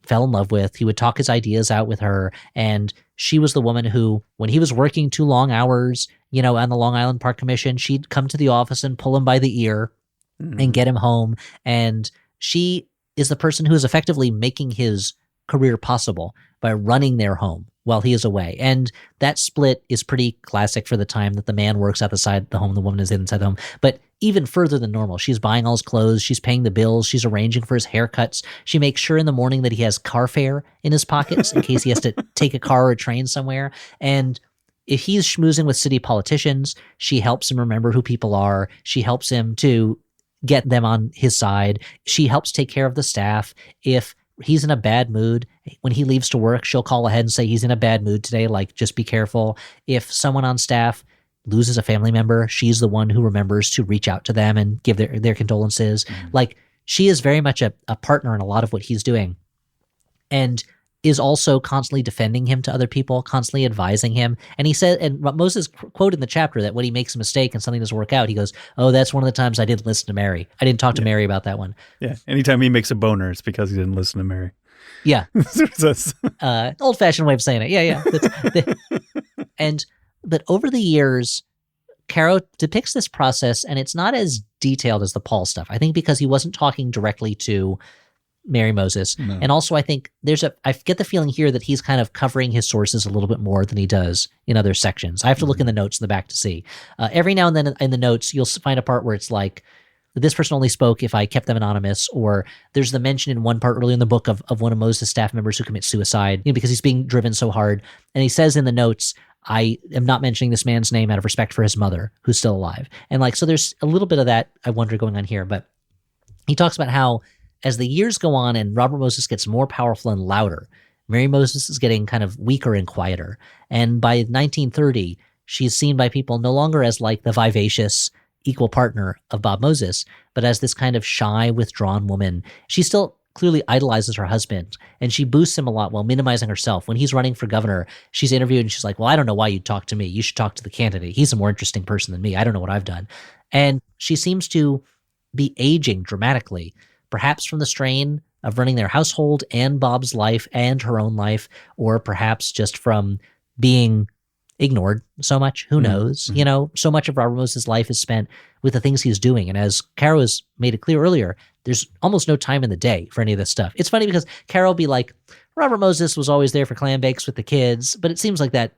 Speaker 2: fell in love with. He would talk his ideas out with her. And she was the woman who, when he was working too long hours, on the Long Island Park Commission, she'd come to the office and pull him by the ear and get him home. And she is the person who is effectively making his career possible by running their home while he is away. And that split is pretty classic for the time, that the man works outside the home, the woman is inside the home. But even further than normal, she's buying all his clothes, she's paying the bills, she's arranging for his haircuts. She makes sure in the morning that he has car fare in his pockets in case he has to take a car or a train somewhere. And if he's schmoozing with city politicians, she helps him remember who people are. She helps him to get them on his side. She helps take care of the staff. If he's in a bad mood, when he leaves to work, she'll call ahead and say he's in a bad mood today, like, just be careful. If someone on staff loses a family member, she's the one who remembers to reach out to them and give their condolences. Like, she is very much a partner in a lot of what he's doing, and is also constantly defending him to other people, constantly advising him. And he said, and Moses quoted in the chapter that when he makes a mistake and something doesn't work out, he goes, "Oh, that's one of the times I didn't listen to Mary. I didn't talk to Mary about that one."
Speaker 1: Yeah. Anytime he makes a boner, it's because he didn't listen to Mary.
Speaker 2: Yeah. Old-fashioned way of saying it. Yeah. But over the years, Caro depicts this process, and it's not as detailed as the Paul stuff. I think because he wasn't talking directly to Mary Moses. No. And also I think I get the feeling here that he's kind of covering his sources a little bit more than he does in other sections. I have to look in the notes in the back to see. Every now and then in the notes, you'll find a part where it's like, this person only spoke if I kept them anonymous, or there's the mention in one part early in the book of one of Moses' staff members who commits suicide, because he's being driven so hard. And he says in the notes, "I am not mentioning this man's name out of respect for his mother, who's still alive." And so there's a little bit of that, I wonder, going on here. But he talks about how as the years go on and Robert Moses gets more powerful and louder, Mary Moses is getting kind of weaker and quieter. And by 1930, she's seen by people no longer as like the vivacious equal partner of Bob Moses, but as this kind of shy, withdrawn woman. She still clearly idolizes her husband, and she boosts him a lot while minimizing herself. When he's running for governor, she's interviewed and she's like, "Well, I don't know why you'd talk to me. You should talk to the candidate. He's a more interesting person than me. I don't know what I've done." And she seems to be aging dramatically, perhaps from the strain of running their household and Bob's life and her own life, or perhaps just from being ignored so much. Who knows? So much of Robert Moses' life is spent with the things he's doing. And as Caro has made it clear earlier, there's almost no time in the day for any of this stuff. It's funny because Caro will be like, Robert Moses was always there for clam bakes with the kids, but it seems like that,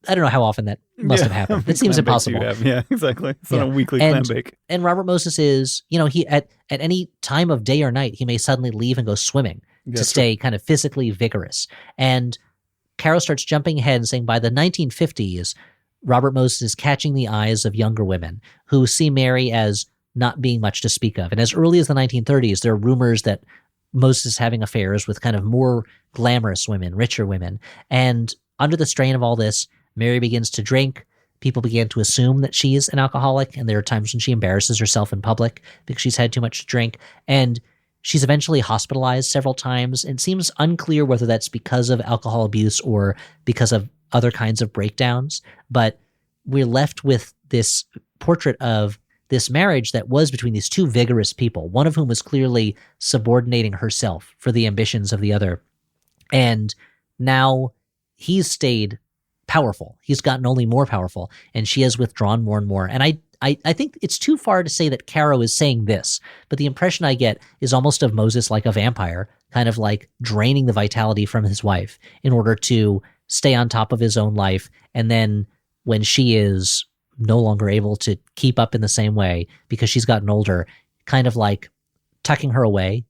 Speaker 2: I don't know how often that must have happened. It seems impossible.
Speaker 1: Yeah, exactly. It's not a weekly clam bake.
Speaker 2: And Robert Moses is, he at any time of day or night, he may suddenly leave and go swimming to stay kind of physically vigorous. And Caro starts jumping ahead and saying by the 1950s, Robert Moses is catching the eyes of younger women who see Mary as not being much to speak of. And as early as the 1930s, there are rumors that Moses is having affairs with kind of more glamorous women, richer women. And under the strain of all this, Mary begins to drink. People begin to assume that she is an alcoholic, and there are times when she embarrasses herself in public because she's had too much to drink. And she's eventually hospitalized several times. And it seems unclear whether that's because of alcohol abuse or because of other kinds of breakdowns. But we're left with this portrait of this marriage that was between these two vigorous people, one of whom was clearly subordinating herself for the ambitions of the other. And now he's stayed powerful. He's gotten only more powerful, and she has withdrawn more and more. And I think it's too far to say that Caro is saying this, but the impression I get is almost of Moses like a vampire, kind of like draining the vitality from his wife in order to stay on top of his own life. And then when she is no longer able to keep up in the same way because she's gotten older, kind of like tucking her away,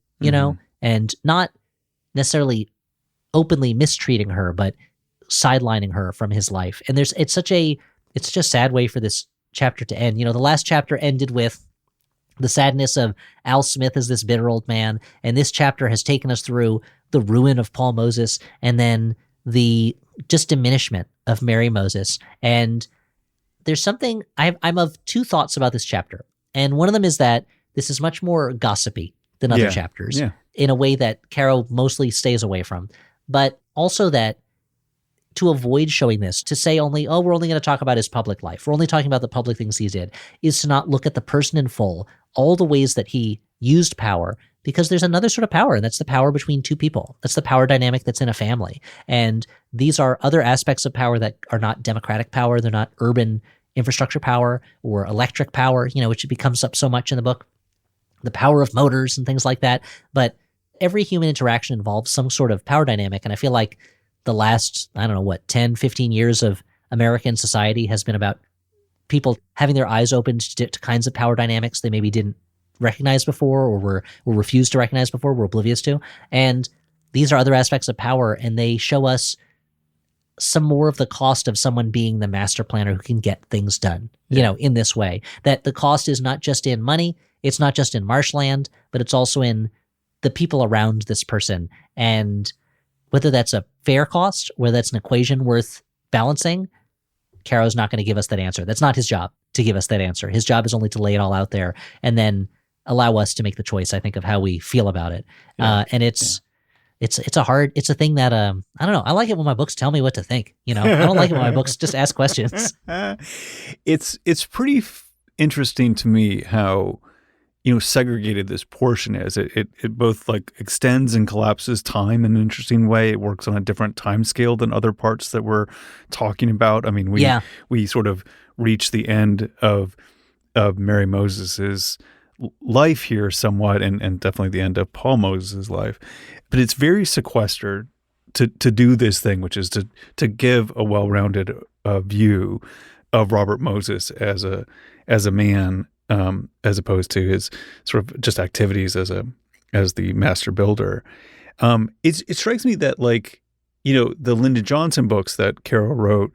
Speaker 2: and not necessarily openly mistreating her, but sidelining her from his life. And it's such a sad way for this chapter to end. The last chapter ended with the sadness of Al Smith as this bitter old man. And this chapter has taken us through the ruin of Paul Moses and then the just diminishment of Mary Moses. And there's something, I'm of two thoughts about this chapter. And one of them is that this is much more gossipy than other chapters in a way that Caro mostly stays away from. But also that to avoid showing this, to say only, we're only going to talk about his public life, we're only talking about the public things he did, is to not look at the person in full, all the ways that he used power, because there's another sort of power, and that's the power between two people. That's the power dynamic that's in a family. And these are other aspects of power that are not democratic power. They're not urban infrastructure power or electric power, which becomes up so much in the book, the power of motors and things like that. But every human interaction involves some sort of power dynamic. And I feel like the last, 10, 15 years of American society has been about people having their eyes opened to kinds of power dynamics they maybe didn't recognize before or were refused to recognize before, were oblivious to. And these are other aspects of power, and they show us some more of the cost of someone being the master planner who can get things done, in this way. That the cost is not just in money, it's not just in marshland, but it's also in the people around this person. And whether that's a fair cost, whether that's an equation worth balancing, Caro's not going to give us that answer. That's not his job to give us that answer. His job is only to lay it all out there and then allow us to make the choice, I think, of how we feel about it. And it's a thing that, I don't know. I like it when my books tell me what to think. I don't like it when my books just ask questions.
Speaker 1: It's pretty interesting to me how, segregated this portion is. It both like extends and collapses time in an interesting way. It works on a different time scale than other parts that we're talking about. I mean, we sort of reach the end of Mary Moses's life here somewhat, and definitely the end of Paul Moses's life. But it's very sequestered to do this thing, which is to give a well-rounded view of Robert Moses as a man, as opposed to his sort of just activities as the master builder. It strikes me that, like, the Lyndon Johnson books that Caro wrote,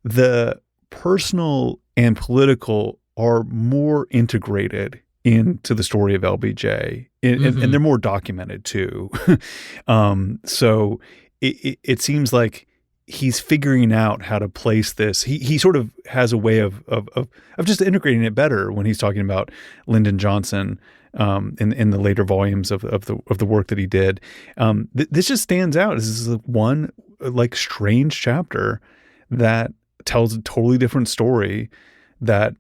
Speaker 1: the personal and political are more integrated into the story of LBJ, and they're more documented too. So it seems like he's figuring out how to place this. He sort of has a way of just integrating it better when he's talking about Lyndon Johnson in the later volumes of the work that he did. This just stands out. This is one like strange chapter that tells a totally different story that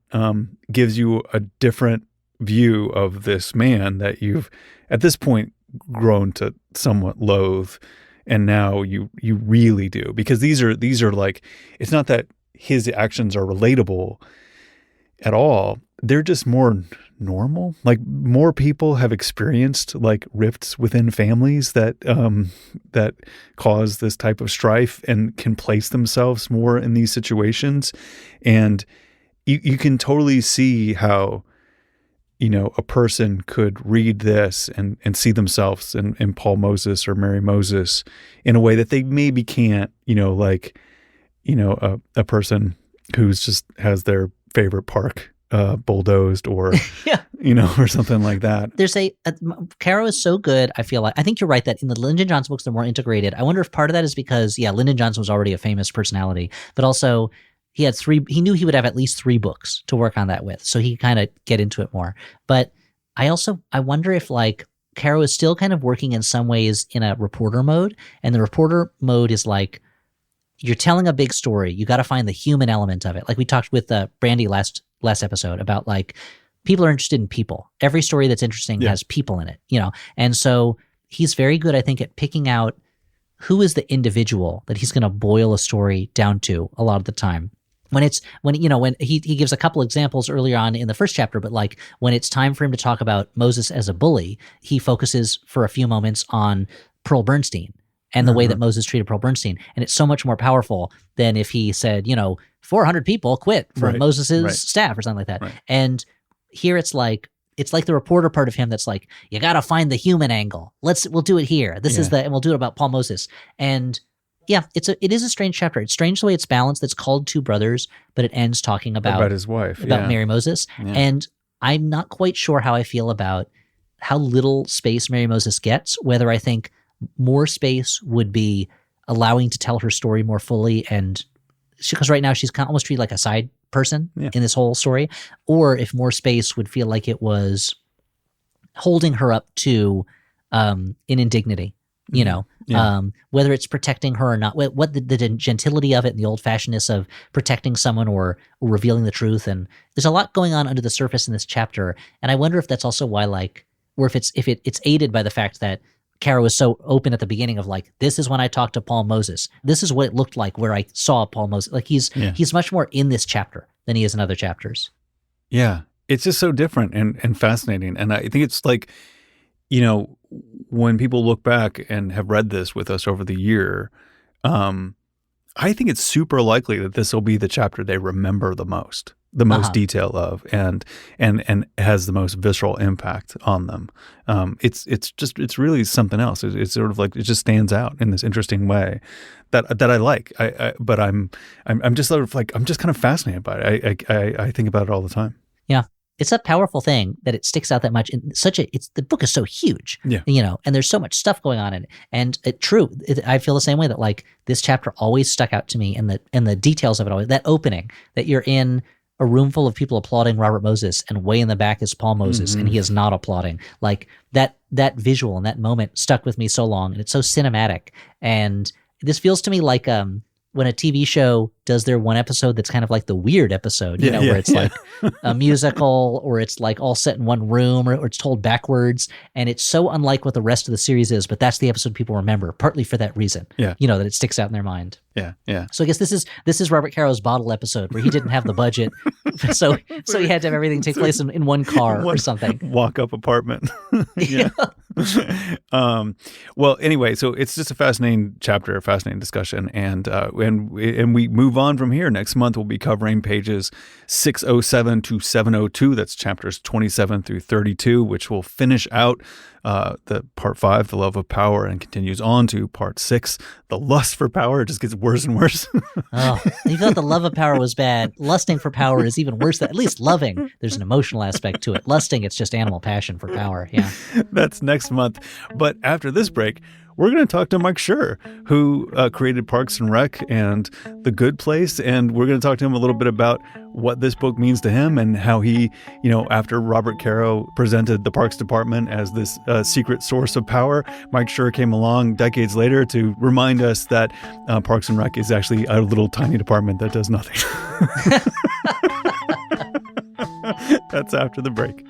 Speaker 1: gives you a different view of this man that you've at this point grown to somewhat loathe and now you really do, because these are like, it's not that his actions are relatable at all. They're just more normal. Like, more people have experienced like rifts within families that that cause this type of strife and can place themselves more in these situations. And you can totally see how, a person could read this and see themselves in Paul Moses or Mary Moses in a way that they maybe can't, a person who's just has their favorite park bulldozed, or
Speaker 2: Yeah.
Speaker 1: or something like that.
Speaker 2: There's Caro is so good. I feel like, I think you're right that in the Lyndon Johnson books, they're more integrated. I wonder if part of that is because, Lyndon Johnson was already a famous personality, but also he knew he would have at least 3 books to work on that with. So he kind of get into it more. But I wonder if like Caro is still kind of working in some ways in a reporter mode. And the reporter mode is like, you're telling a big story. You got to find the human element of it. Like we talked with Brandy last episode about like, people are interested in people. Every story that's interesting has people in it, And so he's very good, I think, at picking out who is the individual that he's going to boil a story down to a lot of the time. When he gives a couple examples earlier on in the first chapter, but like when it's time for him to talk about Moses as a bully, he focuses for a few moments on Pearl Bernstein and the way that Moses treated Pearl Bernstein. And it's so much more powerful than if he said, 400 people quit from Moses's staff or something like that. Right. And here it's like the reporter part of him that's like, you got to find the human angle. We'll do it here. And we'll do it about Paul Moses. And yeah, it is a strange chapter. It's strange the way it's balanced. It's called Two Brothers, but it ends talking about
Speaker 1: his wife,
Speaker 2: about Mary Moses. Yeah. And I'm not quite sure how I feel about how little space Mary Moses gets, whether I think more space would be allowing to tell her story more fully, and because right now she's kind of almost treated like a side person in this whole story, or if more space would feel like it was holding her up to an indignity, whether it's protecting her or not, what the gentility of it and the old-fashionedness of protecting someone or revealing the truth. And there's a lot going on under the surface in this chapter. And I wonder if that's also why, or if it's aided by the fact that Caro was so open at the beginning of like, this is when I talked to Paul Moses. This is what it looked like where I saw Paul Moses. Like he's much more in this chapter than he is in other chapters. Yeah.
Speaker 1: It's just so different and fascinating. And I think it's like, when people look back and have read this with us over the year, I think it's super likely that this will be the chapter they remember the most detail of, and has the most visceral impact on them. It's really something else. It's sort of like, it just stands out in this interesting way that I like. But I'm just sort of like, I'm just kind of fascinated by it. I think about it all the time.
Speaker 2: Yeah. It's a powerful thing that it sticks out that much. The book is so huge, and there's so much stuff going on in it. And I feel the same way that like this chapter always stuck out to me, and the details of it always, that opening that you're in a room full of people applauding Robert Moses, and way in the back is Paul Moses, and he is not applauding. Like that visual and that moment stuck with me so long, and it's so cinematic. And this feels to me like when a TV show does their one episode that's kind of like the weird episode, where it's like a musical, or it's like all set in one room, or it's told backwards, and it's so unlike what the rest of the series is, but that's the episode people remember, partly for that reason, that it sticks out in their mind.
Speaker 1: Yeah, yeah.
Speaker 2: So I guess this is Robert Caro's bottle episode, where he didn't have the budget, so he had to have everything take place in one car or something.
Speaker 1: Walk-up apartment. Yeah. Well, anyway, so it's just a fascinating chapter, a fascinating discussion, and we move on from here. Next month, we'll be covering pages 607 to 702. That's chapters 27 through 32, which will finish out the part 5, the love of power, and continues on to part 6, the lust for power. It just gets worse and worse.
Speaker 2: Oh, you thought the love of power was bad. Lusting for power is even worse. At least loving, there's an emotional aspect to it. Lusting, it's just animal passion for power. Yeah.
Speaker 1: That's next month. But after this break, we're going to talk to Mike Schur, who created Parks and Rec and The Good Place. And we're going to talk to him a little bit about what this book means to him, and how he, after Robert Caro presented the Parks Department as this secret source of power, Mike Schur came along decades later to remind us that Parks and Rec is actually a little tiny department that does nothing. That's after the break.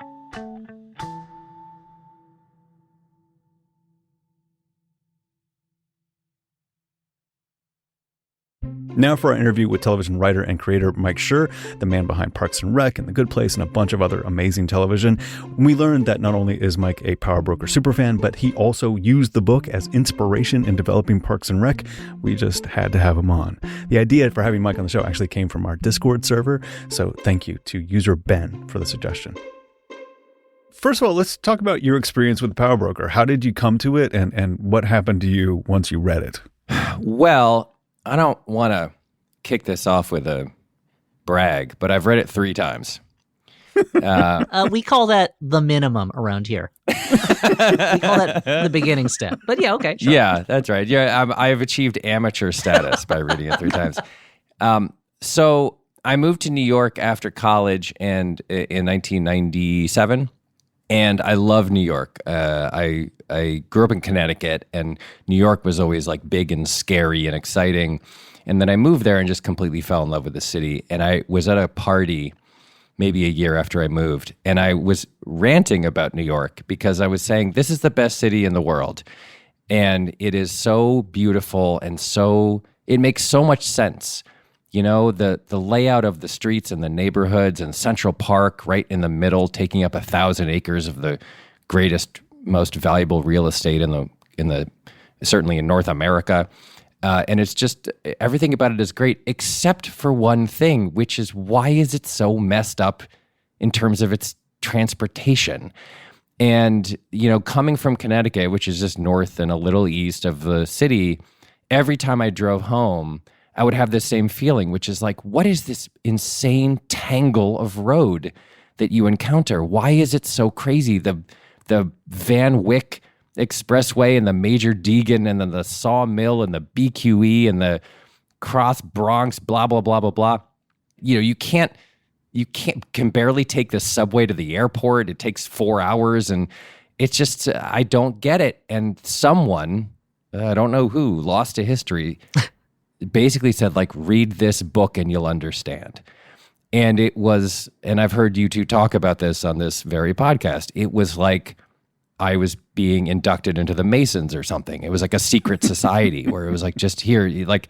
Speaker 1: Now for our interview with television writer and creator Mike Schur, the man behind Parks and Rec and The Good Place and a bunch of other amazing television. We learned that not only is Mike a Power Broker superfan, but he also used the book as inspiration in developing Parks and Rec. We just had to have him on. The idea for having Mike on the show actually came from our Discord server, so thank you to user Ben for the suggestion. First of all, let's talk about your experience with Power Broker. How did you come to it, and what happened to you once you read it?
Speaker 3: Well, I don't want to kick this off with a brag, but I've read it 3 times.
Speaker 2: We call that the minimum around here. We call that the beginning step. But yeah, okay. Sure.
Speaker 3: Yeah, that's right. Yeah, I've achieved amateur status by reading it 3 times. So I moved to New York after college and in 1997. And I love New York. I grew up in Connecticut, and New York was always like big and scary and exciting. And then I moved there and just completely fell in love with the city. And I was at a party maybe a year after I moved, and I was ranting about New York because I was saying, this is the best city in the world. And it is so beautiful and it makes so much sense. You know, the layout of the streets and the neighborhoods and Central Park right in the middle, taking up 1,000 acres of the greatest, most valuable real estate in the certainly in North America. And it's just, everything about it is great, except for one thing, which is, why is it so messed up in terms of its transportation? And, you know, coming from Connecticut, which is just north and a little east of the city, every time I drove home, I would have the same feeling, which is like, what is this insane tangle of road that you encounter? Why is it so crazy? The Van Wyck Expressway and the Major Deegan and then the Sawmill and the BQE and the Cross Bronx, blah, blah, blah, blah, blah. You know, you can barely take the subway to the airport. It takes 4 hours, and it's just, I don't get it. And someone, I don't know who, lost to history, basically said, like, read this book and you'll understand. And it was, and I've heard you two talk about this on this very podcast, it was like I was being inducted into the Masons or something. It was like a secret society where it was like, just here, like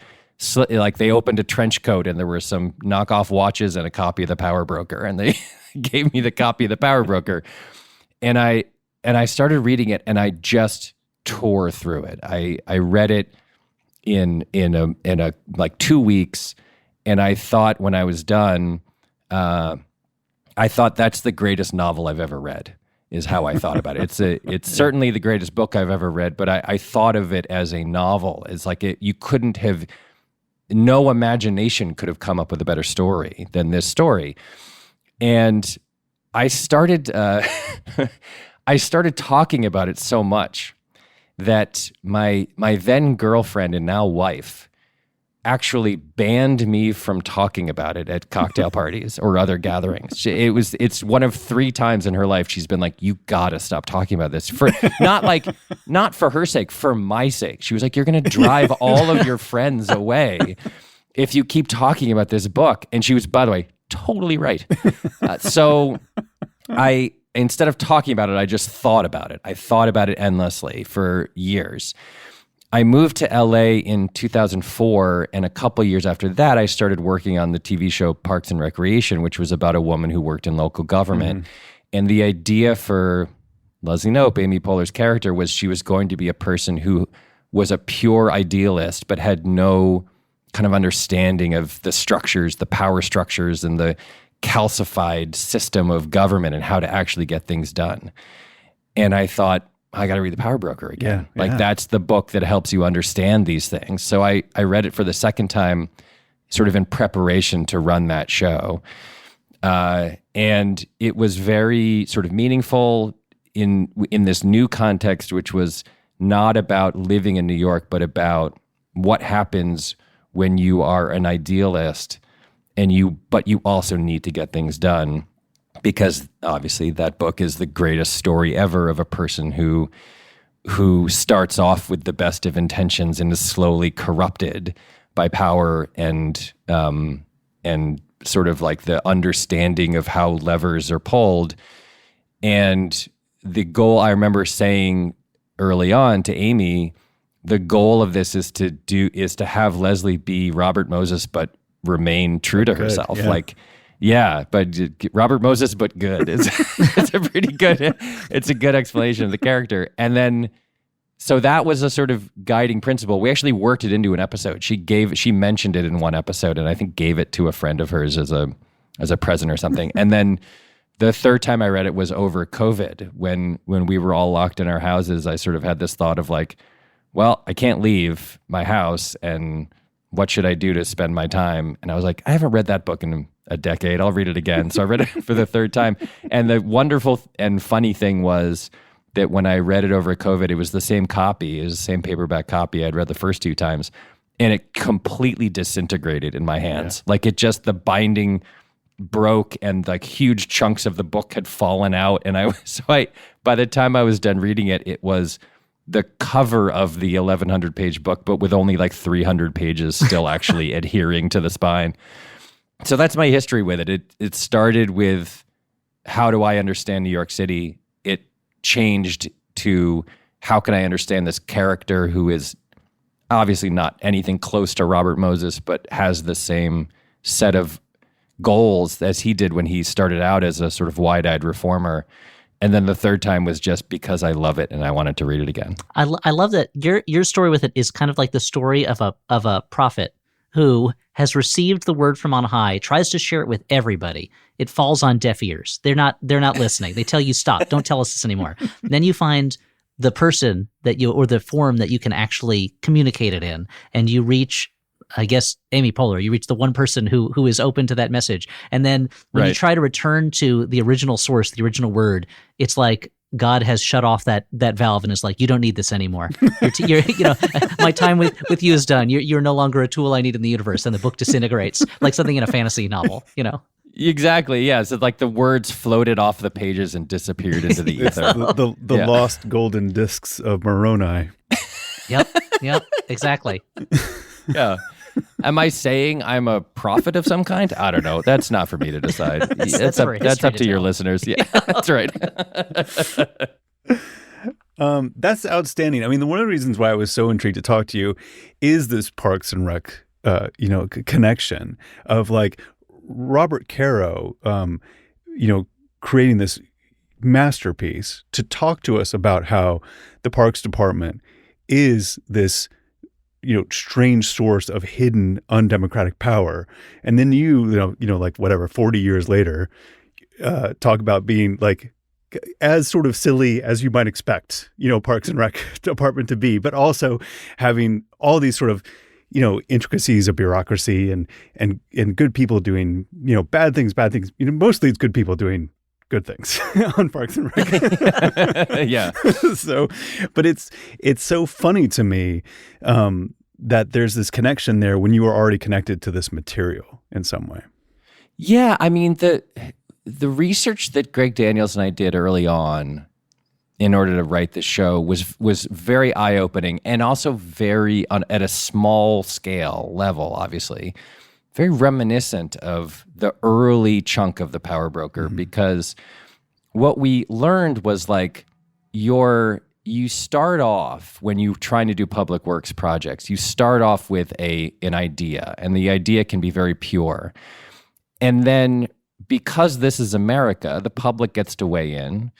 Speaker 3: they opened a trench coat and there were some knockoff watches and a copy of the Power Broker, and they gave me the copy of the Power Broker. And I started reading it, and I just tore through it. I read it in a like 2 weeks, and I thought when I was done, I thought that's the greatest novel I've ever read, is how I thought about it. It's certainly the greatest book I've ever read, but I thought of it as a novel. It's like you couldn't have, no imagination could have come up with a better story than this story. And I started talking about it so much that my then girlfriend and now wife actually banned me from talking about it at cocktail parties or other gatherings. It's one of 3 times in her life she's been like, you gotta stop talking about this. For not for her sake, for my sake. She was like, you're gonna drive all of your friends away if you keep talking about this book. And she was, by the way, totally right. So instead of talking about it, I just thought about it. I thought about it endlessly for years. I moved to LA in 2004, and a couple years after that, I started working on the TV show Parks and Recreation, which was about a woman who worked in local government. Mm-hmm. And the idea for Leslie Knope, Amy Poehler's character, was she was going to be a person who was a pure idealist, but had no kind of understanding of the structures, the power structures, and the calcified system of government and how to actually get things done. And I thought, I got to read The Power Broker again. Yeah, like that's the book that helps you understand these things. So I read it for the second time, sort of in preparation to run that show. And it was very sort of meaningful in this new context, which was not about living in New York, but about what happens when you are an idealist but you also need to get things done, because obviously that book is the greatest story ever of a person who starts off with the best of intentions and is slowly corrupted by power and sort of like the understanding of how levers are pulled. And the goal, I remember saying early on to Amy, the goal of this is to have Leslie be Robert Moses, but remain true to herself.
Speaker 1: Yeah.
Speaker 3: Like, yeah, but Robert Moses, but good. It's a pretty good, it's a good explanation of the character. And then, so that was a sort of guiding principle. We actually worked it into an episode. She mentioned it in one episode, and I think gave it to a friend of hers as a present or something. And then the third time I read it was over COVID, when we were all locked in our houses. I sort of had this thought of like, well, I can't leave my house, and what should I do to spend my time? And I was like, I haven't read that book in a decade. I'll read it again. So I read it for the third time. And the wonderful and funny thing was that when I read it over COVID, it was the same copy. It was the same paperback copy I'd read the first two times. And it completely disintegrated in my hands. Yeah. Like the binding broke, and like huge chunks of the book had fallen out. And by the time I was done reading it, it was the cover of the 1,100 page book, but with only like 300 pages still actually adhering to the spine. So that's my history with it. It started with, how do I understand New York City? It changed to, how can I understand this character who is obviously not anything close to Robert Moses, but has the same set of goals as he did when he started out as a sort of wide-eyed reformer. And then the third time was just because I love it and I wanted to read it again.
Speaker 2: I love that your story with it is kind of like the story of a prophet who has received the word from on high, tries to share it with everybody. It falls on deaf ears. They're not listening. They tell you, stop, don't tell us this anymore. Then you find the person or the forum that you can actually communicate it in, and you reach, I guess, Amy Poehler. You reach the one person who is open to that message. And then when you try to return to the original source, the original word, it's like God has shut off that valve and is like, you don't need this anymore. My time with you is done. You're no longer a tool I need in the universe. And the book disintegrates like something in a fantasy novel,
Speaker 3: Exactly. Yeah. So like the words floated off the pages and disappeared into the ether.
Speaker 1: The lost golden discs of Moroni.
Speaker 2: Yep. Exactly.
Speaker 3: Yeah. Am I saying I'm a prophet of some kind? I don't know. That's not for me to decide. That's up to your listeners. Yeah, that's right.
Speaker 1: That's outstanding. I mean, one of the reasons why I was so intrigued to talk to you is this Parks and Rec, connection of like Robert Caro, creating this masterpiece to talk to us about how the Parks Department is this strange source of hidden undemocratic power. And then like whatever, 40 years later, talk about being like as sort of silly as you might expect, Parks and Rec department to be, but also having all these sort of, intricacies of bureaucracy and good people doing, bad things. Mostly it's good people doing good things on Parks and Rec.
Speaker 3: Yeah.
Speaker 1: So, but it's so funny to me that there's this connection there when you were already connected to this material in some way.
Speaker 3: Yeah, I mean the research that Greg Daniels and I did early on in order to write the show was very eye-opening, and also very at a small scale level, obviously. Very reminiscent of the early chunk of the Power Broker, because what we learned was like you start off when you're trying to do public works projects, you start off with an idea, and the idea can be very pure. And then because this is America, the public gets to weigh in,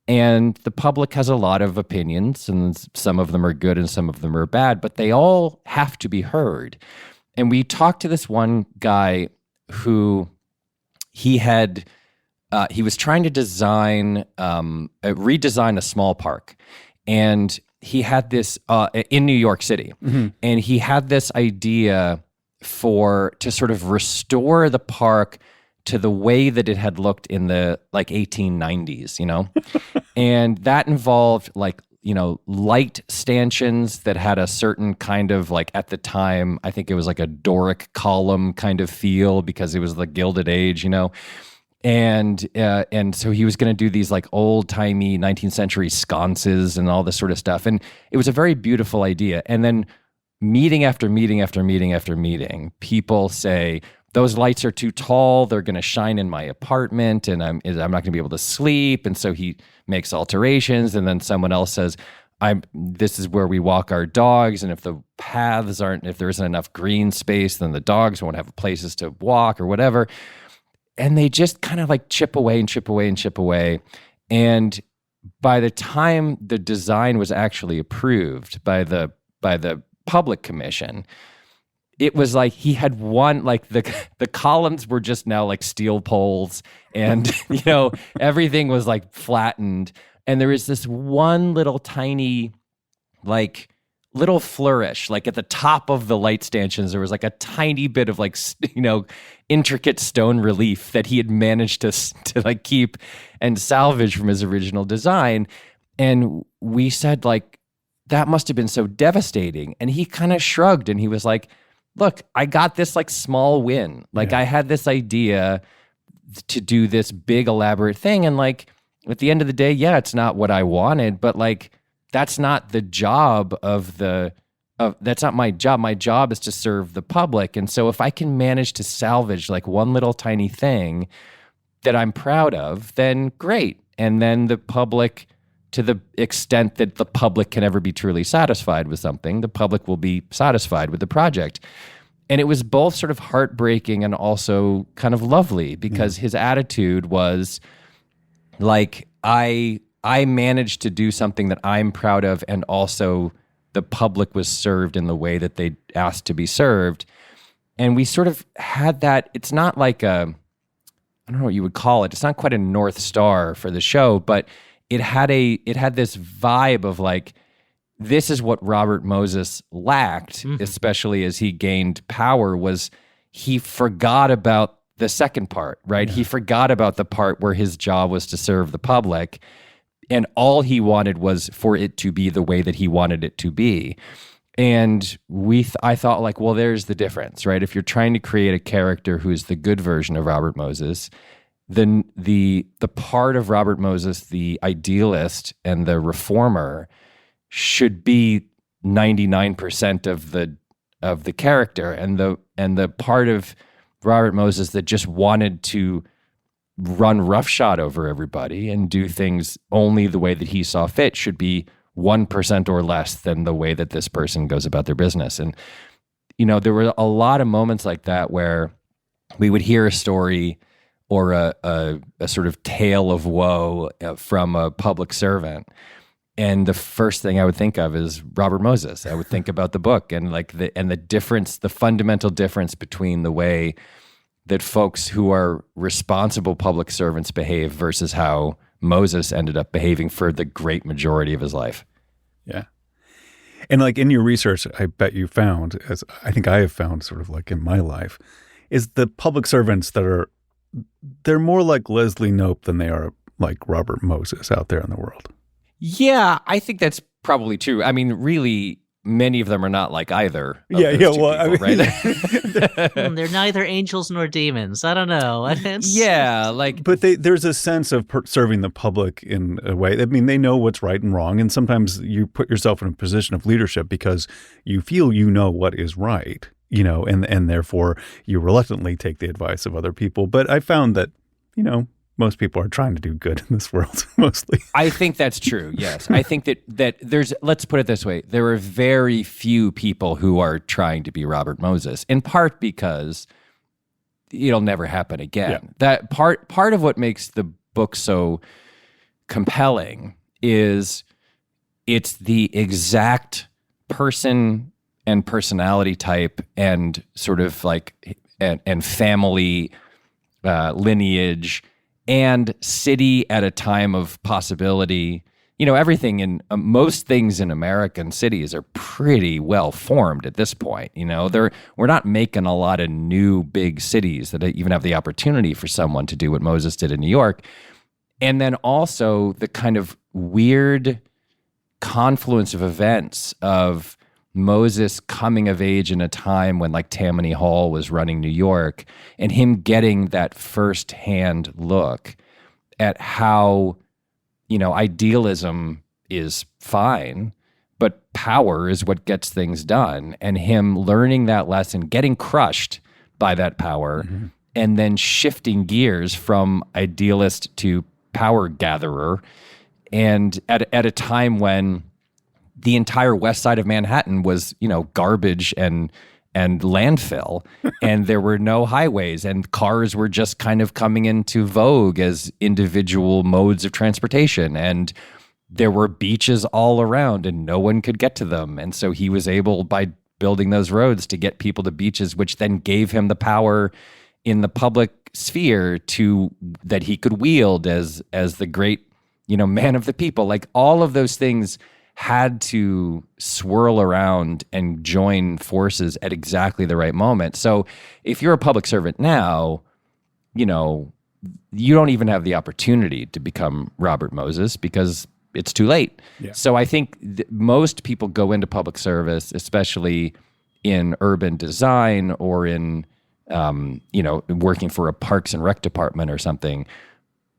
Speaker 3: and the public has a lot of opinions, and some of them are good and some of them are bad, but they all have to be heard. And we talked to this one guy who he was trying to redesign a small park. And he had this in New York City. Mm-hmm. And he had this idea to sort of restore the park to the way that it had looked in the like 1890s, And that involved like, light stanchions that had a certain kind of like, at the time, I think it was like a Doric column kind of feel because it was the Gilded Age, And so he was going to do these like old-timey 19th century sconces and all this sort of stuff. And it was a very beautiful idea. And then meeting after meeting after meeting after meeting, people say, those lights are too tall, they're going to shine in my apartment, and I'm not going to be able to sleep. And so he makes alterations. And then someone else says, this is where we walk our dogs, and if the paths if there isn't enough green space, then the dogs won't have places to walk or whatever. And they just kind of like chip away and chip away and chip away. And by the time the design was actually approved by the public commission, it was like he had one, like the columns were just now like steel poles, and everything was like flattened. And there was this one little tiny, like little flourish, like at the top of the light stanchions, there was like a tiny bit of like, intricate stone relief that he had managed to like keep and salvage from his original design. And we said, like, that must have been so devastating. And he kind of shrugged and he was like, look, I got this like small win. Like I had this idea to do this big elaborate thing. And like, at the end of the day, it's not what I wanted, but like, that's not the job that's not my job. My job is to serve the public. And so if I can manage to salvage like one little tiny thing that I'm proud of, then great. And then the public, to the extent that the public can ever be truly satisfied with something, the public will be satisfied with the project. And it was both sort of heartbreaking and also kind of lovely, because his attitude was like, I managed to do something that I'm proud of, and also the public was served in the way that they asked to be served. And we sort of had that. It's not like I don't know what you would call it. It's not quite a North Star for the show, but it had this vibe of like, this is what Robert Moses lacked, especially as he gained power, was he forgot about the second part, right? Yeah. He forgot about the part where his job was to serve the public, and all he wanted was for it to be the way that he wanted it to be. And I thought, like, well, there's the difference, right? If you're trying to create a character who is the good version of Robert Moses, then the part of Robert Moses, the idealist and the reformer, should be 99% of the character, and the part of Robert Moses that just wanted to run roughshod over everybody and do things only the way that he saw fit should be 1% or less than the way that this person goes about their business. And there were a lot of moments like that where we would hear a story or a sort of tale of woe from a public servant, and the first thing I would think of is Robert Moses. I would think about the book and like the difference, the fundamental difference between the way that folks who are responsible public servants behave versus how Moses ended up behaving for the great majority of his life.
Speaker 1: Yeah. And like in your research, I bet you found, as I think I have found sort of like in my life, is the public servants they're more like Leslie Knope than they are like Robert Moses out there in the world.
Speaker 3: Yeah, I think that's probably true. I mean, really, many of them are not like either.
Speaker 1: Well,
Speaker 3: people,
Speaker 1: I mean,
Speaker 3: right?
Speaker 2: They're neither angels nor demons. I don't know.
Speaker 1: But there's a sense of serving the public in a way. I mean, they know what's right and wrong, and sometimes you put yourself in a position of leadership because you feel you know what is right, and therefore you reluctantly take the advice of other people. But I found that, most people are trying to do good in this world, mostly.
Speaker 3: I think that's true, yes. I think that there's, let's put it this way, there are very few people who are trying to be Robert Moses, in part because it'll never happen again. Yeah. That part of what makes the book so compelling is it's the exact person and personality type and sort of like, and family lineage and city at a time of possibility. Everything in most things in American cities are pretty well formed at this point. We're not making a lot of new big cities that even have the opportunity for someone to do what Moses did in New York. And then also the kind of weird confluence of events of Moses coming of age in a time when like Tammany Hall was running New York, and him getting that firsthand look at how, idealism is fine, but power is what gets things done. And him learning that lesson, getting crushed by that power, and then shifting gears from idealist to power gatherer. And at a time when the entire west side of Manhattan was, garbage and landfill, and there were no highways, and cars were just kind of coming into vogue as individual modes of transportation, and there were beaches all around and no one could get to them. And so he was able, by building those roads, to get people to beaches, which then gave him the power in the public sphere that he could wield as the great, man of the people. Like, all of those things had to swirl around and join forces at exactly the right moment. So if you're a public servant now, you don't even have the opportunity to become Robert Moses because it's too late.
Speaker 1: Yeah.
Speaker 3: So I think most people go into public service, especially in urban design or in, working for a Parks and Rec department or something,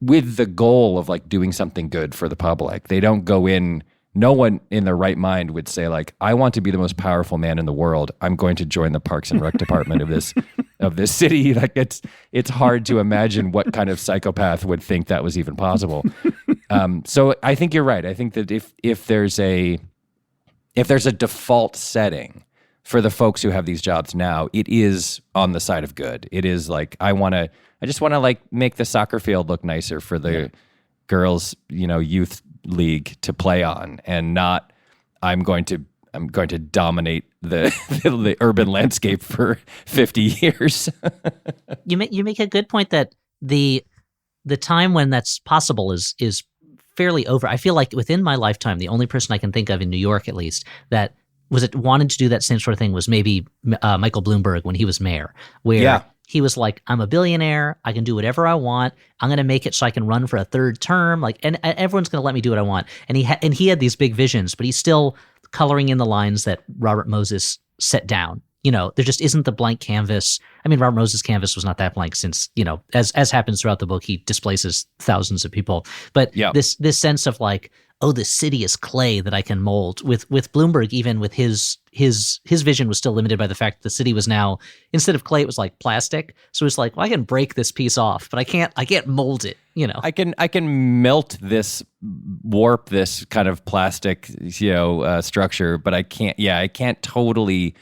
Speaker 3: with the goal of like doing something good for the public. They don't go in. No one in their right mind would say, like, I want to be the most powerful man in the world. I'm going to join the Parks and Rec department of this city. Like, it's hard to imagine what kind of psychopath would think that was even possible. So I think you're right. I think that if there's a default setting for the folks who have these jobs now, it is on the side of good. It is like, I just want to like make the soccer field look nicer for the girls, youth league to play on, and not I'm going to dominate the urban landscape for 50 years.
Speaker 2: You make a good point that the time when that's possible is fairly over. I feel like within my lifetime, the only person I can think of in New York, at least, that wanted to do that same sort of thing was maybe Michael Bloomberg when he was mayor, where he was like, I'm a billionaire. I can do whatever I want. I'm going to make it so I can run for a third term. Like, and everyone's going to let me do what I want. And he had these big visions, but he's still coloring in the lines that Robert Moses set down. There just isn't the blank canvas. I mean, Robert Moses' canvas was not that blank since, as happens throughout the book, he displaces thousands of people. But this sense of like, oh, the city is clay that I can mold. With Bloomberg, even with his vision was still limited by the fact that the city was now, instead of clay, it was like plastic. So it's like, well, I can break this piece off, but I can't mold it.
Speaker 3: I can melt this, warp this kind of plastic, structure, but I can't totally.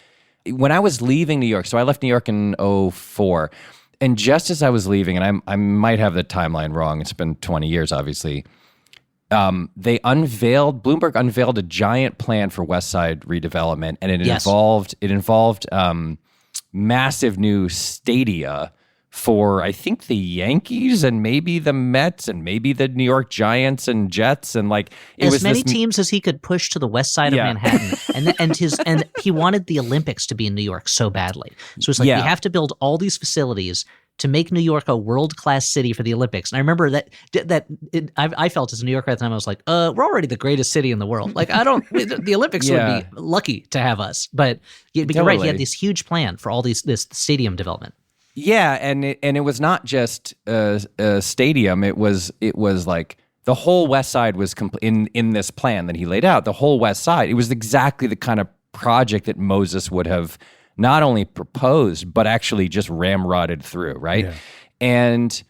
Speaker 3: When I was leaving New York, so I left New York in 2004, and just as I was leaving, and I might have the timeline wrong, it's been 20 years, obviously, Bloomberg unveiled a giant plan for West Side redevelopment, and it involved massive new stadia for, I think, the Yankees and maybe the Mets and maybe the New York Giants and Jets, and like
Speaker 2: as many teams as he could push to the west side of Manhattan, and he wanted the Olympics to be in New York so badly. So it's like, we have to build all these facilities to make New York a world-class city for the Olympics. And I remember I felt as a New Yorker at the time, I was like, we're already the greatest city in the world. Like, the Olympics would be lucky to have us. But you're right, he had this huge plan for all this stadium development.
Speaker 3: Yeah, and it was not just a stadium. It was like the whole West Side was in this plan that he laid out. The whole West Side. It was exactly the kind of project that Moses would have not only proposed, but actually just ramrodded through, right? Yeah. And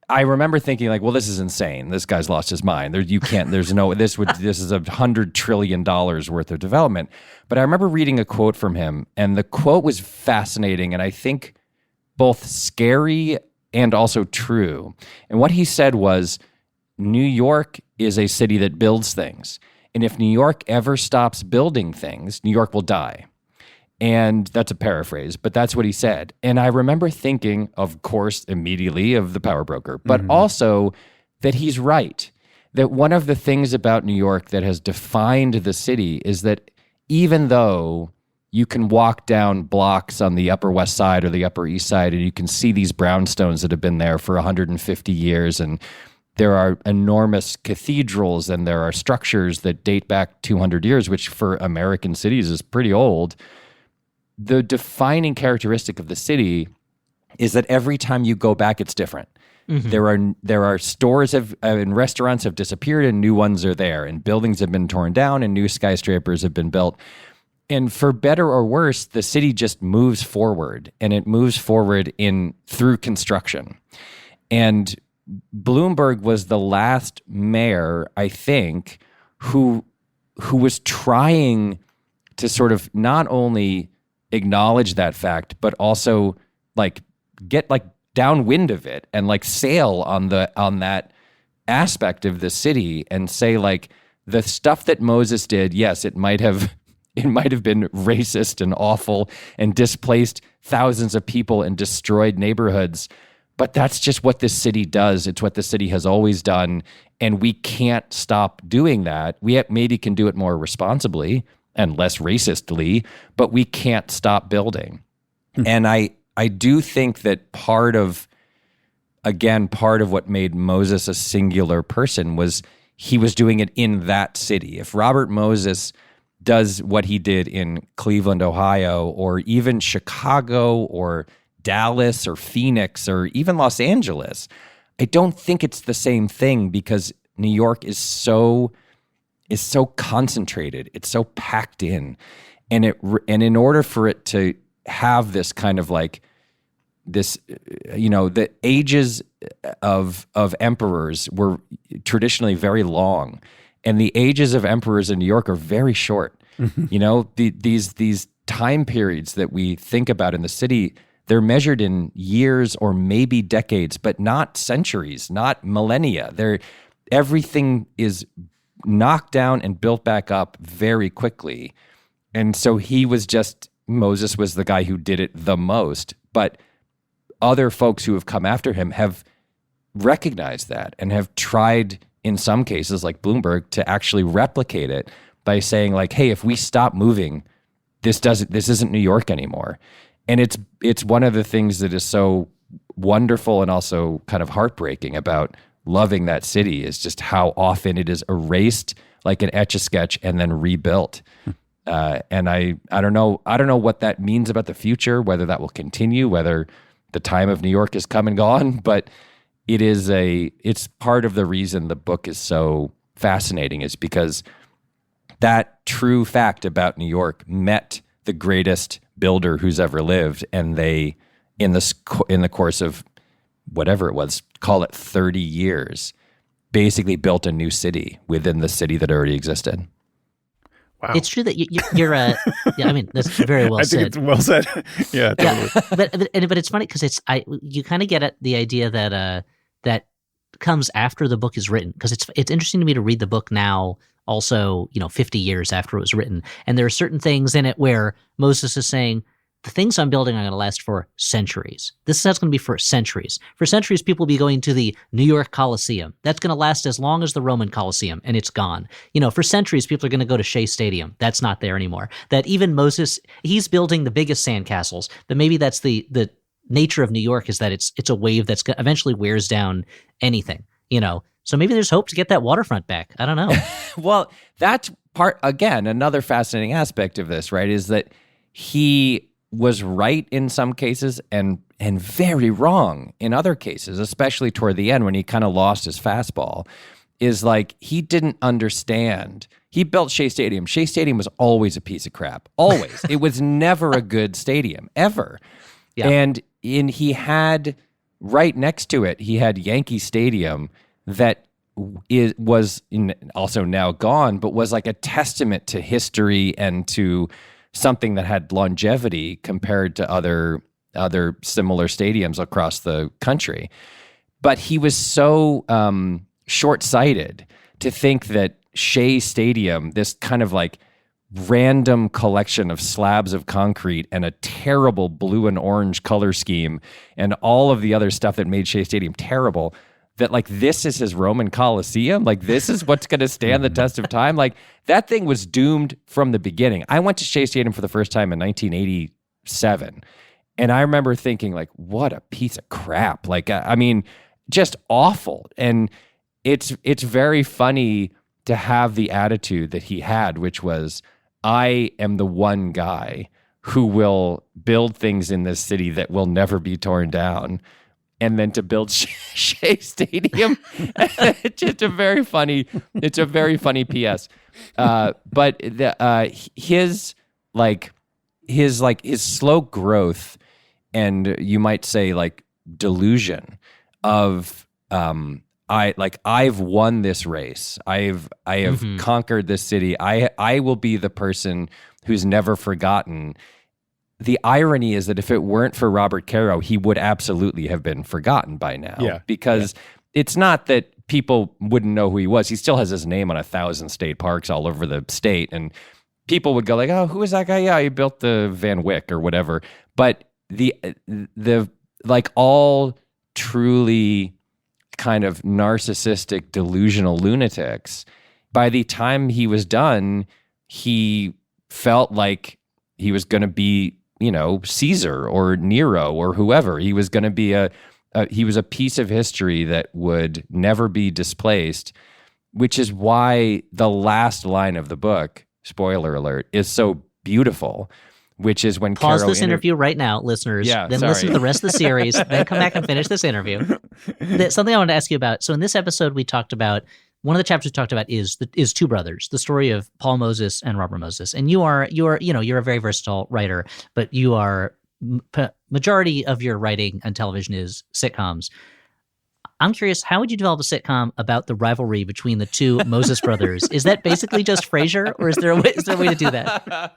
Speaker 3: I remember thinking, like, well, this is insane. This guy's lost his mind. This is $100 trillion worth of development. But I remember reading a quote from him, and the quote was fascinating, and I think both scary and also true. And what he said was, New York is a city that builds things. And if New York ever stops building things, New York will die. And that's a paraphrase, but that's what he said. And I remember thinking, of course, immediately of The Power Broker, but also that he's right. That one of the things about New York that has defined the city is that even though you can walk down blocks on the Upper West Side or the Upper East Side and you can see these brownstones that have been there for 150 years, and there are enormous cathedrals and there are structures that date back 200 years, which for American cities is pretty old. The defining characteristic of the city is that every time you go back, it's different. Mm-hmm. There are stores and restaurants have disappeared and new ones are there, and buildings have been torn down and new skyscrapers have been built. And for better or worse, the city just moves forward, and it moves forward through construction. And Bloomberg was the last mayor, I think, who who was trying to sort of not only acknowledge that fact, but also like get like downwind of it and like sail on that aspect of the city and say like the stuff that Moses did, yes, it might have been racist and awful and displaced thousands of people and destroyed neighborhoods, but that's just what this city does. It's what the city has always done, and we can't stop doing that. We maybe can do it more responsibly and less racistly, but we can't stop building. And I do think that part of what made Moses a singular person was he was doing it in that city. If Robert Moses does what he did in Cleveland, Ohio, or even Chicago or Dallas or Phoenix or even Los Angeles, I don't think it's the same thing because New York is so concentrated. It's so packed in. And in order for it to have this kind of like this, the ages of emperors were traditionally very long, and the ages of emperors in New York are very short. These time periods that we think about in the city, they're measured in years or maybe decades, but not centuries, not millennia. Everything is knocked down and built back up very quickly. And so Moses was the guy who did it the most, but other folks who have come after him have recognized that and have tried, in some cases like Bloomberg, to actually replicate it by saying like, hey, if we stop moving, this isn't New York anymore. And it's one of the things that is so wonderful and also kind of heartbreaking about loving that city is just how often it is erased like an Etch-a-Sketch and then rebuilt. And I don't know what that means about the future, whether that will continue, whether the time of New York is come and gone, but it's part of the reason the book is so fascinating is because that true fact about New York met the greatest builder who's ever lived, and they, in the course of whatever it was, call it 30 years, basically built a new city within the city that already existed.
Speaker 1: Wow.
Speaker 2: It's true that you're yeah, I mean, that's very well said.
Speaker 1: I think it's well said. Yeah, totally.
Speaker 2: Yeah, but it's funny because you kind of get at the idea that that comes after the book is written, because it's interesting to me to read the book now also, 50 years after it was written, and there are certain things in it where Moses is saying, the things I'm building are going to last for centuries. This is how it's going to be for centuries. For centuries, people will be going to the New York Coliseum. That's going to last as long as the Roman Coliseum, and it's gone. For centuries, people are going to go to Shea Stadium. That's not there anymore. That even Moses, he's building the biggest sandcastles, but maybe that's the nature of New York is that it's a wave that's eventually wears down anything, So maybe there's hope to get that waterfront back. I don't know.
Speaker 3: Well, that's another fascinating aspect of this, right, is that he was right in some cases and very wrong in other cases, especially toward the end when he kind of lost his fastball, is like he didn't understand. He built Shea Stadium. Shea Stadium was always a piece of crap. Always. It was never a good stadium, ever. Yeah. And he had, right next to it, he had Yankee Stadium that was also now gone, but was like a testament to history and to something that had longevity compared to other similar stadiums across the country. But he was so short-sighted to think that Shea Stadium, this kind of like random collection of slabs of concrete and a terrible blue and orange color scheme and all of the other stuff that made Shea Stadium terrible, that like this is his Roman Coliseum, like this is what's going to stand the test of time. Like that thing was doomed from the beginning. I went to Shea Stadium for the first time in 1987, and I remember thinking like, what a piece of crap. Like, I mean, just awful. And it's very funny to have the attitude that he had, which was, I am the one guy who will build things in this city that will never be torn down. And then to build Shea Stadium, it's just a very funny PS. But his slow growth, and you might say like delusion of I've won this race. I have conquered this city. I will be the person who's never forgotten. The irony is that if it weren't for Robert Caro, he would absolutely have been forgotten by now. Because it's not that people wouldn't know who he was. He still has his name on 1,000 state parks all over the state, and people would go like, "Oh, who is that guy? Yeah, he built the Van Wyck or whatever." But the like all truly kind of narcissistic, delusional lunatics, by the time he was done, he felt like he was going to be, Caesar or Nero or whoever. He was going to be he was a piece of history that would never be displaced, which is why the last line of the book, spoiler alert, is so beautiful, which is when
Speaker 2: Pause
Speaker 3: Caro
Speaker 2: this interview right now, listeners. Then listen to the rest of the series, then come back and finish this interview. Something I wanted to ask you about. So in this episode, we talked about, one of the chapters we talked about is two brothers, the story of Paul Moses and Robert Moses. And you're a very versatile writer, but you are majority of your writing on television is sitcoms. I'm curious, how would you develop a sitcom about the rivalry between the two Moses brothers? Is that basically just Frasier, or is there a way to do that?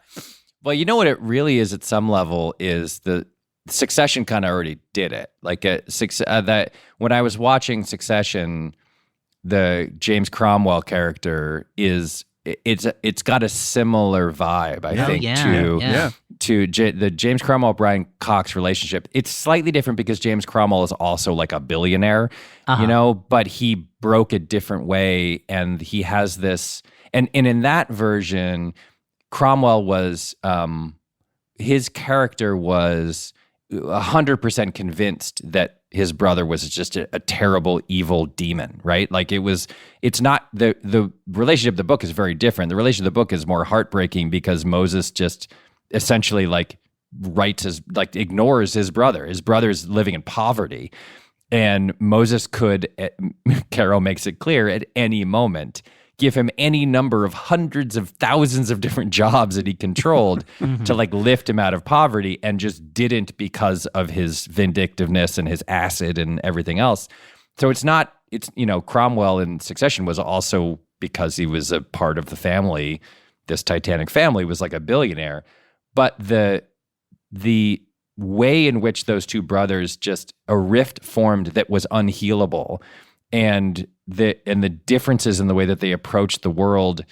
Speaker 3: Well, you know what it really is at some level is the Succession kind of already did it. Like that when I was watching Succession, the James Cromwell character it's got a similar vibe, I think, to the James Cromwell Brian Cox relationship. It's slightly different because James Cromwell is also like a billionaire, but he broke a different way, and he has this. And in that version, Cromwell was his character was 100% convinced that his brother was just a terrible, evil demon, right? Like it's not the relationship of the book is very different. The relationship of the book is more heartbreaking because Moses just essentially ignores his brother. His brother's living in poverty, and Moses could, Caro makes it clear, at any moment give him any number of hundreds of thousands of different jobs that he controlled to lift him out of poverty, and just didn't because of his vindictiveness and his acid and everything else. So it's Cromwell in Succession was also, because he was a part of the family, this Titanic family, was like a billionaire. But the way in which those two brothers, just a rift formed that was unhealable, and the differences in the way that they approached the world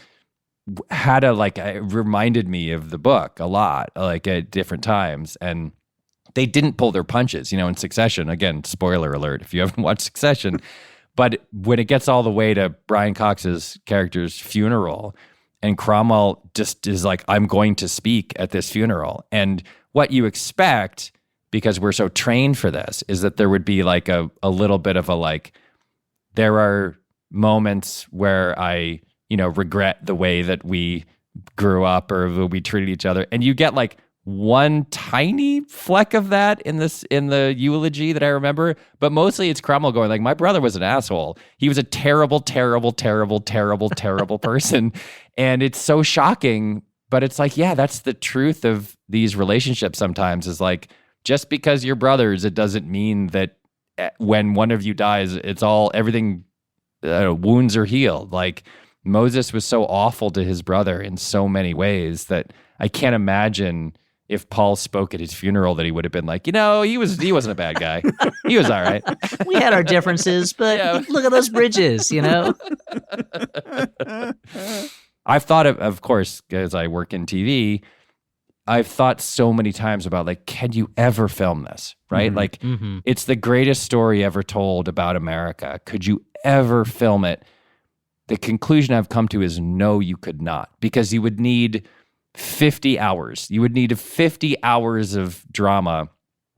Speaker 3: it reminded me of the book a lot, at different times. And they didn't pull their punches, in Succession. Again, spoiler alert if you haven't watched Succession. But when it gets all the way to Brian Cox's character's funeral, and Cromwell just is like, I'm going to speak at this funeral. And what you expect, because we're so trained for this, is that there would be a little bit of there are moments where I, regret the way that we grew up or we treated each other. And you get one tiny fleck of that in the eulogy that I remember, but mostly it's Cromwell going my brother was an asshole. He was a terrible, terrible, terrible, terrible, terrible person. And it's so shocking, but it's that's the truth of these relationships sometimes, is just because you're brothers, it doesn't mean that when one of you dies, everything wounds are healed. Moses was so awful to his brother in so many ways that I can't imagine if Paul spoke at his funeral that he would have been he wasn't a bad guy. He was all right.
Speaker 2: We had our differences, but look at those bridges,
Speaker 3: I've thought of course, as I work in TV, I've thought so many times about can you ever film this, right? It's the greatest story ever told about America. Could you ever film it? The conclusion I've come to is no, you could not, because you would need 50 hours. You would need 50 hours of drama,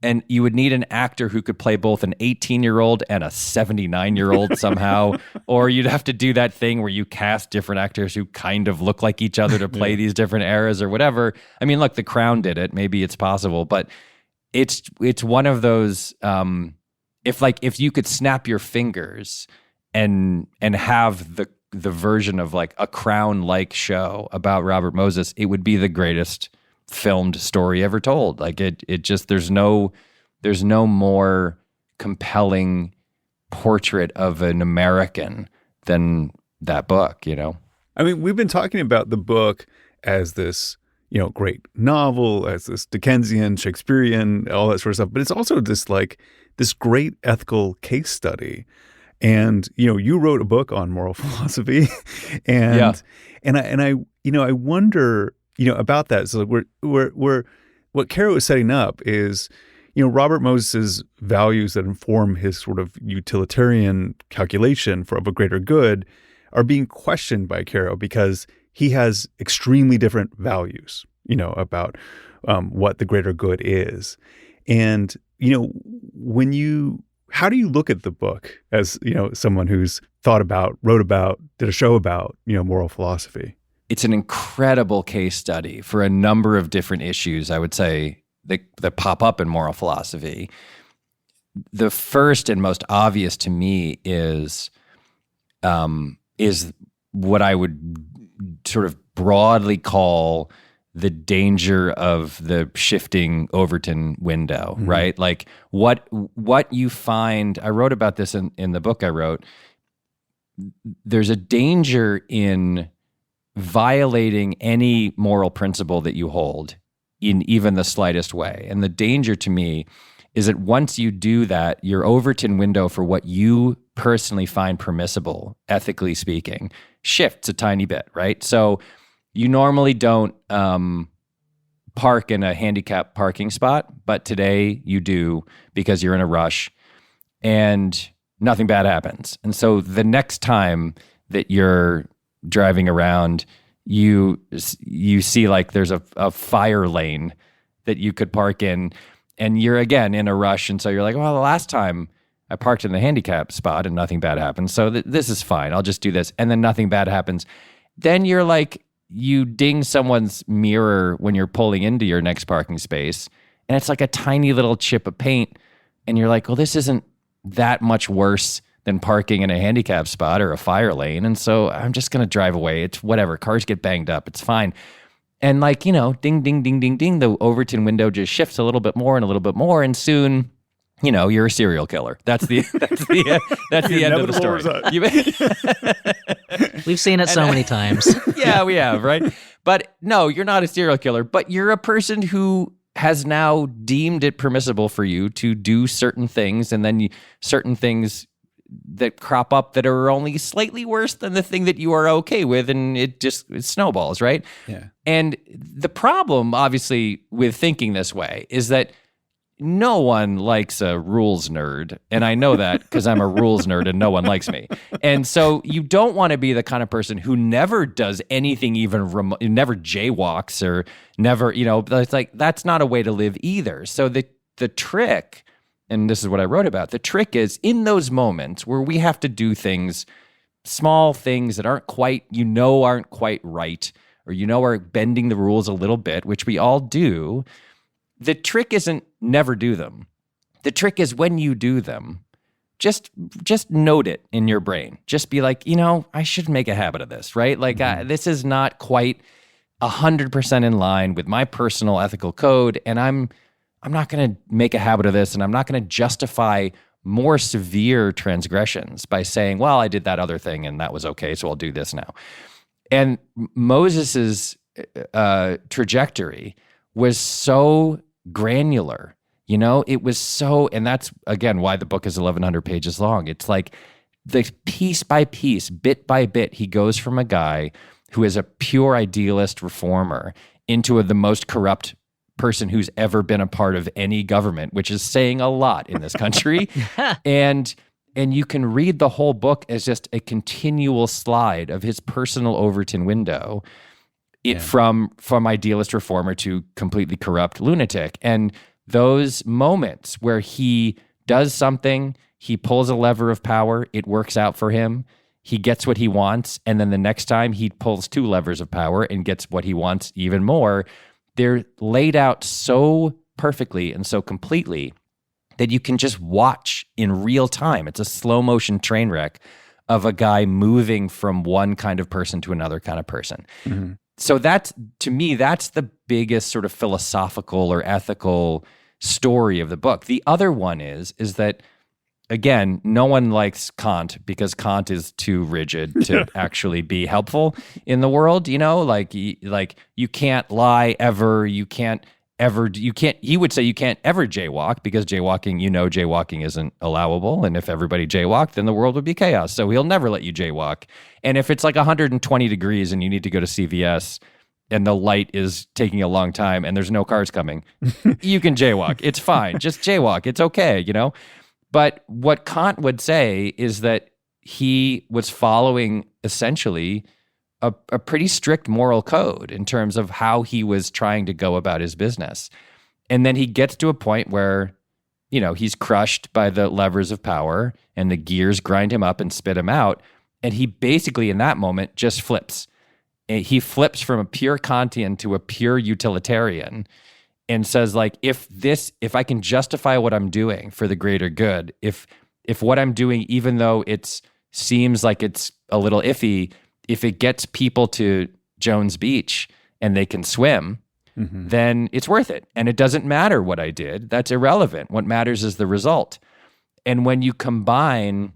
Speaker 3: and you would need an actor who could play both an 18-year-old and a 79-year-old somehow, or you'd have to do that thing where you cast different actors who kind of look like each other to play these different eras or whatever. I mean, look, The Crown did it. Maybe it's possible, but it's one of those, if you could snap your fingers and have the version of a Crown-like show about Robert Moses, it would be the greatest filmed story ever told. It just there's no more compelling portrait of an American than that book, you know?
Speaker 1: I mean, we've been talking about the book as this, great novel, as this Dickensian, Shakespearean, all that sort of stuff. But it's also this great ethical case study. And, you wrote a book on moral philosophy and I wonder, about that. So we're what Caro is setting up is, Robert Moses's values that inform his sort of utilitarian calculation of a greater good are being questioned by Caro because he has extremely different values, about what the greater good is. And, how do you look at the book as, someone who's thought about, wrote about, did a show about, moral philosophy?
Speaker 3: It's an incredible case study for a number of different issues, I would say, that pop up in moral philosophy. The first and most obvious to me is what I would sort of broadly call the danger of the shifting Overton window, mm-hmm. right? Like what you find, I wrote about this in the book I wrote, there's a danger in violating any moral principle that you hold in even the slightest way. And the danger to me is that once you do that, your Overton window for what you personally find permissible, ethically speaking, shifts a tiny bit, right? So you normally don't park in a handicapped parking spot, but today you do because you're in a rush and nothing bad happens. And so the next time that you're driving around, you see like there's a fire lane that you could park in, and you're again in a rush. And so you're like, well, the last time I parked in the handicap spot and nothing bad happened, so this is fine. I'll just do this. And then nothing bad happens. Then you're like, you ding someone's mirror when you're pulling into your next parking space, and it's like a tiny little chip of paint. And you're like, well, this isn't that much worse than parking in a handicap spot or a fire lane. And so I'm just going to drive away. It's whatever. Cars get banged up. It's fine. And like, ding, ding, ding, ding, ding, the Overton window just shifts a little bit more and a little bit more. And soon, you're a serial killer. That's the end of the story.
Speaker 2: We've seen it so many times.
Speaker 3: Yeah, we have, right? But no, you're not a serial killer, but you're a person who has now deemed it permissible for you to do certain things, and then certain things that crop up that are only slightly worse than the thing that you are okay with, and it snowballs, right?
Speaker 1: Yeah.
Speaker 3: And the problem, obviously, with thinking this way is that no one likes a rules nerd, and I know that because I'm a rules nerd and no one likes me. And so you don't want to be the kind of person who never does anything even never jaywalks or never, it's like that's not a way to live either. So the trick, and this is what I wrote about, the trick is in those moments where we have to do things, small things that aren't quite right, or are bending the rules a little bit, which we all do. The trick isn't never do them. The trick is when you do them, just note it in your brain. Just be like, I should make a habit of this, right? Like this is not quite 100% in line with my personal ethical code, and I'm not going to make a habit of this, and I'm not going to justify more severe transgressions by saying, well, I did that other thing and that was okay, so I'll do this now. And Moses's trajectory was so granular, it was so, and that's again why the book is 1,100 pages long. It's like the piece by piece, bit by bit, he goes from a guy who is a pure idealist reformer into the most corrupt person who's ever been a part of any government, which is saying a lot in this country. and you can read the whole book as just a continual slide of his personal Overton window. From idealist reformer to completely corrupt lunatic. And those moments where he does something, he pulls a lever of power, it works out for him, he gets what he wants, and then the next time he pulls two levers of power and gets what he wants even more, they're laid out so perfectly and so completely that you can just watch in real time. It's a slow motion train wreck of a guy moving from one kind of person to another kind of person. Mm-hmm. So to me, that's the biggest sort of philosophical or ethical story of the book. The other one is that again, no one likes Kant because Kant is too rigid to actually be helpful in the world. Like you can't lie ever. He would say you can't ever jaywalk because jaywalking isn't allowable. And if everybody jaywalked, then the world would be chaos. So he'll never let you jaywalk. And if it's like 120 degrees and you need to go to CVS and the light is taking a long time and there's no cars coming, you can jaywalk. It's fine. Just jaywalk. It's okay, But what Kant would say is that he was following essentially a pretty strict moral code in terms of how he was trying to go about his business. And then he gets to a point where, he's crushed by the levers of power and the gears grind him up and spit him out. And he basically, in that moment, just flips. He flips from a pure Kantian to a pure utilitarian and says, like, if I can justify what I'm doing for the greater good, if what I'm doing, even though it seems like it's a little iffy, if it gets people to Jones Beach and they can swim, then it's worth it. And it doesn't matter what I did. That's irrelevant. What matters is the result. And when you combine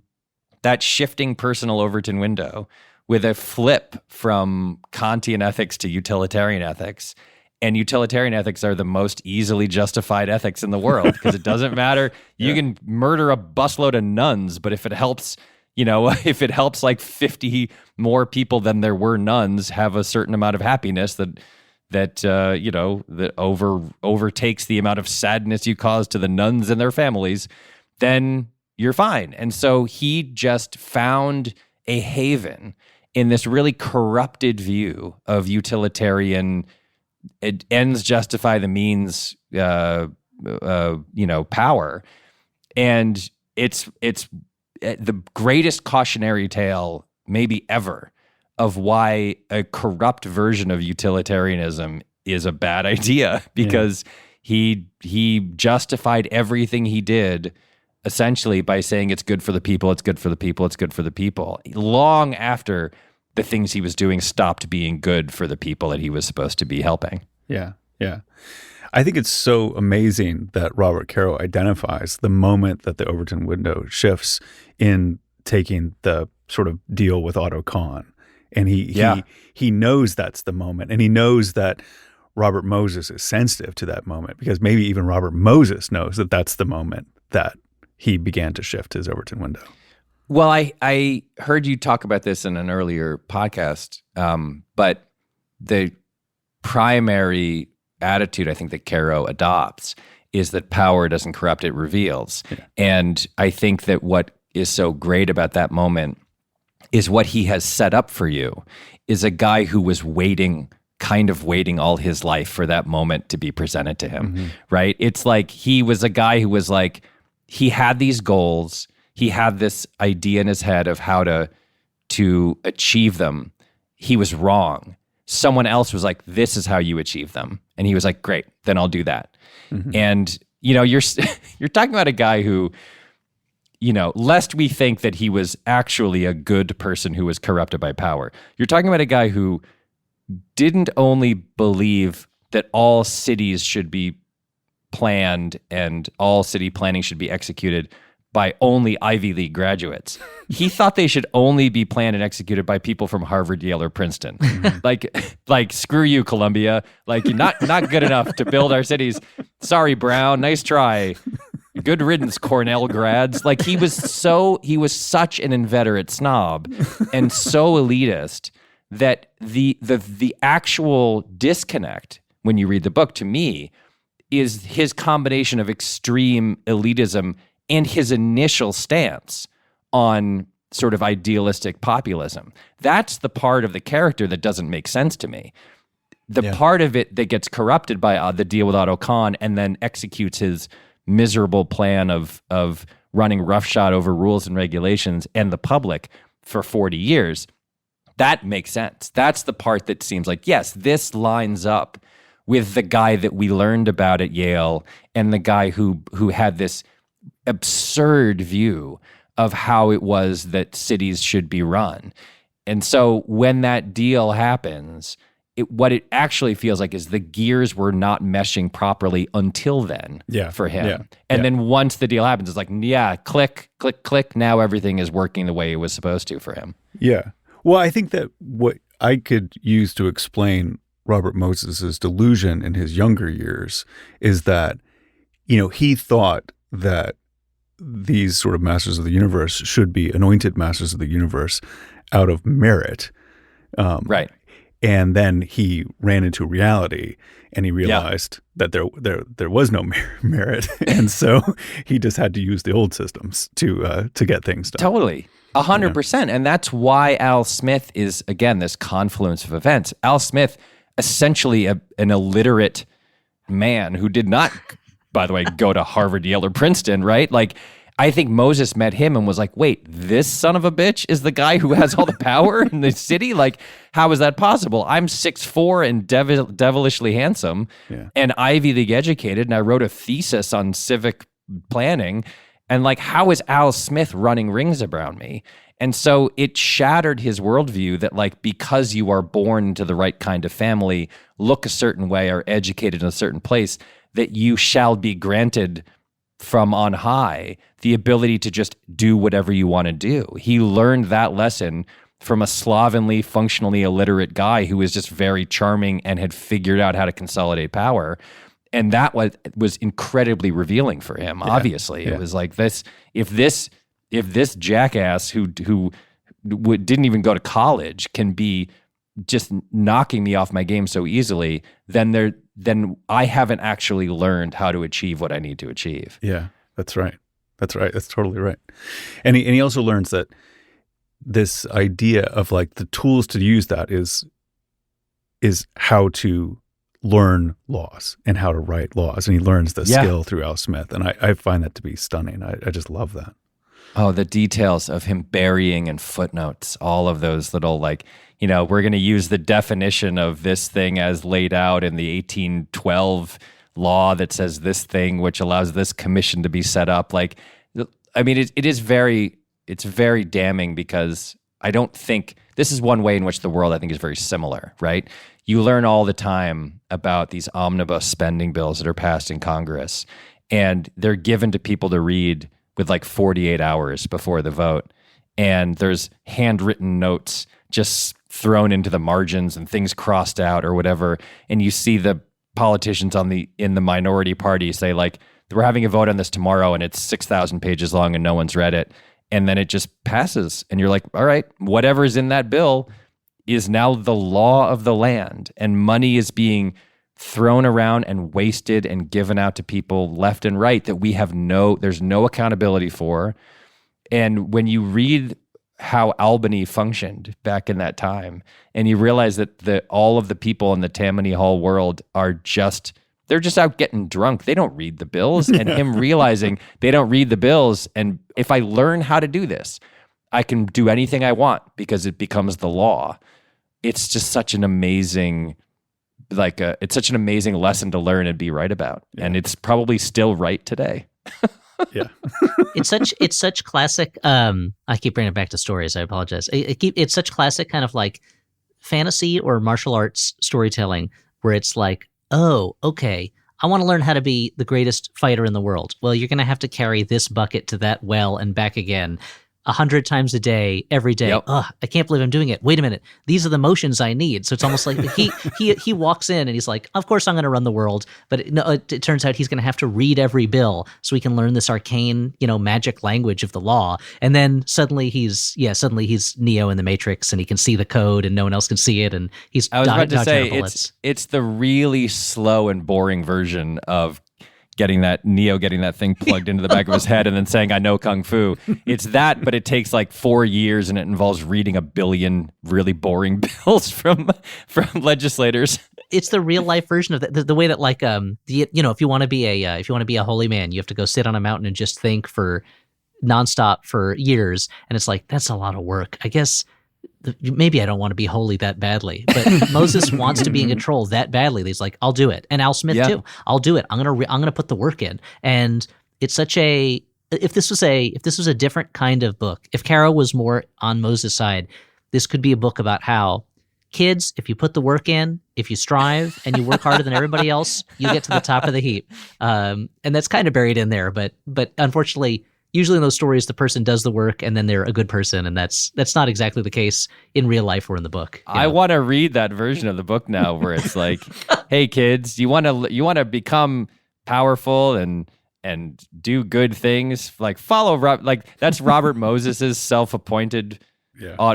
Speaker 3: that shifting personal Overton window with a flip from Kantian ethics to utilitarian ethics, and utilitarian ethics are the most easily justified ethics in the world because it doesn't matter. You can murder a busload of nuns, but if it helps, if it helps like 50 more people than there were nuns have a certain amount of happiness that overtakes the amount of sadness you cause to the nuns and their families, then you're fine. And so he just found a haven in this really corrupted view of utilitarian ends justify the means, power. And it's the greatest cautionary tale maybe ever of why a corrupt version of utilitarianism is a bad idea, because he justified everything he did essentially by saying it's good for the people, it's good for the people, it's good for the people, long after the things he was doing stopped being good for the people that he was supposed to be helping.
Speaker 1: Yeah. I think it's so amazing that Robert Caro identifies the moment that the Overton window shifts in taking the sort of deal with Otto Kahn. And he knows that's the moment. And he knows that Robert Moses is sensitive to that moment, because maybe even Robert Moses knows that that's the moment that he began to shift his Overton window.
Speaker 3: Well, I heard you talk about this in an earlier podcast, but the primary attitude I think that Caro adopts is that power doesn't corrupt, it reveals. Yeah. And I think that what is so great about that moment is what he has set up for you is a guy who was waiting all his life for that moment to be presented to him, right? It's like he was a guy who was like, he had these goals, he had this idea in his head of how to achieve them. He was wrong. Someone else was like, this is how you achieve them. And he was like, great, then I'll do that. And, you're talking about a guy who, lest we think that he was actually a good person who was corrupted by power. You're talking about a guy who didn't only believe that all cities should be planned and all city planning should be executed by only Ivy League graduates. He thought they should only be planned and executed by people from Harvard, Yale, or Princeton. Like screw you, Columbia. Like you're not good enough to build our cities. Sorry, Brown. Nice try. Good riddance, Cornell grads. Like he was such an inveterate snob and so elitist that the actual disconnect when you read the book to me is his combination of extreme elitism and his initial stance on sort of idealistic populism. That's the part of the character that doesn't make sense to me. The part of it that gets corrupted by the deal with Otto Kahn and then executes his miserable plan of running roughshod over rules and regulations and the public for 40 years, that makes sense. That's the part that seems like, yes, this lines up with the guy that we learned about at Yale and the guy who had this absurd view of how it was that cities should be run. And so when that deal happens what it actually feels like is the gears were not meshing properly until then for him. And then once the deal happens, it's like, click, click, click. Now everything is working the way it was supposed to for him.
Speaker 1: Yeah. Well, I think that what I could use to explain Robert Moses's delusion in his younger years is that, he thought that these sort of masters of the universe should be anointed masters of the universe out of merit.
Speaker 3: Right.
Speaker 1: And then he ran into reality and he realized that there was no merit. And so he just had to use the old systems to get things done.
Speaker 3: Totally. 100%. And that's why Al Smith is, again, this confluence of events. Al Smith, essentially an illiterate man who did not, by the way, go to Harvard, Yale, or Princeton, right? Like, I think Moses met him and was like, wait, this son of a bitch is the guy who has all the power in the city? Like, how is that possible? I'm 6'4" and devilishly handsome and Ivy League educated, and I wrote a thesis on civic planning. And like, how is Al Smith running rings around me? And so it shattered his worldview that like, because you are born into the right kind of family, look a certain way, are educated in a certain place, that you shall be granted from on high the ability to just do whatever you want to do. He learned that lesson from a slovenly, functionally illiterate guy who was just very charming and had figured out how to consolidate power. And that was incredibly revealing for him. Obviously, it was like this: if this jackass who didn't even go to college can be just knocking me off my game so easily, then I haven't actually learned how to achieve what I need to achieve.
Speaker 1: Yeah, that's right. That's right. That's totally right. And he also learns that this idea of like the tools to use that is how to learn laws and how to write laws. And he learns the skill through Al Smith. And I find that to be stunning. I just love that.
Speaker 3: Oh, the details of him burying in footnotes, all of those little like, we're going to use the definition of this thing as laid out in the 1812 law that says this thing, which allows this commission to be set up. Like, I mean, it's very damning, because I don't think this is one way in which the world, I think, is very similar, right? You learn all the time about these omnibus spending bills that are passed in Congress, and they're given to people to read with like 48 hours before the vote. And there's handwritten notes just thrown into the margins and things crossed out or whatever. And you see the politicians in the minority party say like, we're having a vote on this tomorrow and it's 6,000 pages long and no one's read it. And then it just passes. And you're like, all right, whatever's in that bill is now the law of the land, and money is being thrown around and wasted and given out to people left and right that there's no accountability for. And when you read how Albany functioned back in that time, and you realize that all of the people in the Tammany Hall world they're just out getting drunk. They don't read the bills. And him realizing they don't read the bills, and if I learn how to do this, I can do anything I want because it becomes the law. It's just such an amazing it's such an amazing lesson to learn and be right about. Yeah. And it's probably still right today.
Speaker 1: Yeah.
Speaker 2: It's such classic, I keep bringing it back to stories. I apologize. It's such classic kind of like fantasy or martial arts storytelling where it's like, oh, okay, I want to learn how to be the greatest fighter in the world. Well, you're going to have to carry this bucket to that well and back again 100 times a day, every day.
Speaker 3: Yep.
Speaker 2: Ugh, I can't believe I'm doing it. Wait a minute. These are the motions I need. So it's almost like he walks in and he's like, of course I'm going to run the world. But it turns out he's going to have to read every bill so he can learn this arcane, magic language of the law. And then suddenly he's Neo in the Matrix and he can see the code and no one else can see it. And he's
Speaker 3: I was about to say,
Speaker 2: bullets.
Speaker 3: it's the really slow and boring version of getting that thing plugged into the back of his head and then saying, I know Kung Fu. It's that, but it takes like 4 years and it involves reading 1 billion really boring bills from legislators.
Speaker 2: It's the real life version of the way that like, if you want to be a holy man, you have to go sit on a mountain and just think for nonstop for years. And it's like, that's a lot of work. I guess maybe I don't want to be holy that badly, but Moses wants to be in control that badly. He's like, I'll do it. And Al Smith too. I'll do it. I'm going to put the work in. And it's such if this was a different kind of book, if Caro was more on Moses' side, this could be a book about how kids, if you put the work in, if you strive and you work harder than everybody else, you get to the top of the heap. And that's kind of buried in there. But unfortunately, usually in those stories, the person does the work and then they're a good person. And that's not exactly the case in real life or in the book.
Speaker 3: I want to read that version of the book now where it's like, hey, kids, you want to become powerful and do good things, like follow like that's Robert Moses's self-appointed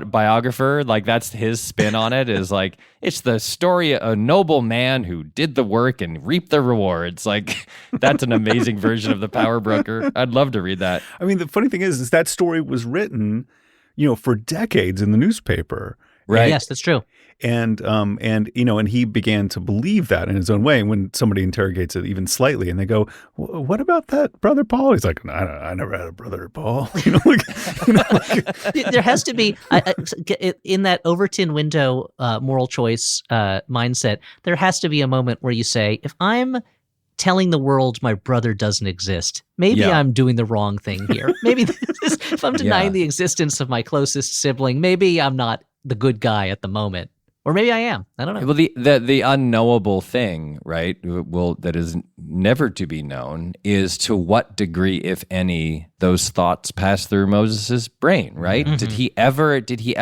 Speaker 3: biographer. Like that's his spin on it, is like it's the story of a noble man who did the work and reaped the rewards. Like that's an amazing version of the power broker. I'd love to read that.
Speaker 1: I mean, the funny thing is that story was written, for decades in the newspaper.
Speaker 3: Right.
Speaker 2: Yes, that's true.
Speaker 1: And he began to believe that in his own way. And when somebody interrogates it even slightly, and they go, "What about that brother Paul?" He's like, "I never had a brother Paul."
Speaker 2: There has to be in that Overton window moral choice mindset. There has to be a moment where you say, "If I'm telling the world my brother doesn't exist, maybe I'm doing the wrong thing here. Maybe if I'm denying the existence of my closest sibling, maybe I'm not the good guy at the moment." Or maybe I am. I don't know.
Speaker 3: Well, the unknowable thing, right, that is never to be known is to what degree, if any, those thoughts pass through Moses's brain, right? Mm-hmm. Did he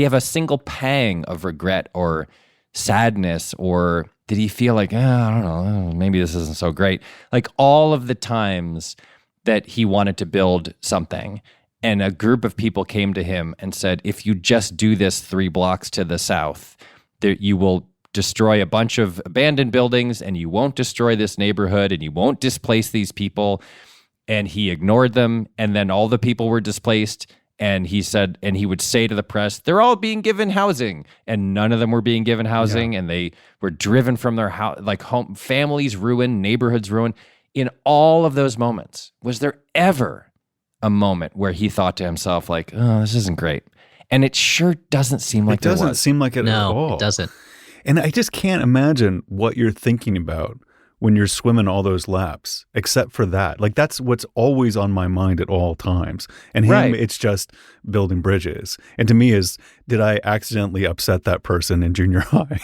Speaker 3: have a single pang of regret or sadness, or did he feel like, I don't know, maybe this isn't so great? Like all of the times that he wanted to build something, and a group of people came to him and said, if you just do this 3 blocks to the south, you will destroy a bunch of abandoned buildings and you won't destroy this neighborhood and you won't displace these people. And he ignored them. And then all the people were displaced. And he said, and he would say to the press, they're all being given housing. And none of them were being given housing. And they were driven from their house, like home, families ruined, neighborhoods ruined. In all of those moments, was there ever a moment where he thought to himself, like, oh, this isn't great? And it sure doesn't seem like
Speaker 1: it doesn't seem like it at all.
Speaker 2: No, it doesn't.
Speaker 1: And I just can't imagine what you're thinking about when you're swimming all those laps, except for that. Like, that's what's always on my mind at all times. And him, It's just building bridges. And to me did I accidentally upset that person in junior high?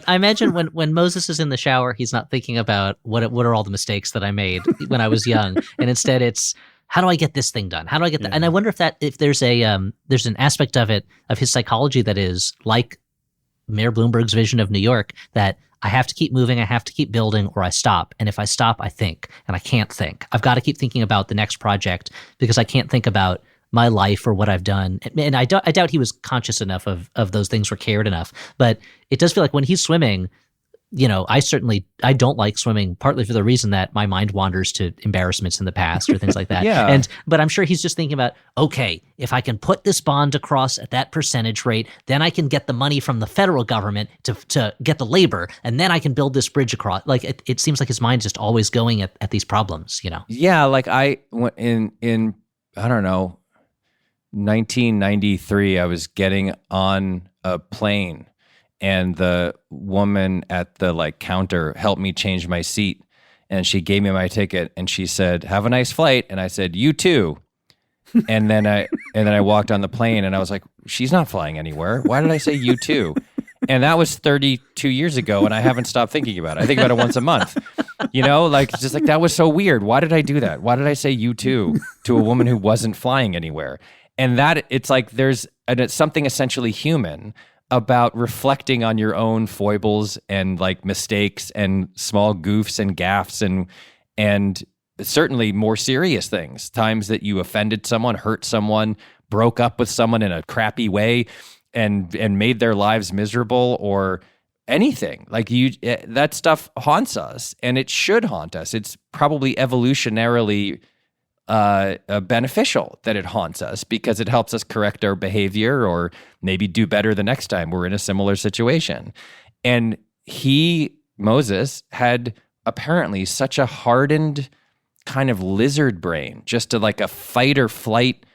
Speaker 2: I imagine when Moses is in the shower, he's not thinking about what are all the mistakes that I made when I was young. And instead it's, how do I get this thing done? How do I get that? And I wonder if there's an aspect of his psychology that is like Mayor Bloomberg's vision of New York, that I have to keep moving, I have to keep building, or I stop. And if I stop, I think, and I can't think. I've got to keep thinking about the next project because I can't think about my life or what I've done. And I doubt he was conscious enough of those things or cared enough. But it does feel like when he's swimming, I don't like swimming, partly for the reason that my mind wanders to embarrassments in the past or things like that. But I'm sure he's just thinking about, okay, if I can put this bond across at that percentage rate, then I can get the money from the federal government to get the labor, and then I can build this bridge across. Like it seems like his mind's just always going at these problems,
Speaker 3: Yeah, like I in I don't know, 1993, I was getting on a plane. And the woman at the counter helped me change my seat, and she gave me my ticket and she said, "Have a nice flight." And I said, "You too." and then I walked on the plane and I was like, she's not flying anywhere. Why did I say "you too"? And that was 32 years ago, and I haven't stopped thinking about it. I think about it once a month. Just like that was so weird. Why did I do that? Why did I say "you too" to a woman who wasn't flying anywhere? And that it's like it's something essentially human about reflecting on your own foibles and mistakes and small goofs and gaffes and certainly more serious things, times that you offended someone, hurt someone, broke up with someone in a crappy way and made their lives miserable or anything. That stuff haunts us, and it should haunt us. It's probably evolutionarily beneficial that it haunts us because it helps us correct our behavior or maybe do better the next time we're in a similar situation. And Moses had apparently such a hardened kind of lizard brain, just a fight or flight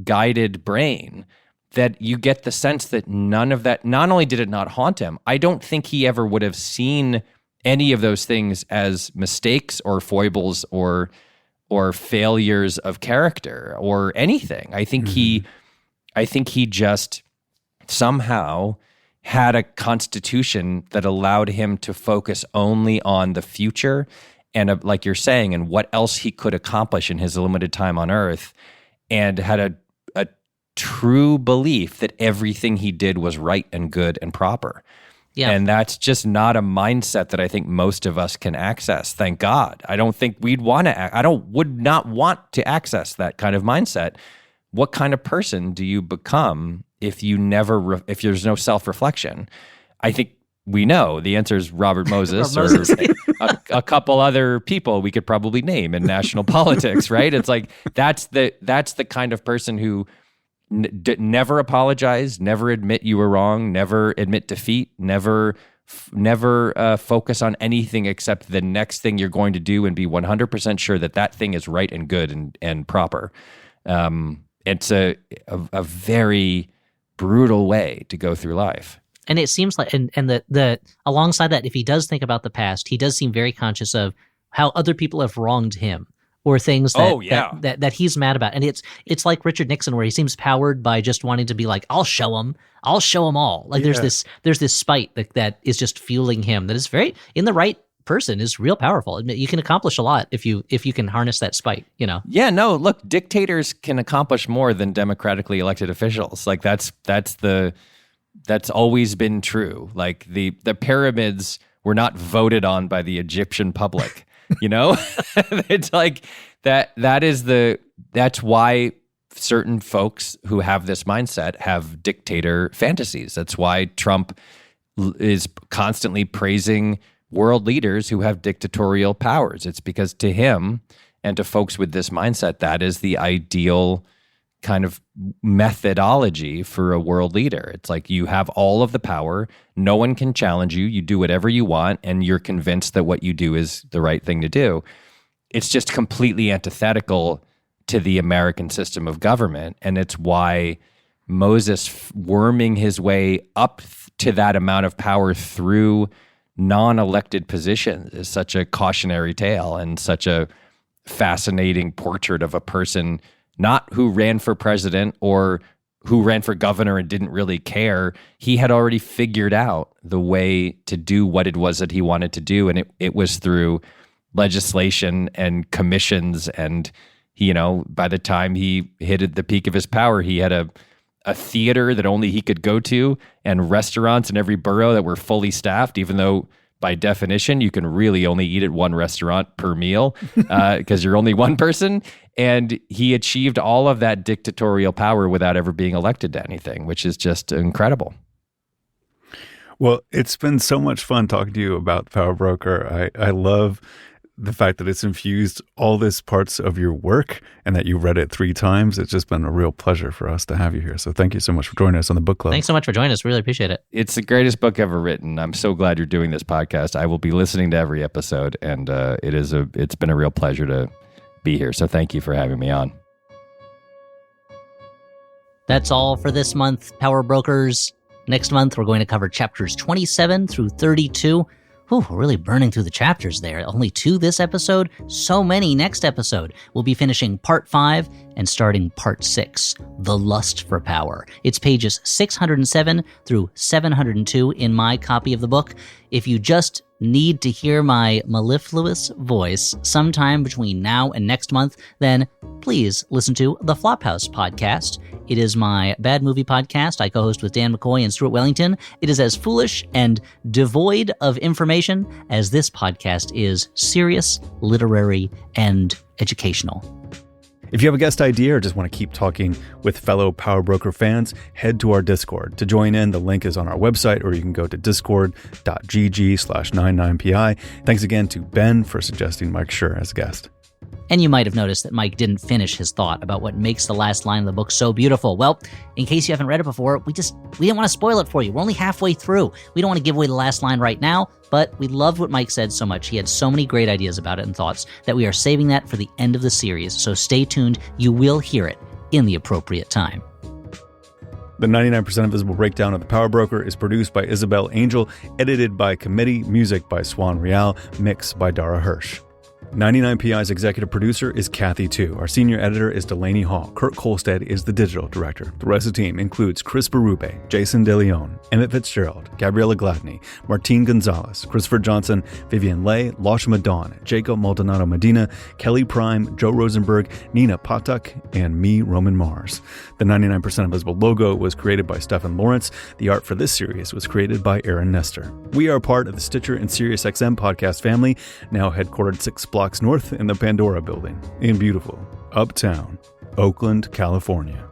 Speaker 3: guided brain, that you get the sense that none of that, not only did it not haunt him, I don't think he ever would have seen any of those things as mistakes or foibles or failures of character or anything. I think I think he just somehow had a constitution that allowed him to focus only on the future and, like you're saying, and what else he could accomplish in his limited time on Earth, and had a true belief that everything he did was right and good and proper.
Speaker 2: Yeah.
Speaker 3: And that's just not a mindset that I think most of us can access. Thank God. I don't think we'd want to. Would not want to access that kind of mindset. What kind of person do you become if if there's no self-reflection? I think we know the answer is Robert Moses or a couple other people we could probably name in national politics, right? It's like that's the kind of person who never apologize, never admit you were wrong, never admit defeat, never focus on anything except the next thing you're going to do, and be 100% sure that thing is right and good and proper. It's a very brutal way to go through life.
Speaker 2: And it seems like, and the alongside that, if he does think about the past, he does seem very conscious of how other people have wronged him, or things that he's mad about. And it's like Richard Nixon, where he seems powered by just wanting to be like, I'll show him all. Like there's this spite that is just fueling him, that is very, in the right person, is real powerful. You can accomplish a lot if you can harness that spite, you know?
Speaker 3: Yeah, no, look, dictators can accomplish more than democratically elected officials. Like that's always been true. Like the pyramids were not voted on by the Egyptian public. You know, it's like that's why certain folks who have this mindset have dictator fantasies. That's why Trump is constantly praising world leaders who have dictatorial powers. It's because to him and to folks with this mindset, that is the ideal kind of methodology for a world leader. It's like you have all of the power, no one can challenge you, you do whatever you want, and you're convinced that what you do is the right thing to do. It's just completely antithetical to the American system of government, and it's why Moses worming his way up to that amount of power through non-elected positions is such a cautionary tale and such a fascinating portrait of a person not who ran for president or who ran for governor and didn't really care. He had already figured out the way to do what it was that he wanted to do. And it was through legislation and commissions. And, you know, by the time he hit at the peak of his power, he had a theater that only he could go to and restaurants in every borough that were fully staffed, even though by definition, you can really only eat at one restaurant per meal because you're only one person. And he achieved all of that dictatorial power without ever being elected to anything, which is just incredible.
Speaker 1: Well, it's been so much fun talking to you about Power Broker. I love the fact that it's infused all these parts of your work and that you read it 3 times. It's just been a real pleasure for us to have you here. So thank you so much for joining us on the book club.
Speaker 2: Thanks so much for joining us. Really appreciate it.
Speaker 3: It's the greatest book ever written. I'm so glad you're doing this podcast. I will be listening to every episode, and it's been a real pleasure to be here. So thank you for having me on.
Speaker 2: That's all for this month, Power Brokers. Next month, we're going to cover chapters 27 through 32. Whew, we're really burning through the chapters there. Only 2 this episode, so many next episode. We'll be finishing part 5 and starting part 6, The Lust for Power. It's pages 607 through 702 in my copy of the book. If you just need to hear my mellifluous voice sometime between now and next month, then please listen to the Flophouse podcast. It is my bad movie podcast I co-host with Dan McCoy and Stuart Wellington. It is as foolish and devoid of information as this podcast is serious, literary, and educational.
Speaker 1: If you have a guest idea or just want to keep talking with fellow Power Broker fans, head to our Discord. To join in, the link is on our website, or you can go to discord.gg/99pi. Thanks again to Ben for suggesting Mike Schur as a guest.
Speaker 2: And you might have noticed that Mike didn't finish his thought about what makes the last line of the book so beautiful. Well, in case you haven't read it before, we didn't want to spoil it for you. We're only halfway through. We don't want to give away the last line right now, but we loved what Mike said so much. He had so many great ideas about it and thoughts that we are saving that for the end of the series. So stay tuned. You will hear it in the appropriate time.
Speaker 1: The 99% Invisible Breakdown of the Power Broker is produced by Isabel Angel, edited by Committee, music by Swan Real, mixed by Dara Hirsch. 99PI's executive producer is Kathy Tu. Our senior editor is Delaney Hall. Kurt Kolstad is the digital director. The rest of the team includes Chris Berube, Jason DeLeon, Emmett Fitzgerald, Gabriella Gladney, Martine Gonzalez, Christopher Johnson, Vivian Leigh, Lashma Dawn, Jacob Maldonado Medina, Kelly Prime, Joe Rosenberg, Nina Patak, and me, Roman Mars. The 99% Invisible logo was created by Stephen Lawrence. The art for this series was created by Aaron Nestor. We are part of the Stitcher and SiriusXM podcast family, now headquartered 6 blocks north in the Pandora building in beautiful uptown Oakland, California.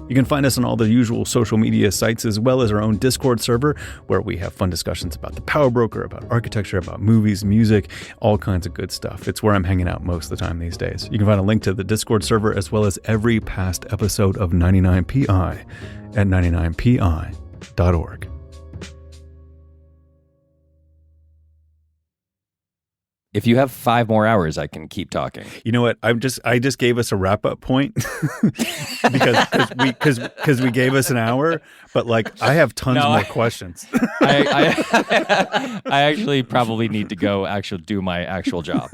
Speaker 1: You can find us on all the usual social media sites as well as our own Discord server where we have fun discussions about the Power Broker, about architecture, about movies, music, all kinds of good stuff. It's where I'm hanging out most of the time these days. You can find a link to the Discord server as well as every past episode of 99PI at 99pi.org.
Speaker 3: If you have 5 more hours, I can keep talking.
Speaker 1: You know what? I just gave us a wrap up point because we gave us an hour, but like I have tons more questions.
Speaker 3: I actually probably need to go do my actual job.